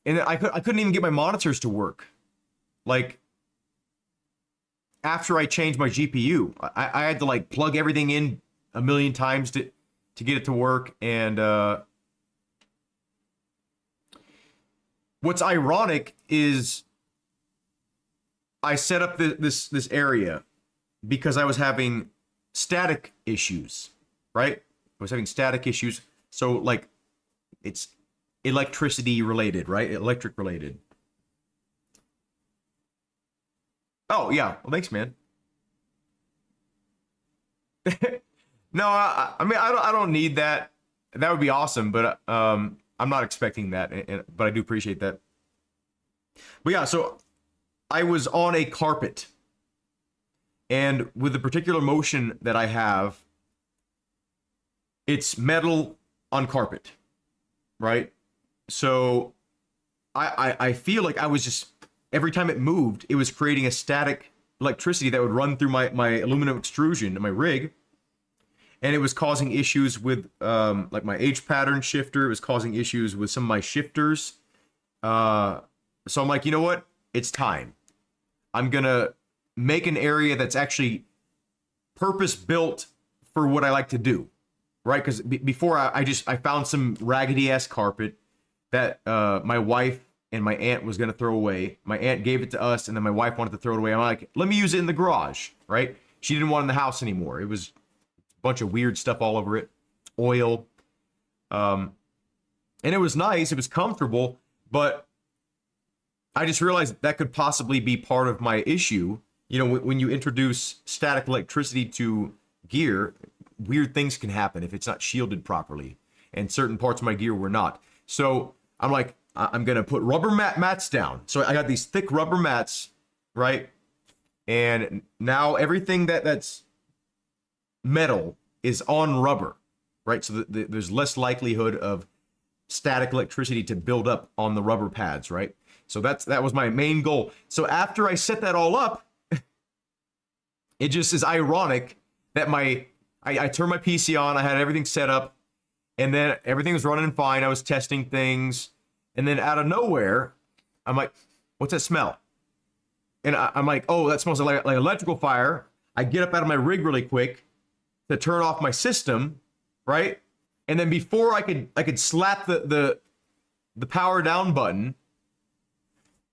and I couldn't even get my monitors to work. Like after I changed my GPU, I had to like plug everything in a million times to get it to work. And what's ironic is I set up this area because I was having static issues, right? I was having static issues. So like it's electricity related, right? Electric related. Oh yeah, well thanks, man. No, I mean I don't need that. That would be awesome, but I'm not expecting that, but I do appreciate that. But yeah, so I was on a carpet, and with the particular motion that I have, it's metal on carpet, right? So I feel like I was just, every time it moved, it was creating a static electricity that would run through my aluminum extrusion, my rig, and it was causing issues with like my H pattern shifter. It was causing issues with some of my shifters. So I'm like, you know what? It's time. I'm gonna make an area that's actually purpose built for what I like to do, right? Because before I found some raggedy ass carpet that my wife and my aunt was gonna throw away. My aunt gave it to us, and then my wife wanted to throw it away. I'm like, let me use it in the garage, right? She didn't want it in the house anymore. It was a bunch of weird stuff all over it, oil, and it was nice. It was comfortable, but I just realized that could possibly be part of my issue. You know, when you introduce static electricity to gear, weird things can happen if it's not shielded properly. And certain parts of my gear were not. So I'm like, I'm going to put rubber mats down. So I got these thick rubber mats, right? And now everything that's metal is on rubber, right? So there's less likelihood of static electricity to build up on the rubber pads, right? So that was my main goal. So after I set that all up, it just is ironic that I turned my PC on, I had everything set up, and then everything was running fine. I was testing things, and then out of nowhere, I'm like, what's that smell? And I'm like, oh, that smells like electrical fire. I get up out of my rig really quick to turn off my system, right? And then before I could slap the power down button,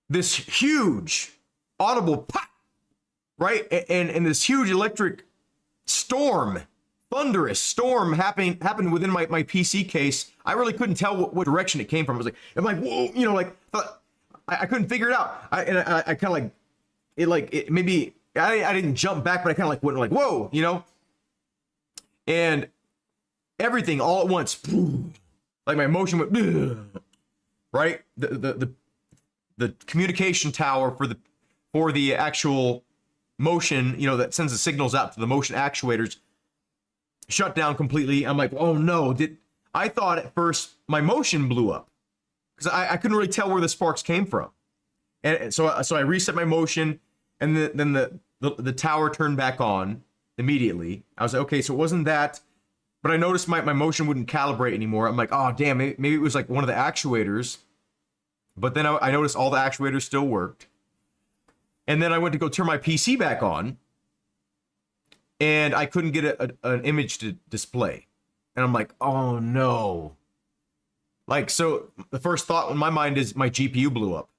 this huge audible pop, right? And this huge electric storm, thunderous storm happened within my PC case. I really couldn't tell what direction it came from. I'm like, whoa, you know, like I couldn't figure it out. I kind of like maybe I didn't jump back, but I kind of like went like, whoa, you know, and everything all at once, like my motion went, right? The communication tower for the actual motion, you know, that sends the signals out to the motion actuators, shut down completely. I'm like, oh no, I thought at first my motion blew up because I couldn't really tell where the sparks came from. And so I reset my motion, and then the tower turned back on immediately. I was like, okay, so it wasn't that, but I noticed my motion wouldn't calibrate anymore. I'm like, oh damn, maybe it was like one of the actuators. But then I noticed all the actuators still worked. And then I went to go turn my PC back on, and I couldn't get an image to display. And I'm like, oh no. Like, so the first thought in my mind is my GPU blew up.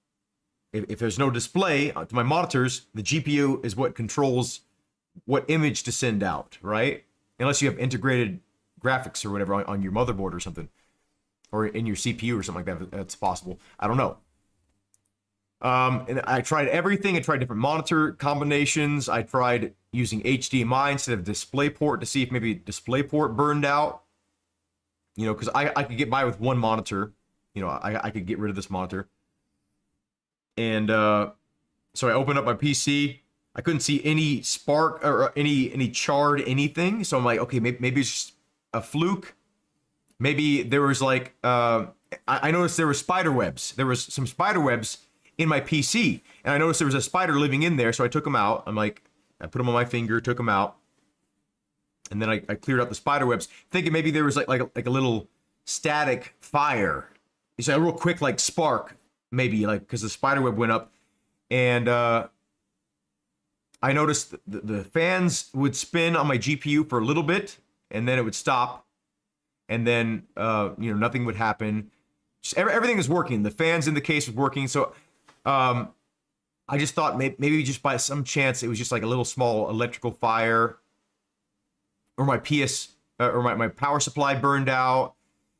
If there's no display to my monitors, the GPU is what controls what image to send out, right? Unless you have integrated graphics or whatever on your motherboard or something, or in your CPU or something like that. That's possible. I don't know. And I tried everything. I tried different monitor combinations. I tried using HDMI instead of DisplayPort to see if maybe DisplayPort burned out. You know, because I could get by with one monitor. You know, I could get rid of this monitor. And so I opened up my PC. I couldn't see any spark or any charred anything. So I'm like, okay, maybe it's just a fluke. Maybe there was like, I noticed there were spider webs. There was some spider webs in my PC. And I noticed there was a spider living in there. So I took them out. I'm like, I put them on my finger, took them out. And then I cleared out the spider webs, thinking maybe there was like a little static fire. It's a real quick like spark, maybe, like because the spider web went up. And I noticed the fans would spin on my GPU for a little bit, and then it would stop. And then, you know, nothing would happen. Just everything is working. The fans in the case was working. So I just thought maybe just by some chance it was just like a little small electrical fire, or my my power supply burned out.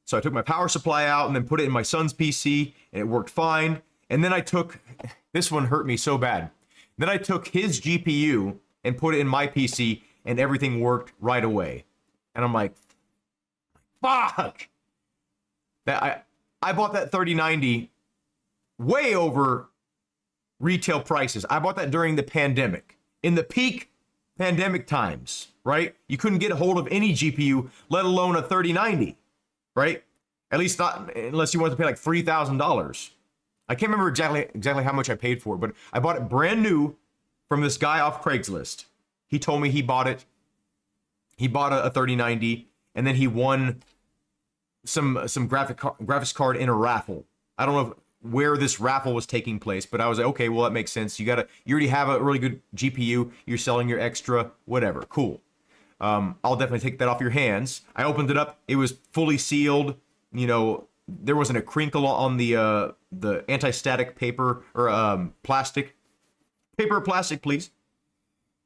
So I took my power supply out and then put it in my son's PC, and it worked fine. And then this one hurt me so bad. Then I took his GPU and put it in my PC, and everything worked right away. And I'm like, fuck! I bought that 3090 way over retail prices. I bought that during the pandemic. In the peak pandemic times, right? You couldn't get a hold of any GPU, let alone a 3090, right? At least not unless you wanted to pay like $3,000. I can't remember exactly how much I paid for it, but I bought it brand new from this guy off Craigslist. He told me he bought it. He bought a 3090, and then he won some graphics card in a raffle. I don't know where this raffle was taking place, but I was like, okay, well, that makes sense. You already have a really good GPU. You're selling your extra, whatever. Cool. I'll definitely take that off your hands. I opened it up. It was fully sealed. You know, there wasn't a crinkle on the anti-static paper or plastic. Paper or plastic, please.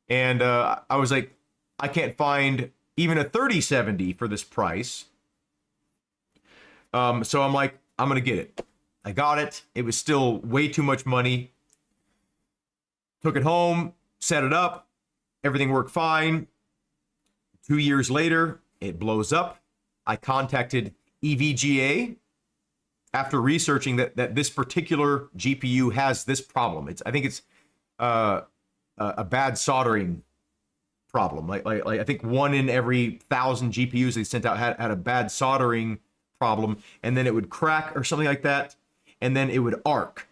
And I was like, I can't find even a 3070 for this price. So I'm like, I'm going to get it. I got it. It was still way too much money. Took it home, set it up. Everything worked fine. 2 years later, it blows up. I contacted EVGA after researching that this particular GPU has this problem. I think it's a bad soldering problem. Like I think 1 in every 1,000 GPUs they sent out had a bad soldering problem, and then it would crack or something like that, and then it would arc.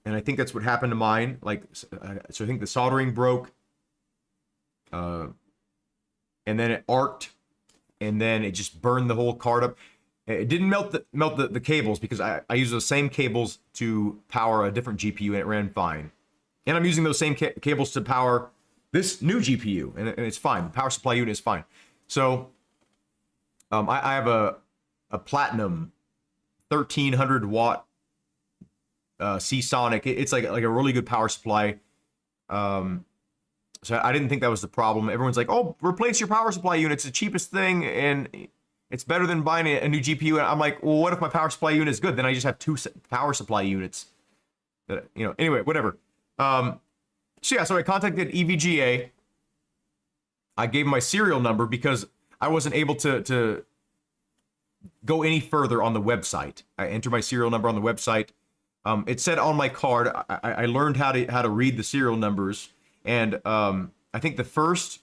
And I think that's what happened to mine. So I think the soldering broke, and then it arced, and then it just burned the whole card up. It didn't melt the cables, because I use those same cables to power a different GPU, and it ran fine. And I'm using those same cables to power this new GPU, and it's fine. The power supply unit is fine. So I have a Platinum 1300 watt Seasonic. It's like a really good power supply. So I didn't think that was the problem. Everyone's like, oh, replace your power supply unit. It's the cheapest thing, and it's better than buying a new GPU. And I'm like, well, what if my power supply unit is good? Then I just have 2 power supply units. Anyway, whatever. So I contacted EVGA. I gave my serial number because I wasn't able to go any further on the website. I entered my serial number on the website. It said on my card, I learned how to read the serial numbers, and I think the first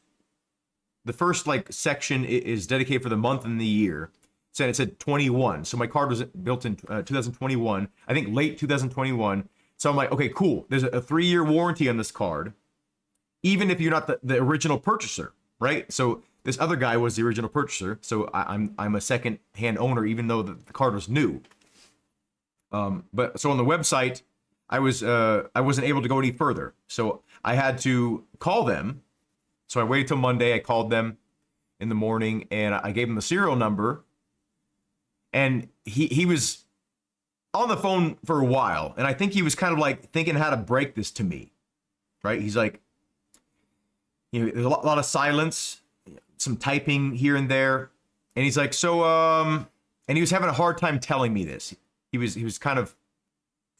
like section is dedicated for the month and the year. It said 21. So my card was built in 2021. I think late 2021. So I'm like, okay, cool. There's a 3-year warranty on this card, even if you're not the original purchaser, right? So this other guy was the original purchaser. So I'm a second-hand owner, even though the card was new. But so on the website, I wasn't able to go any further. So I had to call them. So I waited till Monday. I called them in the morning, and I gave him the serial number. And he was on the phone for a while, and I think he was kind of like thinking how to break this to me, right? He's like, there's a lot of silence, some typing here and there, and he's like, and he was having a hard time telling me this. He was kind of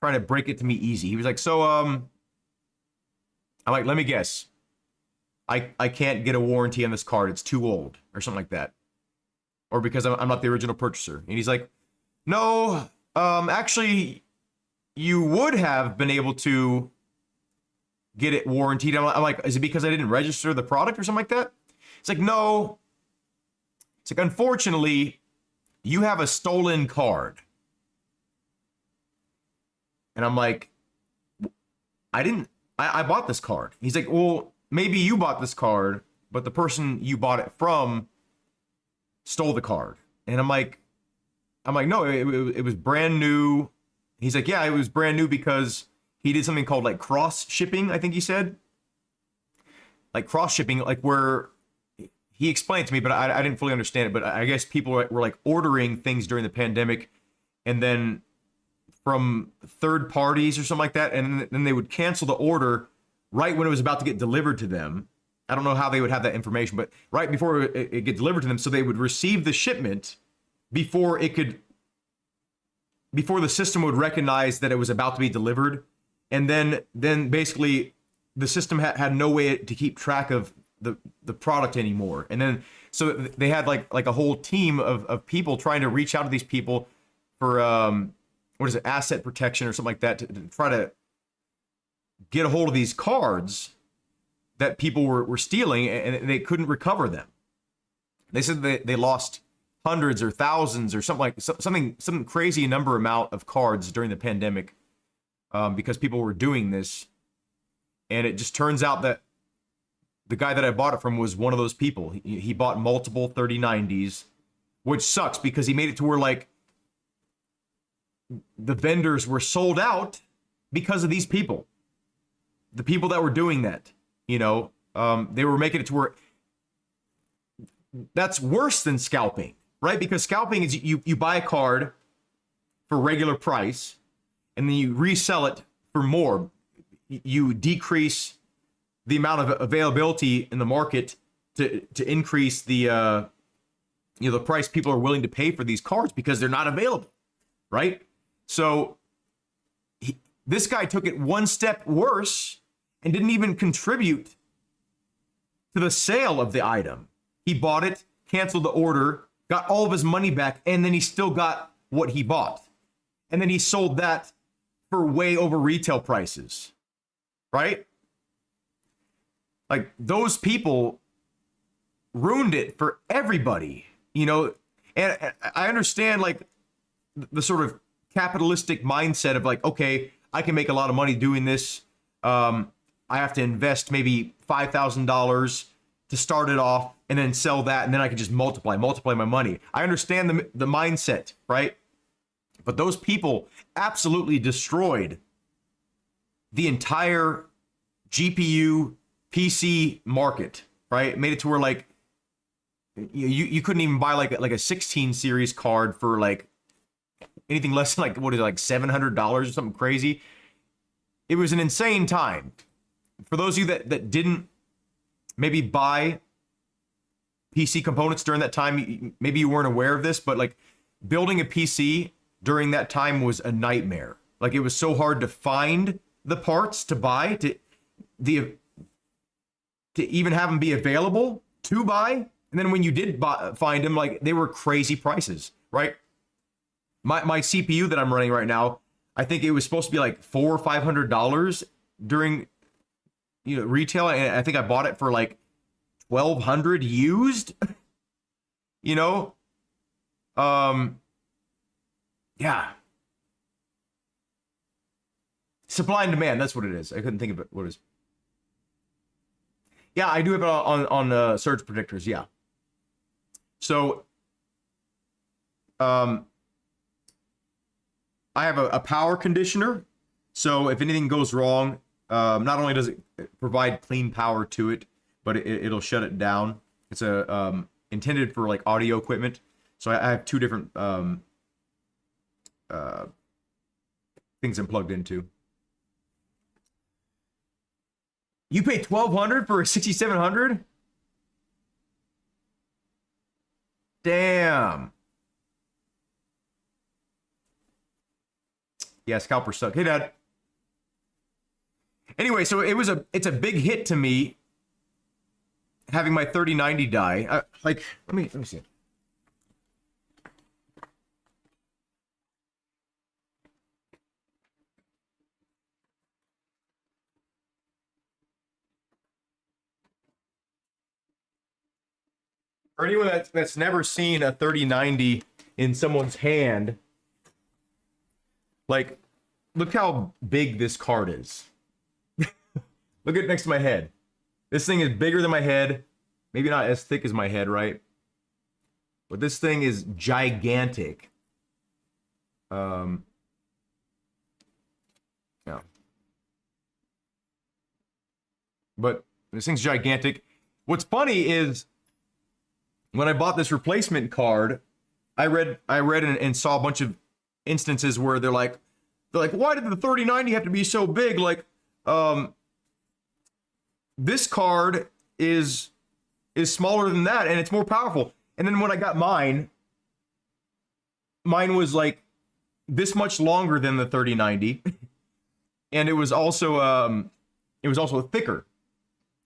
trying to break it to me easy. He was like, I'm like, let me guess. I can't get a warranty on this card. It's too old, or something like that, or because I'm not the original purchaser. And he's like, no. Actually, you would have been able to get it warranted. I'm like, is it because I didn't register the product or something like that? It's like, no. It's like, unfortunately, you have a stolen card. And I'm like, I bought this card. He's like, well, maybe you bought this card, but the person you bought it from stole the card. And I'm like, no, it was brand new. He's like, yeah, it was brand new because he did something called like cross shipping, I think he said. Like cross shipping, like where he explained to me, but I didn't fully understand it. But I guess people were like ordering things during the pandemic and then from third parties or something like that, and then they would cancel the order right when it was about to get delivered to them. I don't know how they would have that information, but right before it get delivered to them, so they would receive the shipment before the system would recognize that it was about to be delivered, and then basically the system had no way to keep track of the product anymore. And then so they had like a whole team of people trying to reach out to these people for what is it, asset protection or something like that, to try to get a hold of these cards that people were stealing, and they couldn't recover them. They said they lost hundreds or thousands or some crazy amount of cards during the pandemic because people were doing this. And it just turns out that the guy that I bought it from was one of those people. He bought multiple 3090s, which sucks because he made it to where like the vendors were sold out because of these people. The people that were doing that, you know, they were making it to where that's worse than scalping, right? Because scalping is you buy a card for regular price and then you resell it for more. You decrease the amount of availability in the market to increase the the price people are willing to pay for these cards because they're not available, right? So this guy took it one step worse and didn't even contribute to the sale of the item. He bought it, canceled the order, got all of his money back, and then he still got what he bought. And then he sold that for way over retail prices, right? Like, those people ruined it for everybody, you know? And I understand, like, the sort of capitalistic mindset of like, okay, I can make a lot of money doing this. I have to invest maybe $5,000 to start it off and then sell that, and then I can just multiply my money. I understand the mindset, right? But those people absolutely destroyed the entire GPU PC market, right? Made it to where like you couldn't even buy like a 16 series card for like anything less than like, what is it, like $700 or something crazy. It was an insane time. For those of you that didn't maybe buy PC components during that time, maybe you weren't aware of this, but like building a PC during that time was a nightmare. Like, it was so hard to find the parts to buy, to even have them be available to buy. And then when you did find them, like, they were crazy prices, right? My CPU that I'm running right now, I think it was supposed to be like $400 or $500 during retail, and I think I bought it for like $1,200 used. Yeah. Supply and demand, that's what it is. I couldn't think of it. What it is. Yeah, I do have it on surge predictors, yeah. So, I have a power conditioner. So if anything goes wrong, not only does it provide clean power to it, but it'll shut it down. It's intended for like audio equipment. So I have two different things I'm plugged into. You pay $1,200 for a 6700? Damn. Yeah, scalpers suck. Hey, Dad. Anyway, so it's a big hit to me having my 3090 die. Like, let me see. For anyone that's never seen a 3090 in someone's hand, like, look how big this card is. Look at it next to my head. This thing is bigger than my head. Maybe not as thick as my head, right? But this thing is gigantic. Yeah. But this thing's gigantic. What's funny is when I bought this replacement card, I read and saw a bunch of instances where they're like, they're like, why did the 3090 have to be so big? Like, this card is smaller than that, and it's more powerful. And then when I got mine was like this much longer than the 3090, and it was also thicker.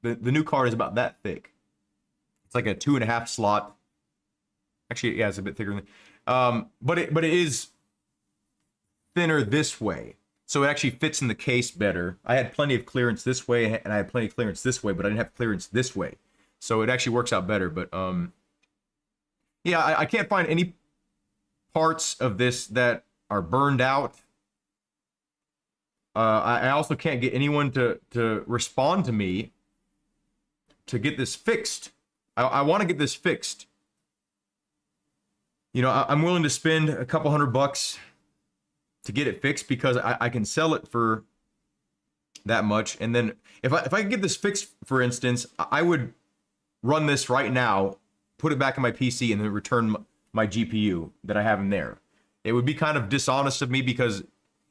The new card is about that thick. It's like a 2.5 slot. Actually, yeah, it's a bit thicker than. But it is thinner this way, so it actually fits in the case better. I had plenty of clearance this way, and I had plenty of clearance this way, but I didn't have clearance this way, so it actually works out better. But yeah, I can't find any parts of this that are burned out. I also can't get anyone to respond to me to get this fixed. I want to get this fixed. You know, I'm willing to spend a couple $100 to get it fixed because I can sell it for that much. And then if I could get this fixed, for instance, I would run this right now, put it back in my PC, and then return my GPU that I have in there. It would be kind of dishonest of me because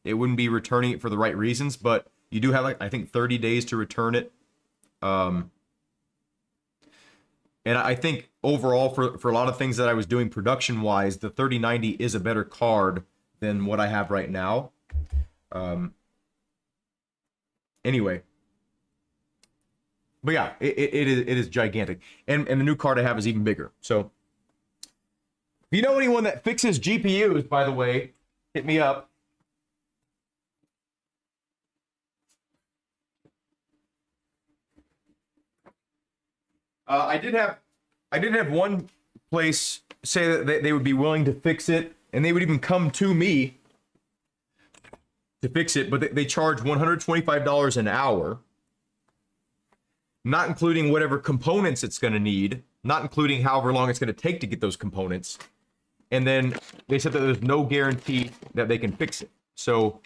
it wouldn't be returning it for the right reasons, but you do have, like, I think 30 days to return it. And I think overall for a lot of things that I was doing production wise, the 3090 is a better card than what I have right now. Anyway. But yeah, it is gigantic. And the new card I have is even bigger. So if you know anyone that fixes GPUs, by the way, hit me up. I did have one place say that they would be willing to fix it, and they would even come to me to fix it, but they charge $125 an hour, not including whatever components it's going to need, not including however long it's going to take to get those components. And then they said that there's no guarantee that they can fix it. So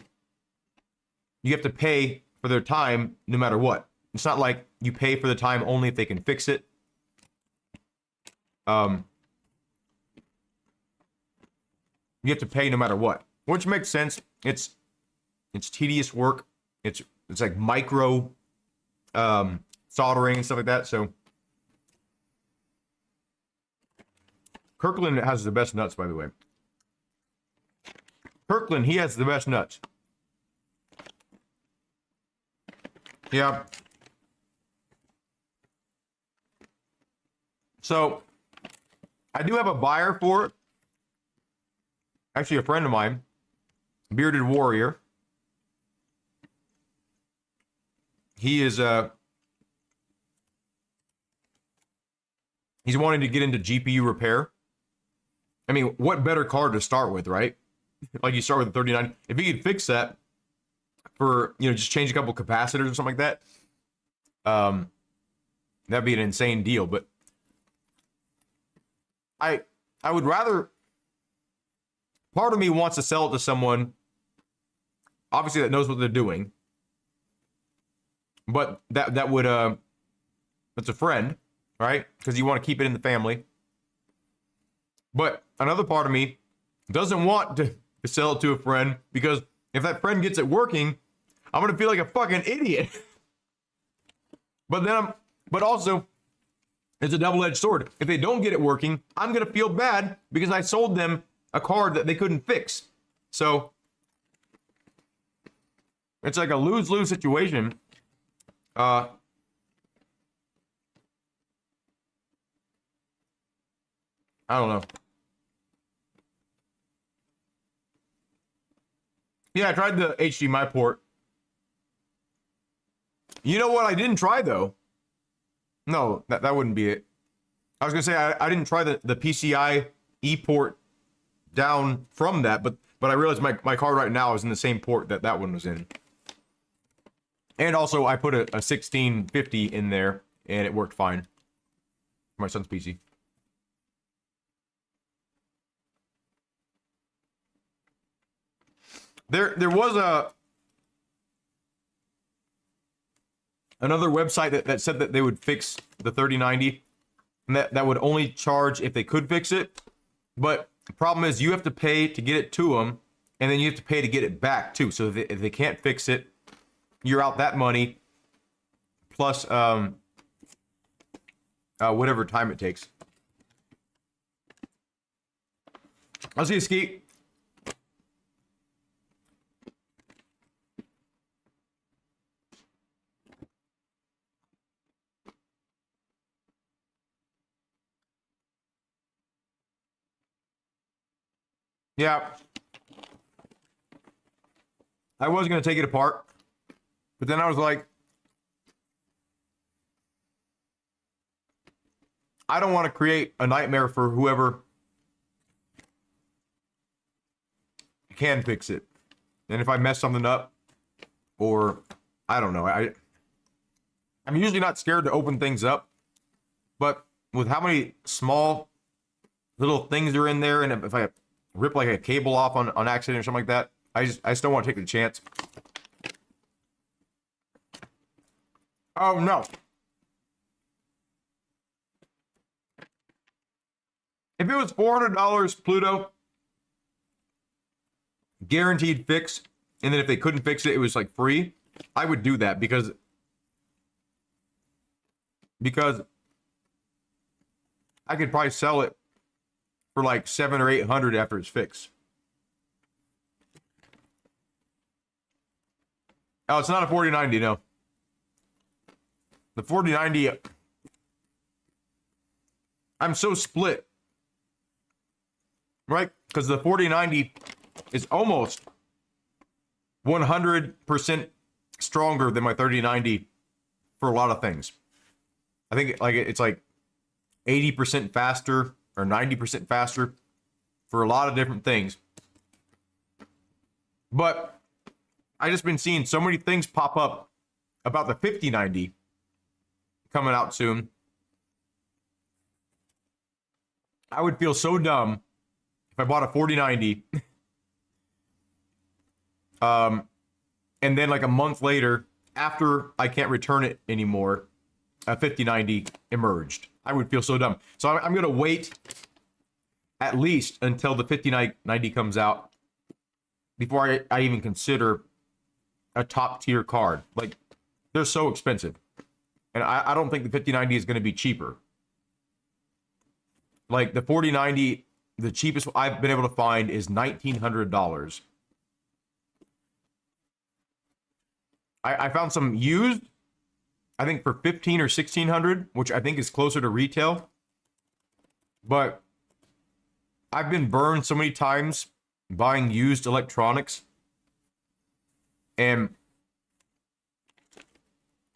you have to pay for their time no matter what. It's not like you pay for the time only if they can fix it. You have to pay no matter what, which makes sense. It's tedious work. It's like micro soldering and stuff like that. So Kirkland has the best nuts, by the way. Kirkland, he has the best nuts. Yeah. So I do have a buyer for it. Actually, a friend of mine, Bearded Warrior. He is he's wanting to get into GPU repair. I mean, what better card to start with, right? Like, you start with a 39. If he could fix that for, you know, just change a couple capacitors or something like that, that'd be an insane deal. But I would rather, part of me wants to sell it to someone, obviously, that knows what they're doing. But that would, that's a friend, right? Because you want to keep it in the family. But another part of me doesn't want to sell it to a friend, because if that friend gets it working, I'm going to feel like a fucking idiot. But also, it's a double-edged sword. If they don't get it working, I'm going to feel bad because I sold them a card that they couldn't fix. So it's like a lose-lose situation. I don't know. Yeah, I tried the HDMI port. You know what I didn't try, though? No, that wouldn't be it. I was going to say, I didn't try the PCI E port down from that, but I realized my card right now is in the same port that one was in. And also, I put a 1650 in there, and it worked fine for my son's PC. There was another website that said that they would fix the 3090, and that would only charge if they could fix it. But the problem is you have to pay to get it to them, and then you have to pay to get it back too. So if they can't fix it, you're out that money plus whatever time it takes. I'll see you, Skeet. Yeah. I was going to take it apart, but then I was like, I don't want to create a nightmare for whoever can fix it. And if I mess something up, or I don't know, I'm usually not scared to open things up, but with how many small little things are in there, and if I rip like a cable off on accident or something like that, I just don't want to take the chance. Oh no. If it was $400 Pluto, guaranteed fix, and then if they couldn't fix it, it was like free, I would do that because I could probably sell it for like $700 or $800 after it's fixed. Oh, it's not a 4090, no. The 4090, I'm so split, right? Because the 4090 is almost 100% stronger than my 3090 for a lot of things. I think like it's like 80% faster or 90% faster for a lot of different things. But I just been seeing so many things pop up about the 5090 coming out soon. I would feel so dumb if I bought a 4090 and then like a month later, after I can't return it anymore, a 5090 emerged. I would feel so dumb. So I'm going to wait at least until the 5090 comes out before I even consider a top tier card. Like, they're so expensive. And I don't think the 5090 is going to be cheaper. Like, the 4090, the cheapest I've been able to find is $1,900. I found some used, I think for $1,500 or $1,600, which I think is closer to retail. But I've been burned so many times buying used electronics. And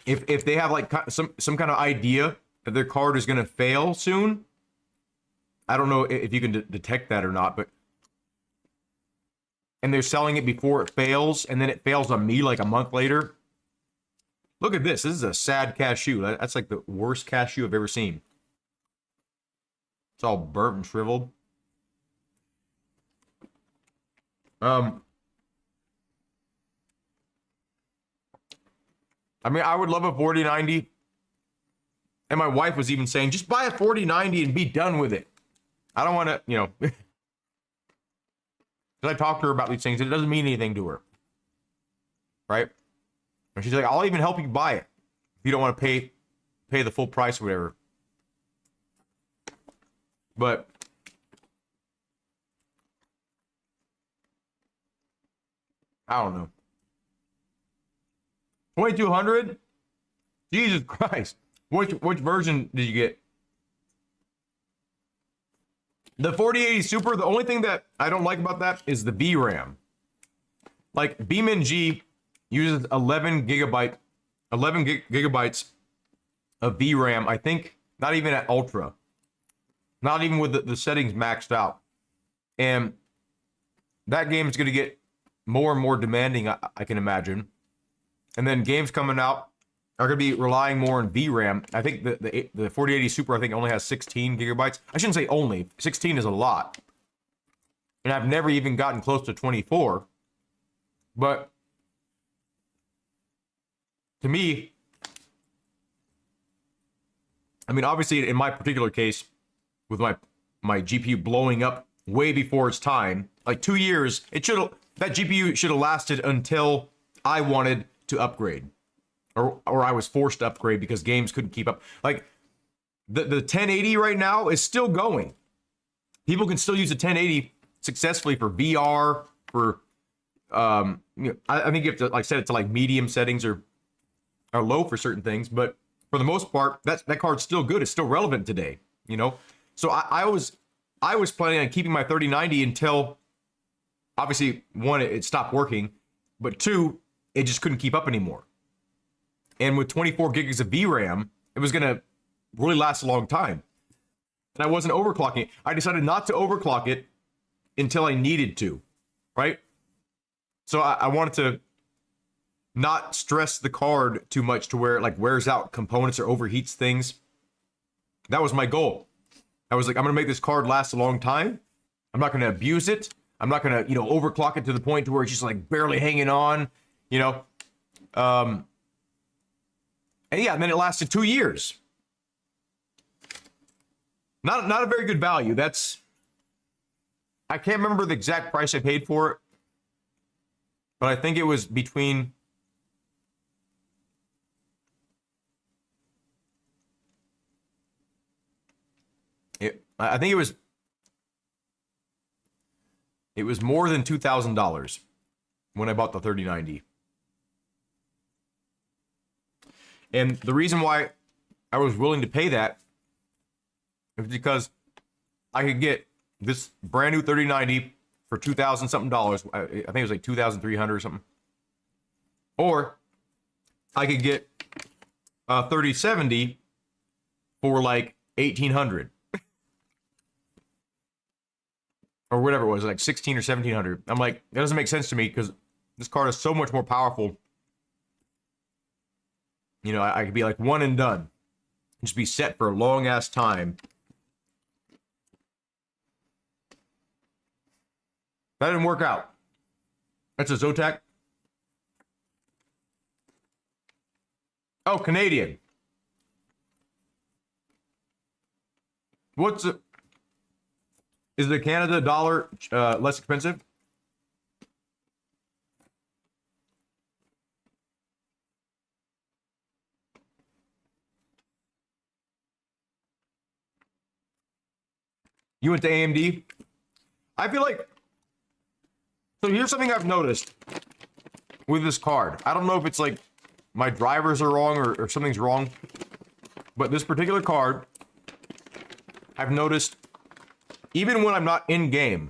if they have like some kind of idea that their card is going to fail soon, I don't know if you can detect that or not, but and they're selling it before it fails, and then it fails on me like a month later. Look at this. This is a sad cashew. That's like the worst cashew I've ever seen. It's all burnt and shriveled. I mean, I would love a 4090. And my wife was even saying, just buy a 4090 and be done with it. I don't want to, you know. Because I talk to her about these things, and it doesn't mean anything to her. Right? And she's like, I'll even help you buy it if you don't want to pay the full price or whatever. But I don't know. 2200? Jesus Christ. Which version did you get? The 4080 Super, the only thing that I don't like about that is the VRAM. Like, BeamNG uses 11 gigabytes of VRAM, I think, not even at Ultra. Not even with the settings maxed out. And that game is going to get more and more demanding, I can imagine. And then games coming out are going to be relying more on VRAM. I think the 4080 Super, I think, only has 16 gigabytes. I shouldn't say only. 16 is a lot. And I've never even gotten close to 24. But to me, I mean, obviously, in my particular case, with my GPU blowing up way before its time, like 2 years, it should that GPU should have lasted until I wanted to upgrade, or I was forced to upgrade because games couldn't keep up. Like the 1080 right now is still going. People can still use a 1080 successfully for VR, for I think you have to like set it to like medium settings or low for certain things, but for the most part, that card's still good. It's still relevant today, you know. So I was planning on keeping my 3090 until, obviously, one, it stopped working, but two, it just couldn't keep up anymore. And with 24 gigs of VRAM, it was gonna really last a long time. And I wasn't overclocking it. I decided not to overclock it until I needed to, right? So I wanted to not stress the card too much to where it like wears out components or overheats things. That was my goal. I was like, I'm gonna make this card last a long time. I'm not gonna abuse it. I'm not gonna, you know, overclock it to the point to where it's just like barely hanging on, you know. And yeah, and then it lasted 2 years. Not a very good value. That's, I can't remember the exact price I paid for it, but I think it was between I think it was more than $2,000 when I bought the 3090. And the reason why I was willing to pay that is because I could get this brand new 3090 for $2,000 something dollars. I think it was like 2,300 or something. Or I could get a 3070 for like 1,800. Or whatever it was, like 16 or 1,700. I'm like, that doesn't make sense to me because this card is so much more powerful. You know, I could be like one and done. Just be set for a long ass time. That didn't work out. That's a Zotac. Oh, Canadian. What's it? Is the Canada dollar less expensive? You went to AMD? I feel like, so here's something I've noticed with this card. I don't know if it's like my drivers are wrong or something's wrong, but this particular card, I've noticed, even when I'm not in game,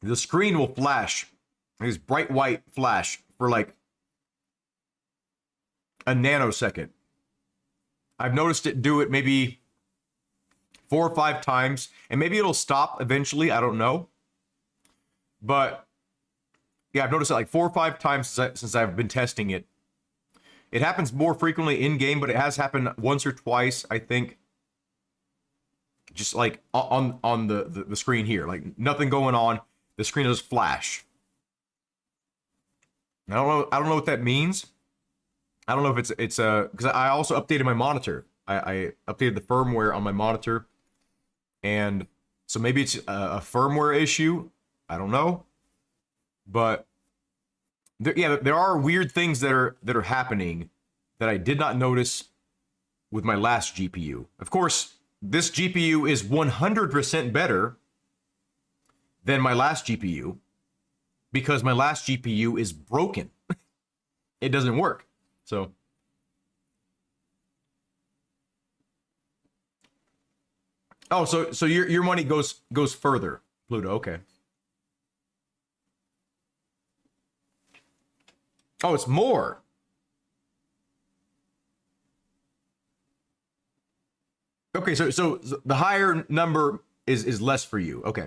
the screen will flash, this bright white flash for like a nanosecond. I've noticed it do it maybe 4 or 5 times, and maybe it'll stop eventually, I don't know. But yeah, I've noticed it like 4 or 5 times since I've been testing it. It happens more frequently in game, but it has happened once or twice, I think. Just like on the screen here, like nothing going on. The screen does flash. I don't know what that means. I don't know if it's because I also updated my monitor. I updated the firmware on my monitor, and so maybe it's a firmware issue. I don't know, but there are weird things that are happening that I did not notice with my last GPU. Of course, this GPU is 100% better than my last GPU because my last GPU is broken. It doesn't work. So oh, so your money goes further, Pluto. Okay. Oh, it's more. Okay, so the higher number is less for you. Okay.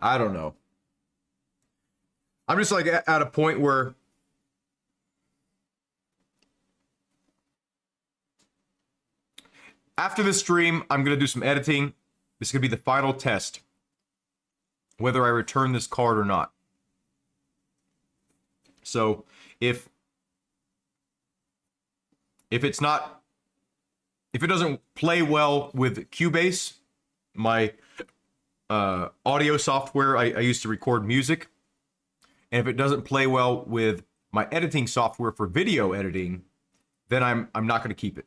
I don't know. I'm just like at a point where after this stream, I'm going to do some editing. This is going to be the final test, whether I return this card or not. So if it's not if it doesn't play well with Cubase, my audio software I use to record music, and if it doesn't play well with my editing software for video editing, then I'm not going to keep it.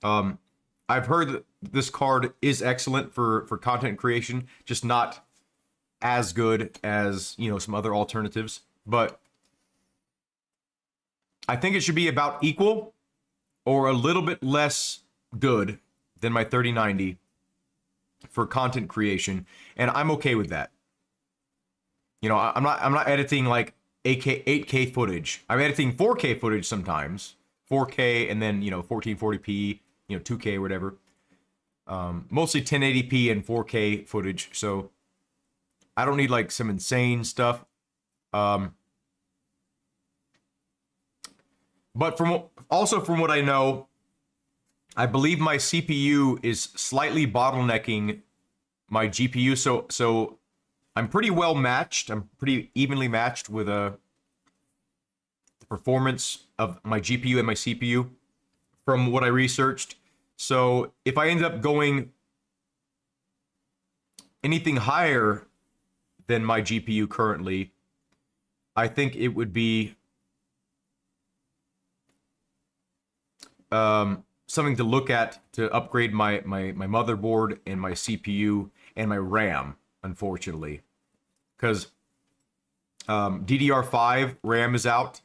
I've heard that this card is excellent for content creation, just not as good as, you know, some other alternatives. But I think it should be about equal or a little bit less good than my 3090 for content creation, and I'm okay with that. You know, I'm not editing like 8K footage. I'm editing 4K footage sometimes, 4K, and then, you know, 1440p, you know, 2K or whatever. Mostly 1080p and 4K footage, so I don't need like some insane stuff. But from what I know, I believe my CPU is slightly bottlenecking my GPU, so I'm pretty well matched. I'm pretty evenly matched with the performance of my GPU and my CPU from what I researched. So if I end up going anything higher than my GPU currently, I think it would be something to look at to upgrade my motherboard and my CPU and my RAM, unfortunately, because DDR5 RAM is out,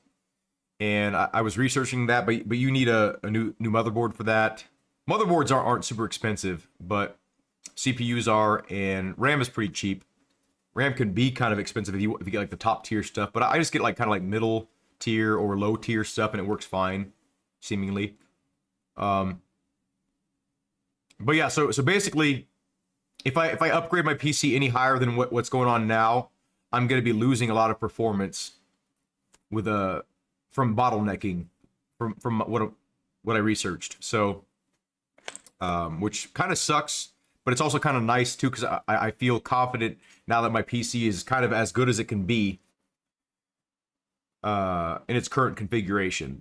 and I was researching that, but you need a new motherboard for that. Motherboards aren't super expensive, but CPUs are, and RAM is pretty cheap. RAM can be kind of expensive if you get like the top tier stuff, but I just get like kind of like middle tier or low tier stuff, and it works fine, seemingly. But yeah, so basically, if I upgrade my PC any higher than what's going on now, I'm gonna be losing a lot of performance with from bottlenecking from what I researched. So, which kind of sucks, but it's also kind of nice too, because I feel confident now that my PC is kind of as good as it can be in its current configuration.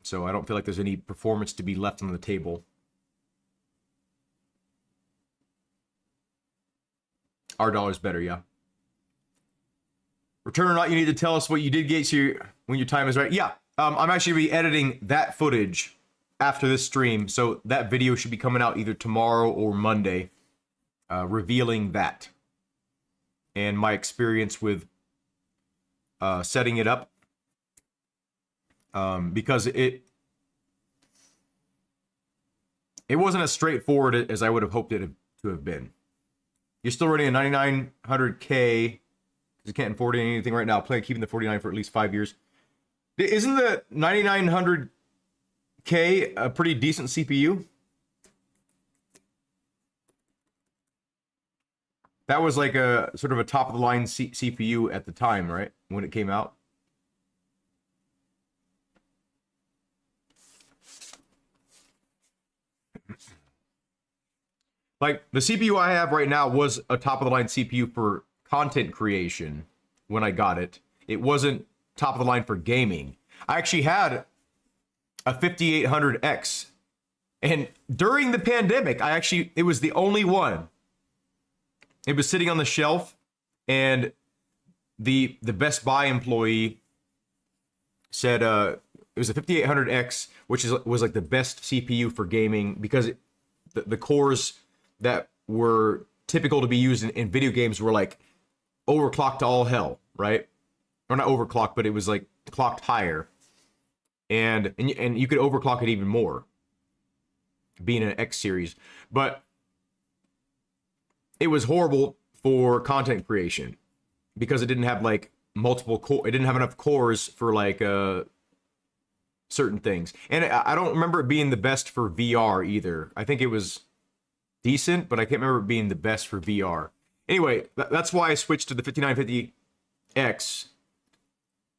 So I don't feel like there's any performance to be left on the table. Our dollar's better, yeah. Return or not, you need to tell us what you did get when your time is right. Yeah, I'm actually going to be editing that footage after this stream, so that video should be coming out either tomorrow or Monday, revealing that and my experience with setting it up, because it wasn't as straightforward as I would have hoped it to have been. You're still running a 9900K because you can't afford anything right now. Plan keeping the 49 for at least 5 years. Isn't the 9900K a pretty decent CPU? That was like a sort of a top of the line CPU at the time, right? When it came out. Like, the CPU I have right now was a top-of-the-line CPU for content creation when I got it. It wasn't top-of-the-line for gaming. I actually had a 5800X, and during the pandemic, it was the only one. It was sitting on the shelf, and the Best Buy employee said it was a 5800X, which was like the best CPU for gaming, because the cores that were typical to be used in video games were like overclocked to all hell, right? Or not overclocked, but it was like clocked higher, and you could overclock it even more, being an X series. But it was horrible for content creation because it didn't have like it didn't have enough cores for like certain things, and I don't remember it being the best for VR either. I think it was decent, but I can't remember it being the best for VR. Anyway, that's why I switched to the 5950X,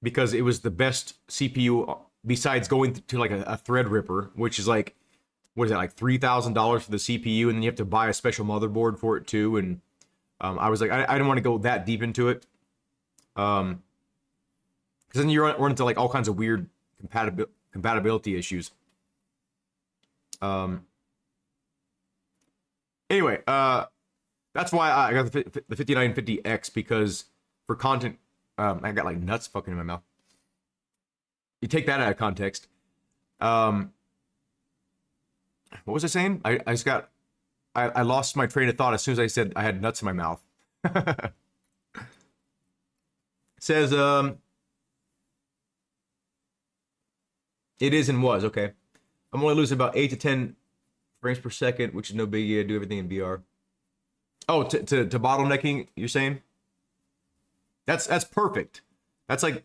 because it was the best CPU besides going to like a Threadripper, which is like, what is that, like $3,000 for the CPU, and then you have to buy a special motherboard for it too. And I was like, I didn't want to go that deep into it, because then you run into like all kinds of weird compatibility issues. Anyway, that's why I got the 5950X, because for content, I got like nuts fucking in my mouth. You take that out of context. What was I saying? I lost my train of thought as soon as I said I had nuts in my mouth. It says, it is and was, okay. I'm only losing about 8 to 10 frames per second, which is no biggie. I do everything in VR. Oh, to bottlenecking, you're saying? That's perfect. That's like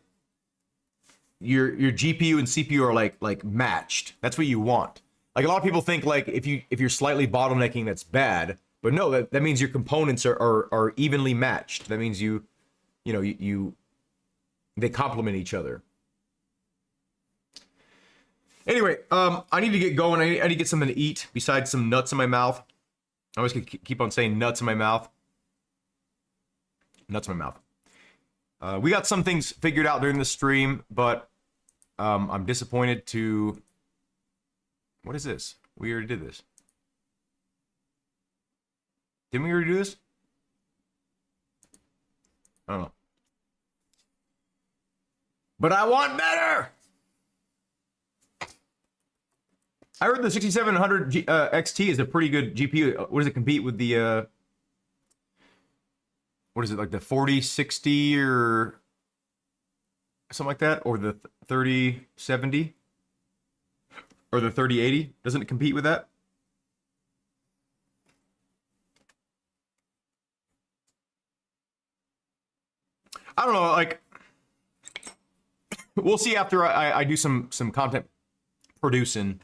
your GPU and CPU are like matched. That's what you want. Like a lot of people think like if you're slightly bottlenecking, that's bad. But no, that means your components are evenly matched. That means you they complement each other. Anyway, I need to get going. I need to get something to eat besides some nuts in my mouth. I always keep on saying nuts in my mouth. Nuts in my mouth. We got some things figured out during the stream, but I'm disappointed to... What is this? We already did this. Didn't we already do this? I don't know. But I want better! I heard the 6700 XT is a pretty good GPU. What does it compete with the... what is it, like the 4060 or something like that? Or the 3070? Or the 3080? Doesn't it compete with that? I don't know, like... We'll see after I do some content producing.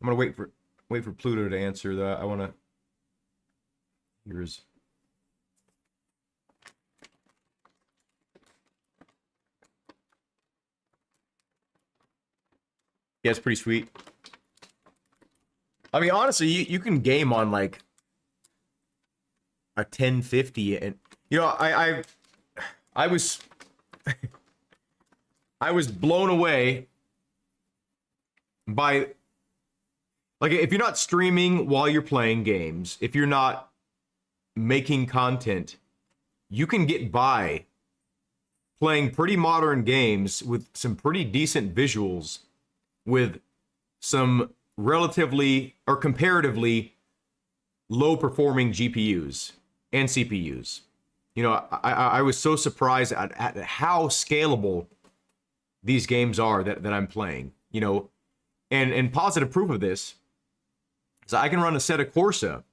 I'm gonna wait for Pluto to answer that. I wanna... Here's... Yeah, it's pretty sweet. I mean, honestly, you can game on like a 1050, and you know, I was I was blown away by, like, if you're not streaming while you're playing games, if you're not making content, you can get by playing pretty modern games with some pretty decent visuals with some relatively or comparatively low performing GPUs and CPUs. You know, I was so surprised at how scalable these games are that I'm playing, you know, and positive proof of this is I can run a Assetto Corsa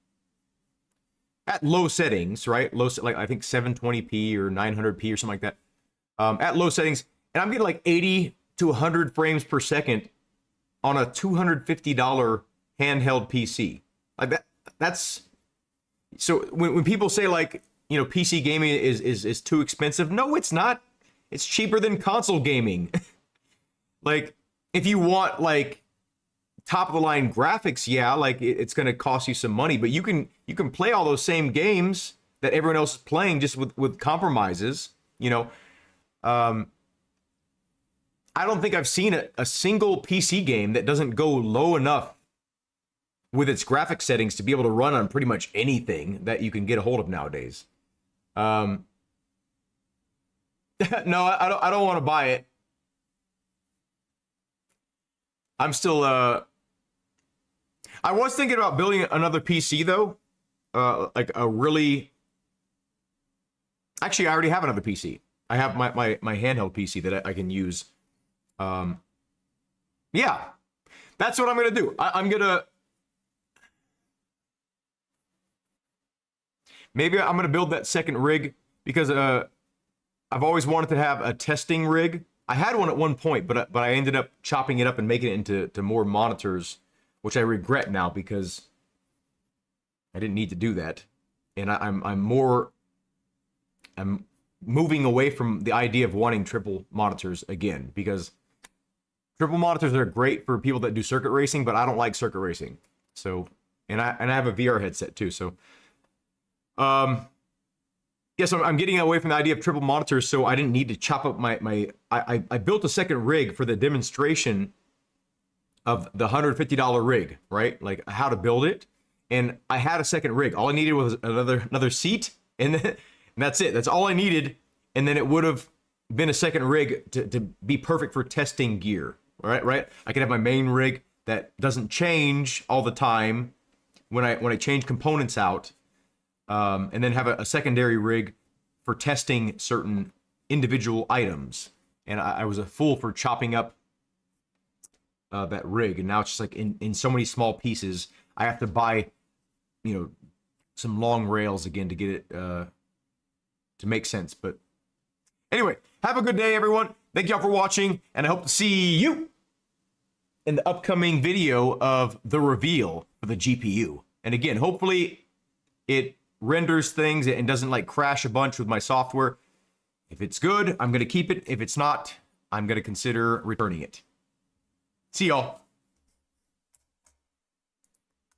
at low settings, right? Low, like I think 720p or 900p or something like that, at low settings, and I'm getting like 80 to 100 frames per second on a $250 handheld PC. Like that's so when people say like, you know, PC gaming is too expensive, no, it's not. It's cheaper than console gaming. Like, if you want like top of the line graphics, yeah, like it's gonna cost you some money, but you can play all those same games that everyone else is playing just with compromises, you know. I don't think I've seen a single PC game that doesn't go low enough with its graphic settings to be able to run on pretty much anything that you can get a hold of nowadays. No, I don't want to buy it. I'm still I was thinking about building another PC though. Like a really... Actually, I already have another PC. I have my handheld PC that I can use. Yeah, that's what I'm gonna do. I'm gonna... Maybe I'm gonna build that second rig because I've always wanted to have a testing rig. I had one at one point, but I ended up chopping it up and making it into more monitors, which I regret now because I didn't need to do that. And I'm moving away from the idea of wanting triple monitors again, because triple monitors are great for people that do circuit racing, but I don't like circuit racing. So, and I have a VR headset too. So, yeah, so I'm getting away from the idea of triple monitors, so I didn't need to chop up I built a second rig for the demonstration of the $150 rig, right? Like how to build it. And I had a second rig. All I needed was another seat, and that's it. That's all I needed. And then it would have been a second rig to be perfect for testing gear, right? I could have my main rig that doesn't change all the time when I change components out, and then have a secondary rig for testing certain individual items. And I was a fool for chopping up that rig, and now it's just like in so many small pieces. I have to buy, some long rails again to get it to make sense. But anyway, have a good day, everyone. Thank y'all for watching, and I hope to see you in the upcoming video of the reveal for the GPU. And again, hopefully it renders things and doesn't like crash a bunch with my software. If it's good, I'm going to keep it. If it's not, I'm going to consider returning it. See y'all.